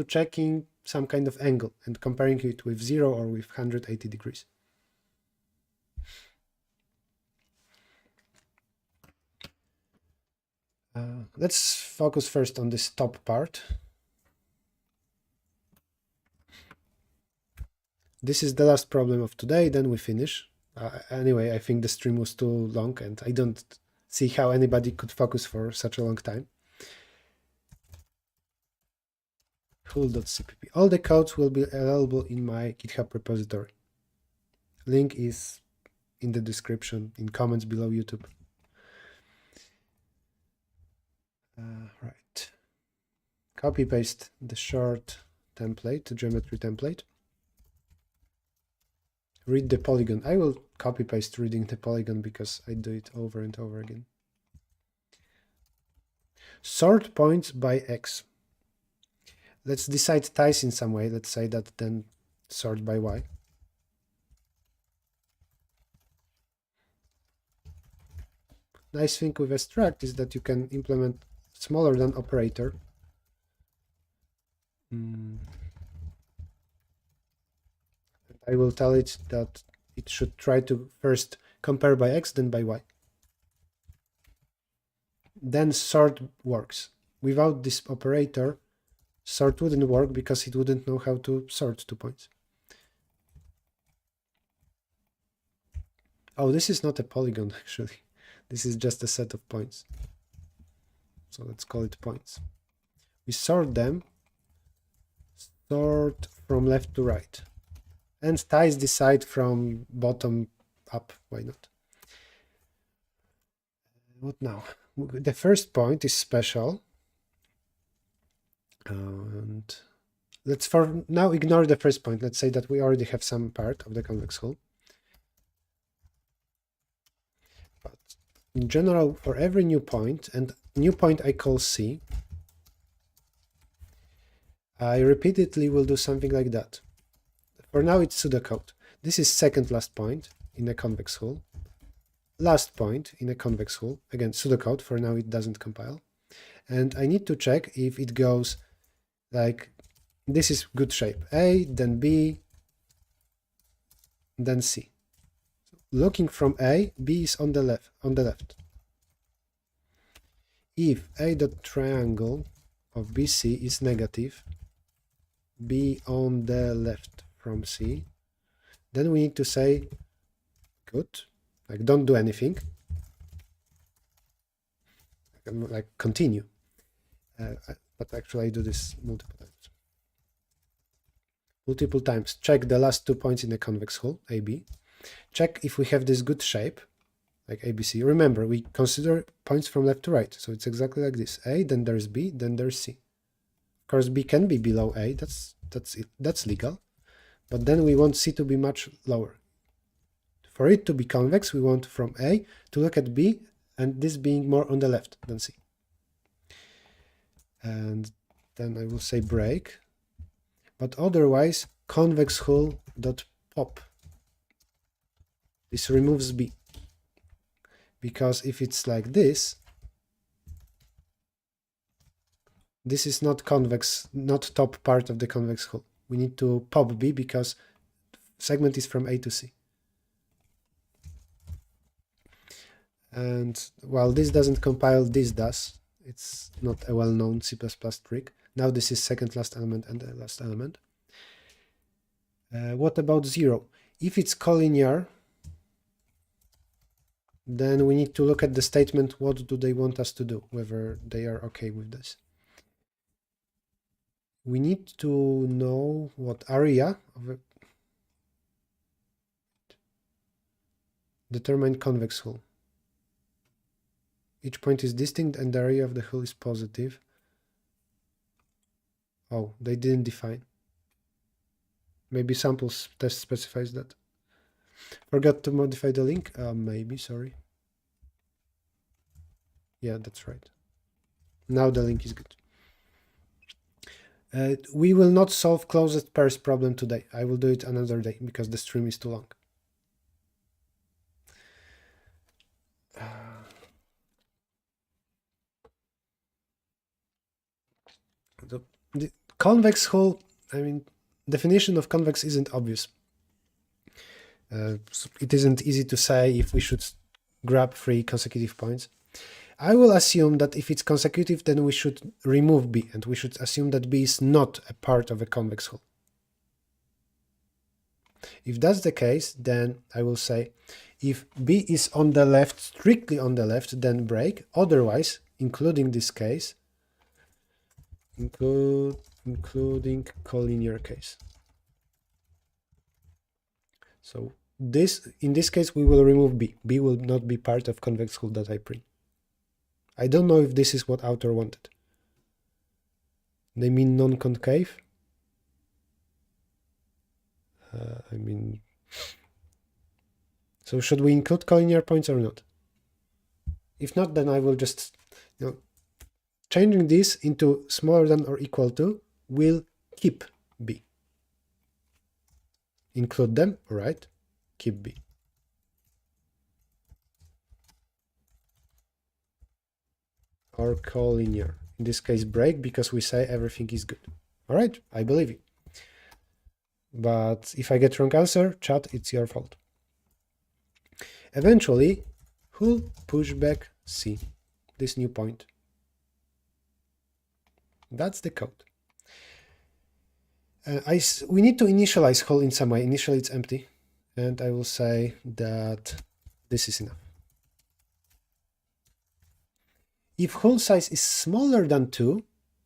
S2: checking some kind of angle and comparing it with 0 or with 180 degrees. Let's focus first on this top part. This is the last problem of today, then we finish. Anyway, I think the stream was too long and I don't see how anybody could focus for such a long time. Hull.cpp. All the codes will be available in my GitHub repository. Link is in the description, in comments below YouTube. Right. Copy paste the short template, the geometry template. Read the polygon. I will copy paste reading the polygon because I do it over and over again. Sort points by X. Let's decide ties in some way. Let's say that then sort by Y. Nice thing with struct is that you can implement smaller than operator. I will tell it that it should try to first compare by X, then by Y. Then sort works. Without this operator, sort wouldn't work because it wouldn't know how to sort 2 points. Oh, this is not a polygon actually. This is just a set of points. So let's call it points. We sort them, sort from left to right. And ties decide from bottom up, why not? What now? The first point is special. And let's for now ignore the first point. Let's say that we already have some part of the convex hull. But in general, for every new point, and new point I call C, I repeatedly will do something like that. For now, it's pseudocode. This is second last point in a convex hull. Last point in a convex hull. Again, pseudocode. For now, it doesn't compile. And I need to check if it goes like this is good shape. A, then B, then C. Looking from A, B is on the left. If A dot triangle of BC is negative, B on the left from C, then we need to say good, like don't do anything, like continue. But actually I do this multiple times. Check the last 2 points in the convex hull, AB. Check if we have this good shape, like ABC. Remember, we consider points from left to right, so it's exactly like this. A, then there's B, then there's C. Of course, B can be below A, that's legal, but then we want C to be much lower. For it to be convex, we want from A to look at B, and this being more on the left than C. And then I will say break, but otherwise convex hull dot pop. This removes B, because if it's like this, this is not convex, not top part of the convex hull. We need to pop B because segment is from A to C. And while this doesn't compile, this does. It's not a well-known C++ trick. Now this is second last element and the last element. What about 0? If it's collinear, then we need to look at the statement, what do they want us to do, whether they are okay with this. We need to know what area of a determine convex hull. Each point is distinct and the area of the hull is positive. Oh, they didn't define. Maybe samples test specifies that. Forgot to modify the link? Maybe, sorry. Yeah, that's right. Now the link is good. We will not solve closest pairs problem today. I will do it another day because the stream is too long. The convex hull, I mean, definition of convex isn't obvious. It isn't easy to say if we should grab 3 consecutive points. I will assume that if it's consecutive, then we should remove B, and we should assume that B is not a part of a convex hull. If that's the case, then I will say if B is on the left, strictly on the left, then break. Otherwise, including this case, including collinear case. So in this case, we will remove B. B will not be part of convex hull that I print. I don't know if this is what author wanted. They mean non-concave? I mean, so should we include collinear points or not? If not, then I will just, changing this into smaller than or equal to will keep B. Include them, right? Keep B. Or collinear. In this case, break, because we say everything is good. All right, I believe you. But if I get wrong answer, chat, it's your fault. Eventually, hull pushback C, this new point. That's the code. We need to initialize hull in some way. Initially, it's empty. And I will say that this is enough. If hull size is smaller than 2,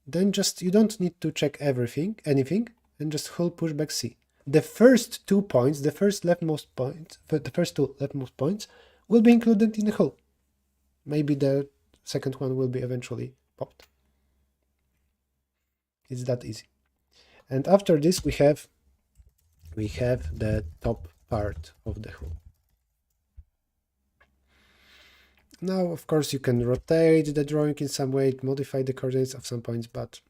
S2: then just you don't need to check anything, and just hull pushback C. The first 2 points, the first two leftmost points will be included in the hull. Maybe the second one will be eventually popped. It's that easy. And after this, we have the top part of the hull. Now, of course, you can rotate the drawing in some way, modify the coordinates of some points, but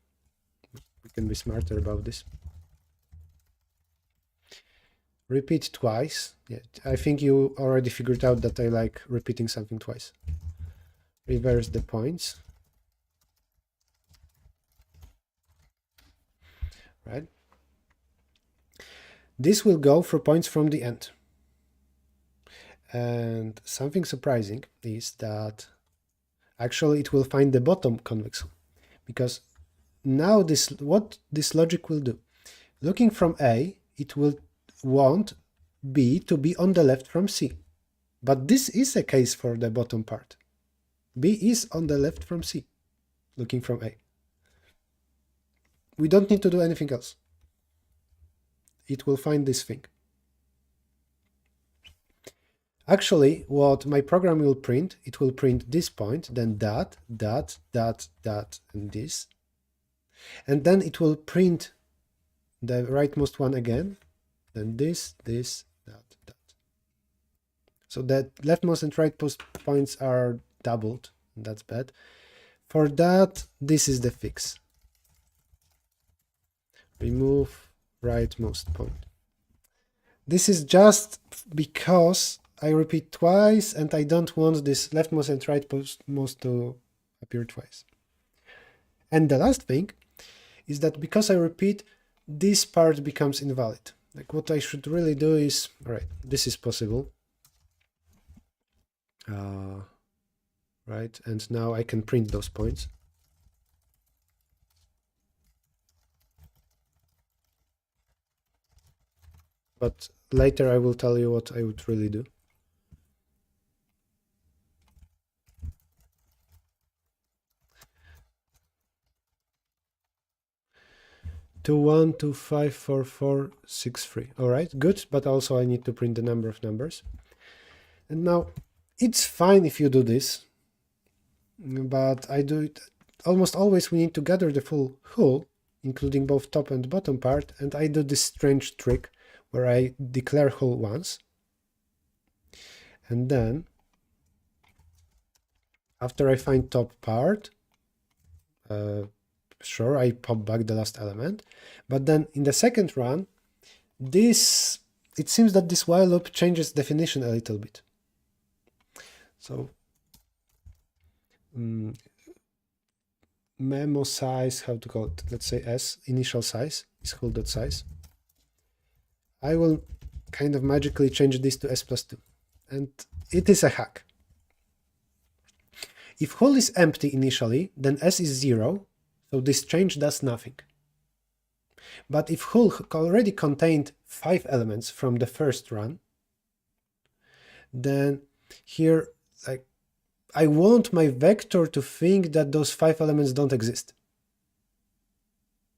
S2: we can be smarter about this. Repeat twice. Yeah, I think you already figured out that I like repeating something twice. Reverse the points. Right? This will go for points from the end. And something surprising is that actually it will find the bottom convex hull, because now what this logic will do. Looking from A, it will want B to be on the left from C. But this is a case for the bottom part. B is on the left from C, looking from A. We don't need to do anything else. It will find this thing. Actually, what my program will print, it will print this point, then that, and this. And then it will print the rightmost one again, then this, that. So that leftmost and rightmost points are doubled, and that's bad. For that, this is the fix. Remove rightmost point. This is just because I repeat twice and I don't want this leftmost and rightmost to appear twice. And the last thing is that because I repeat, this part becomes invalid. Like what I should really do is, all right, this is possible. Right, and now I can print those points. But later I will tell you what I would really do.
S1: 21254463. All right, good, but also I need to print the number of numbers. And now it's fine if you do this, but I do it almost always. We need to gather the full hull, including both top and bottom part, and I do this strange trick where I declare hull once, and then after I find top part, sure, I pop back the last element, but then in the second run, it seems that this while loop changes definition a little bit. So memo size, how to call it, let's say S, initial size is hull.size. I will kind of magically change this to S+2, and it is a hack. If hull is empty initially, then S is 0, so this change does nothing. But if hull already contained 5 elements from the first run, then here I want my vector to think that those 5 elements don't exist.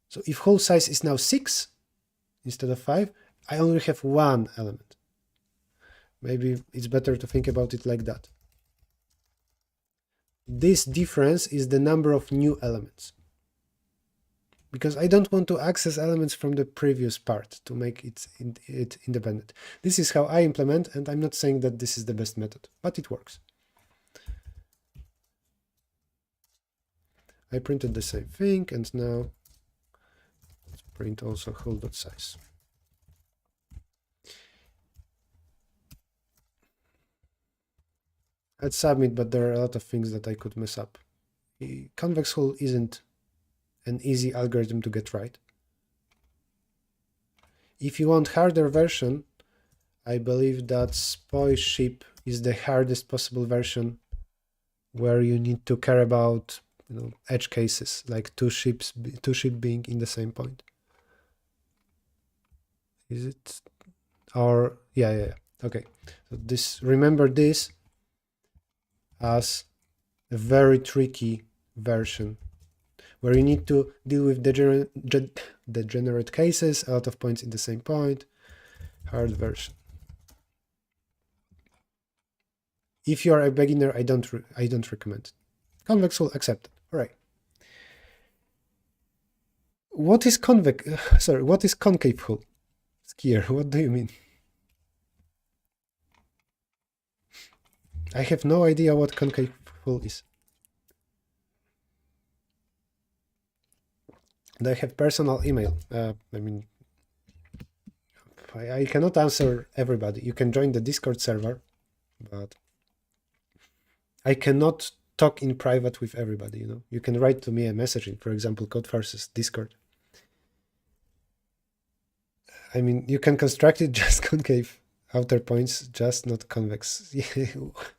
S1: So if hull size is now 6 instead of 5, I only have 1 element. Maybe it's better to think about it like that. This difference is the number of new elements, because I don't want to access elements from the previous part to make it independent. This is how I implement, and I'm not saying that this is the best method, but it works. I printed the same thing, and now let's print also hull.size. I'd submit, but there are a lot of things that I could mess up. Convex hull isn't an easy algorithm to get right. If you want harder version, I believe that SPOI ship is the hardest possible version, where you need to care about edge cases, like two ships being in the same point. Is it? Or yeah. Okay. So remember this as a very tricky version, where you need to deal with degenerate cases, a lot of points in the same point. Hard version. If you are a beginner, I don't recommend it. Convex hull accepted. All right. What is what is concave hull? Skier, what do you mean? I have no idea what concave hull is. And I have personal email. I mean, I cannot answer everybody. You can join the Discord server, but I cannot talk in private with everybody. You can write to me a message in, for example, Codeforces Discord. I mean, you can construct it just concave outer points, just not convex.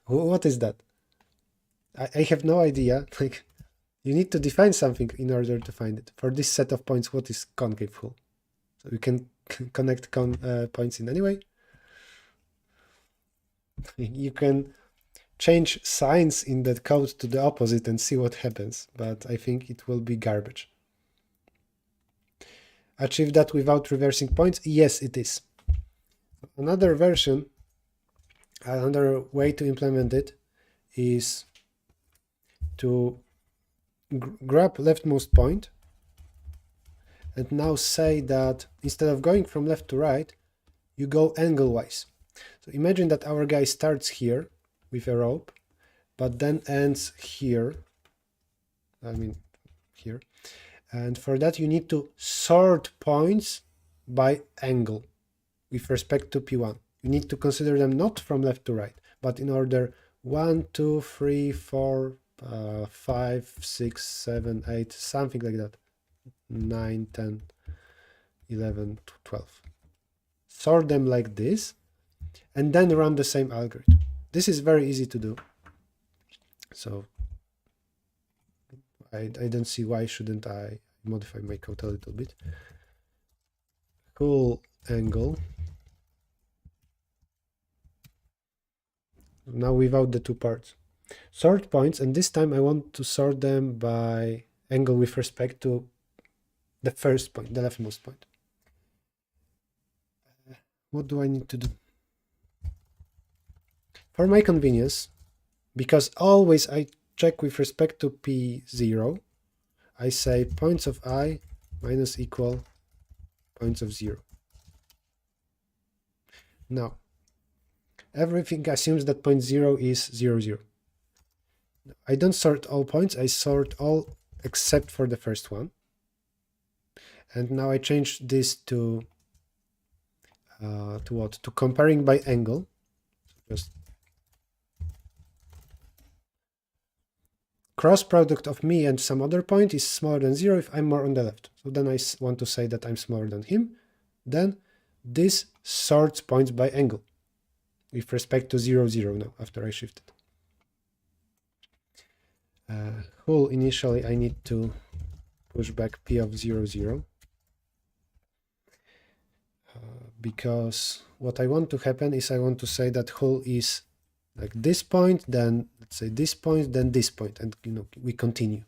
S1: What is that? I have no idea. Like, you need to define something in order to find it. For this set of points, what is concave hull? So you can connect points in any way. You can change signs in that code to the opposite and see what happens, but I think it will be garbage. Achieve that without reversing points? Yes, it is. Another version, another way to implement it is to grab leftmost point and now say that instead of going from left to right, you go angle-wise. So imagine that our guy starts here with a rope, but then ends here. I mean, here. And for that, you need to sort points by angle with respect to P1. You need to consider them not from left to right, but in order 1, 2, 3, 4, 5, 6, 7, 8, something like that. 9, 10, 11, 12. Sort them like this, and then run the same algorithm. This is very easy to do. So I don't see why shouldn't I modify my code a little bit. Cool angle. Now without the two parts. Sort points, and this time I want to sort them by angle with respect to
S2: the first point, the leftmost point. What do I need to do? For my convenience, because always I check with respect to P0, I say points of I minus equal points of 0. Now, everything assumes that point 0 is 0, 0. I don't sort all points, I sort all except for the first one. And now I change this to what? To comparing by angle. Just cross product of me and some other point is smaller than 0 if I'm more on the left. So then I want to say that I'm smaller than him. Then this sorts points by angle with respect to 0, 0 now after I shifted. Hull initially I need to push back P of 0, 0. Because what I want to happen is I want to say that Hull is like this point, then let's say this point, then this point, and we continue.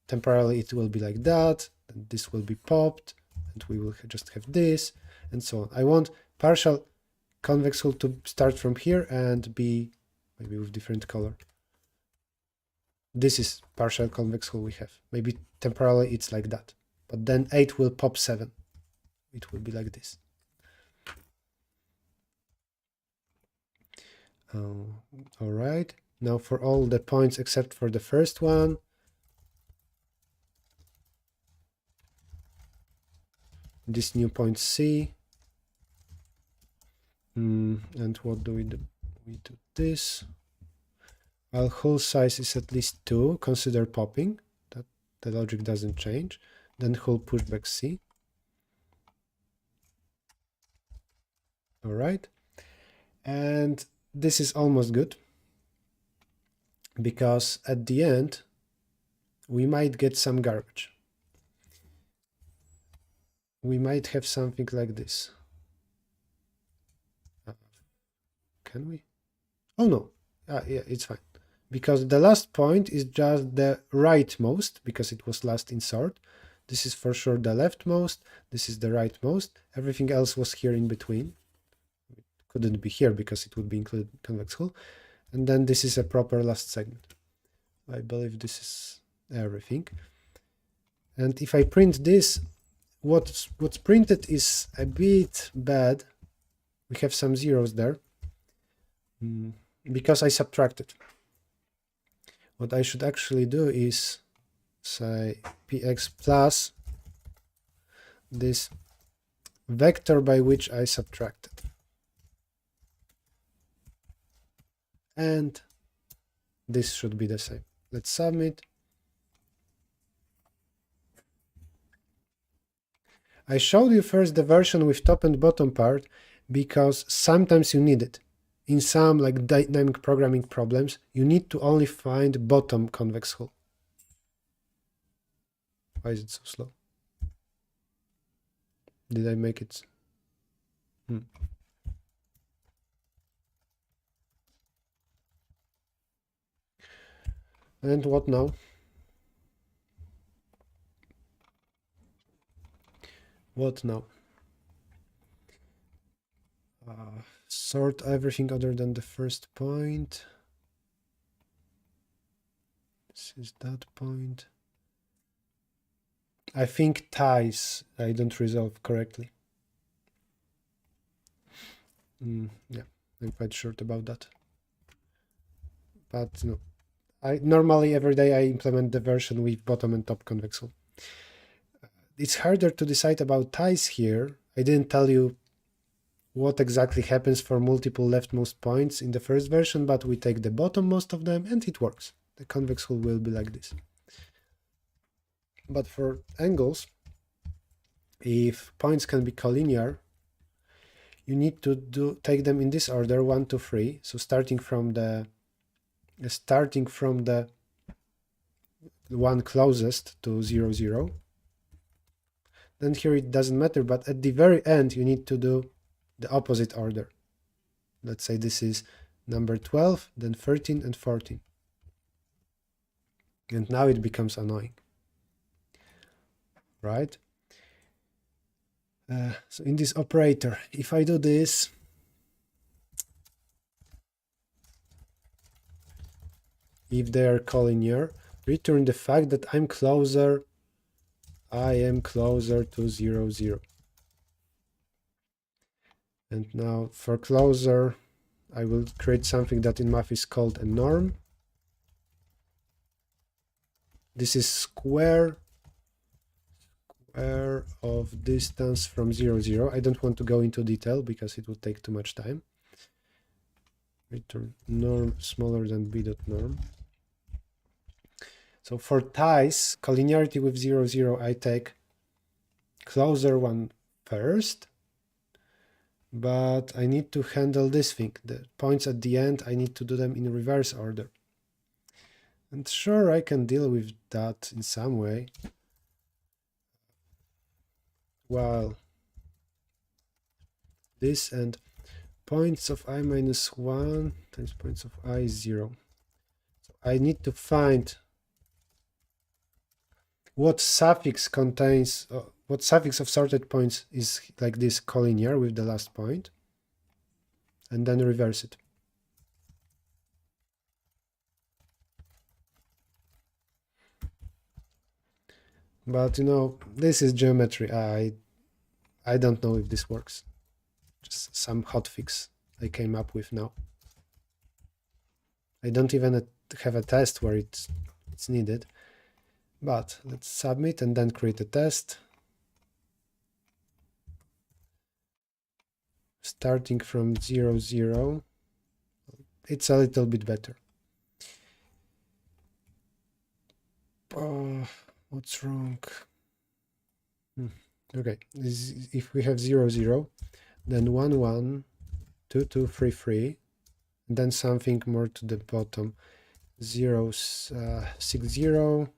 S2: Temporarily it will be like that, and this will be popped, and we will just have this, and so on. I want partial convex hull to start from here and be maybe with different color. This is partial convex hull we have. Maybe temporarily it's like that, but then 8 will pop 7. It will be like this. All right, now for all the points except for the first one, this new point C, and what do? We do this. While hull size is at least 2, consider popping, that the logic doesn't change, then hull pushback C. All right, and this is almost good, because at the end we might get some garbage. We might have something like this. Can we? Oh no, yeah, it's fine. Because the last point is just the rightmost, because it was last in sort. This is for sure the leftmost, this is the rightmost, everything else was here in between. Couldn't be here because it would be included in convex hull. And then this is a proper last segment. I believe this is everything. And if I print this, what's printed is a bit bad. We have some zeros there because I subtracted. What I should actually do is say px plus this vector by which I subtracted. And this should be the same. Let's submit. I showed you first the version with top and bottom part because sometimes you need it. In some like dynamic programming problems, you need to only find bottom convex hull. Why is it so slow? Did I make it? And what now? What now? Sort everything other than the first point. This is that point. I think ties I don't resolve correctly. Yeah, I'm quite short about that. But no. Normally every day I implement the version with bottom and top convex hull. It's harder to decide about ties here. I didn't tell you what exactly happens for multiple leftmost points in the first version, but we take the bottommost of them and it works. The convex hull will be like this. But for angles, if points can be collinear, you need to take them in this order, 1, 2, 3. So starting from the one closest to 0, 0. Then here it doesn't matter, but at the very end you need to do the opposite order. Let's say this is number 12, then 13 and 14. And now it becomes annoying, right? So in this operator, if I do this, if they are collinear, return the fact that I am closer to 0, 0. And now for closer, I will create something that in math is called a norm. This is square of distance from 0, 0. I don't want to go into detail because it would take too much time. Return norm smaller than b dot norm. So for ties, collinearity with 0, 0, I take closer one first, but I need to handle this thing. The points at the end, I need to do them in reverse order. And sure, I can deal with that in some way. Well, this and points of I minus 1 times points of I 0. So I need to find what suffix contains, what suffix of sorted points is like this collinear with the last point, and then reverse it. But you know, this is geometry. I don't know if this works. Just some hotfix I came up with now. I don't even have a test where it's needed. But let's submit and then create a test. Starting from 0, 0. It's a little bit better. What's wrong? Okay, if we have 0, 0, then 1, 1, 2, 2, 3, 3, and then something more to the bottom. 0, 6, 0,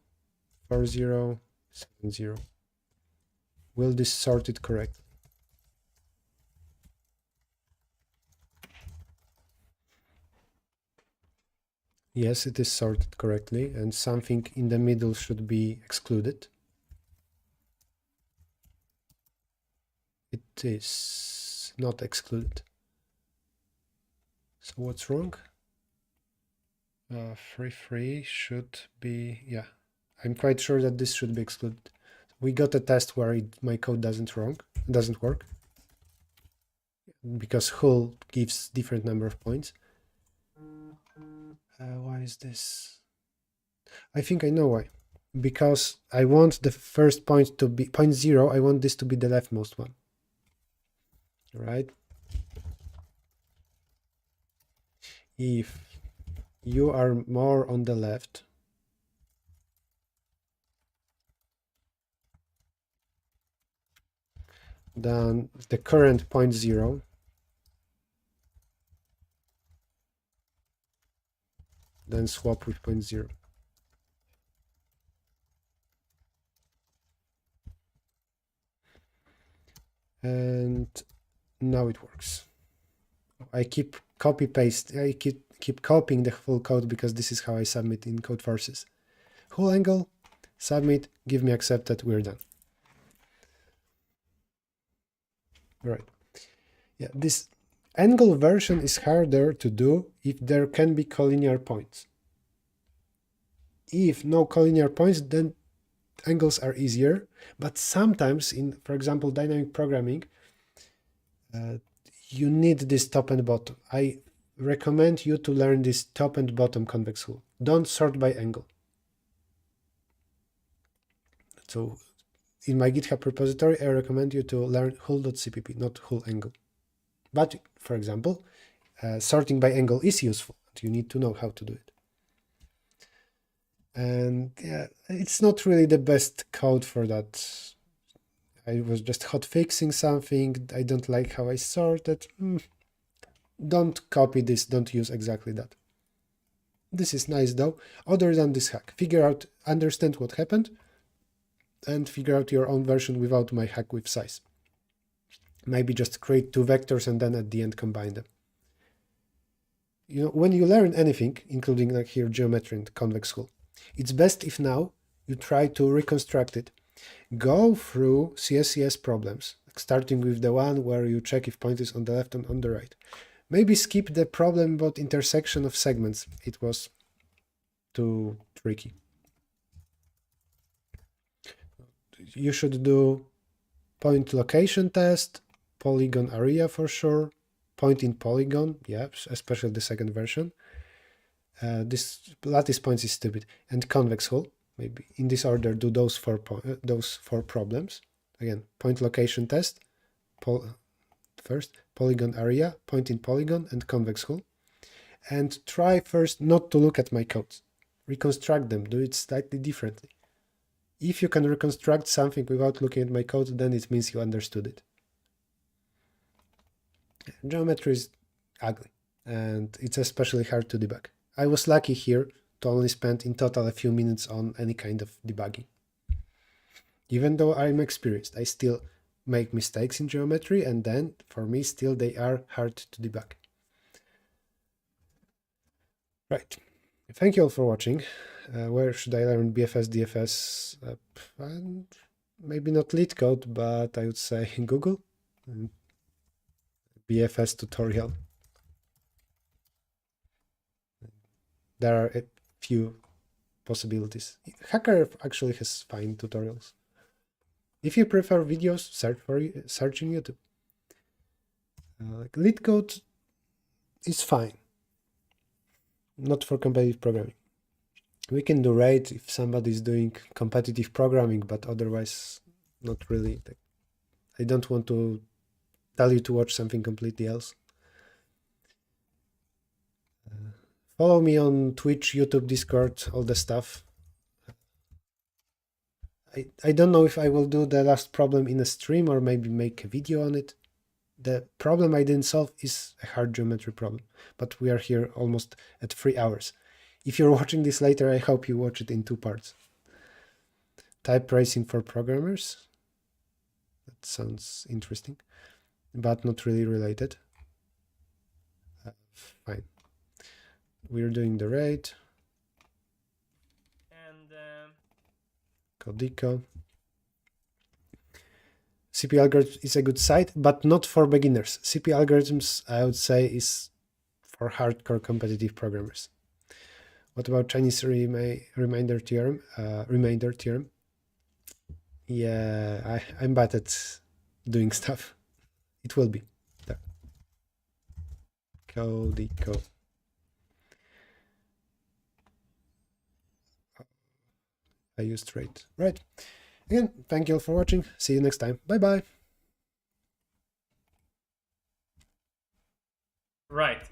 S2: 4, 0, 7, 0. Will this sort it correct? Yes, it is sorted correctly, and something in the middle should be excluded. It is not excluded. So what's wrong? 3, 3 should be, yeah, I'm quite sure that this should be excluded. We got a test where my code doesn't work, because hull gives different number of points. Why is this? I think I know why. Because I want the first point to be point 0, I want this to be the leftmost one. Right? If you are more on the left, than the current point 0, then swap with point 0. And now it works. I keep keep copying the full code because this is how I submit in code forces. Whole angle, submit, give me accepted, we're done. Right. Yeah, this angle version is harder to do if there can be collinear points. If no collinear points, then angles are easier, but sometimes in, for example, dynamic programming, you need this top and bottom. I recommend you to learn this top and bottom convex hull. Don't sort by angle. So in my GitHub repository, I recommend you to learn hull.cpp, not hull angle. But for example, sorting by angle is useful. You need to know how to do it. And yeah, it's not really the best code for that. I was just hot fixing something. I don't like how I sorted. Don't copy this. Don't use exactly that. This is nice though. Other than this hack, understand what happened, and figure out your own version without my hack with size. Maybe just create two vectors and then at the end combine them. You know, when you learn anything, including like here geometry and convex hull, it's best if now you try to reconstruct it. Go through CSES problems, starting with the one where you check if point is on the left and on the right. Maybe skip the problem about intersection of segments. It was too tricky. You should do point location test, polygon area for sure, point in polygon, yeah, especially the second version. This lattice points is stupid, and convex hull. Maybe in this order do those four problems. Again, point location test, first polygon area, point in polygon, and convex hull. And try first not to look at my codes. Reconstruct them, do it slightly differently. If you can reconstruct something without looking at my code, then it means you understood it. Geometry is ugly, and it's especially hard to debug. I was lucky here to only spend in total a few minutes on any kind of debugging. Even though I'm experienced, I still make mistakes in geometry, and then, for me, still they are hard to debug. Right. Thank you all for watching. Where should I learn BFS, DFS? And maybe not LeetCode, but I would say Google. BFS tutorial. There are a few possibilities. Hacker actually has fine tutorials. If you prefer videos, search in YouTube. LeetCode is fine. Not for competitive programming. We can do rate if somebody is doing competitive programming, but otherwise not really. I don't want to tell you to watch something completely else. Follow me on Twitch, YouTube, Discord, all the stuff. I don't know if I will do the last problem in a stream or maybe make a video on it. The problem I didn't solve is a hard geometry problem, but we are here almost at 3 hours. If you're watching this later, I hope you watch it in 2 parts. Type racing for programmers. That sounds interesting, but not really related. Fine. We're doing the rate.
S3: And
S2: Codico. CP algorithm is a good site, but not for beginners. CP algorithms, I would say, is for hardcore competitive programmers. What about Chinese remainder theorem? Yeah, I'm bad at doing stuff. It will be there. Codico. I used rate. Right. Again, thank you all for watching. See you next time. Bye-bye.
S3: right, yeah.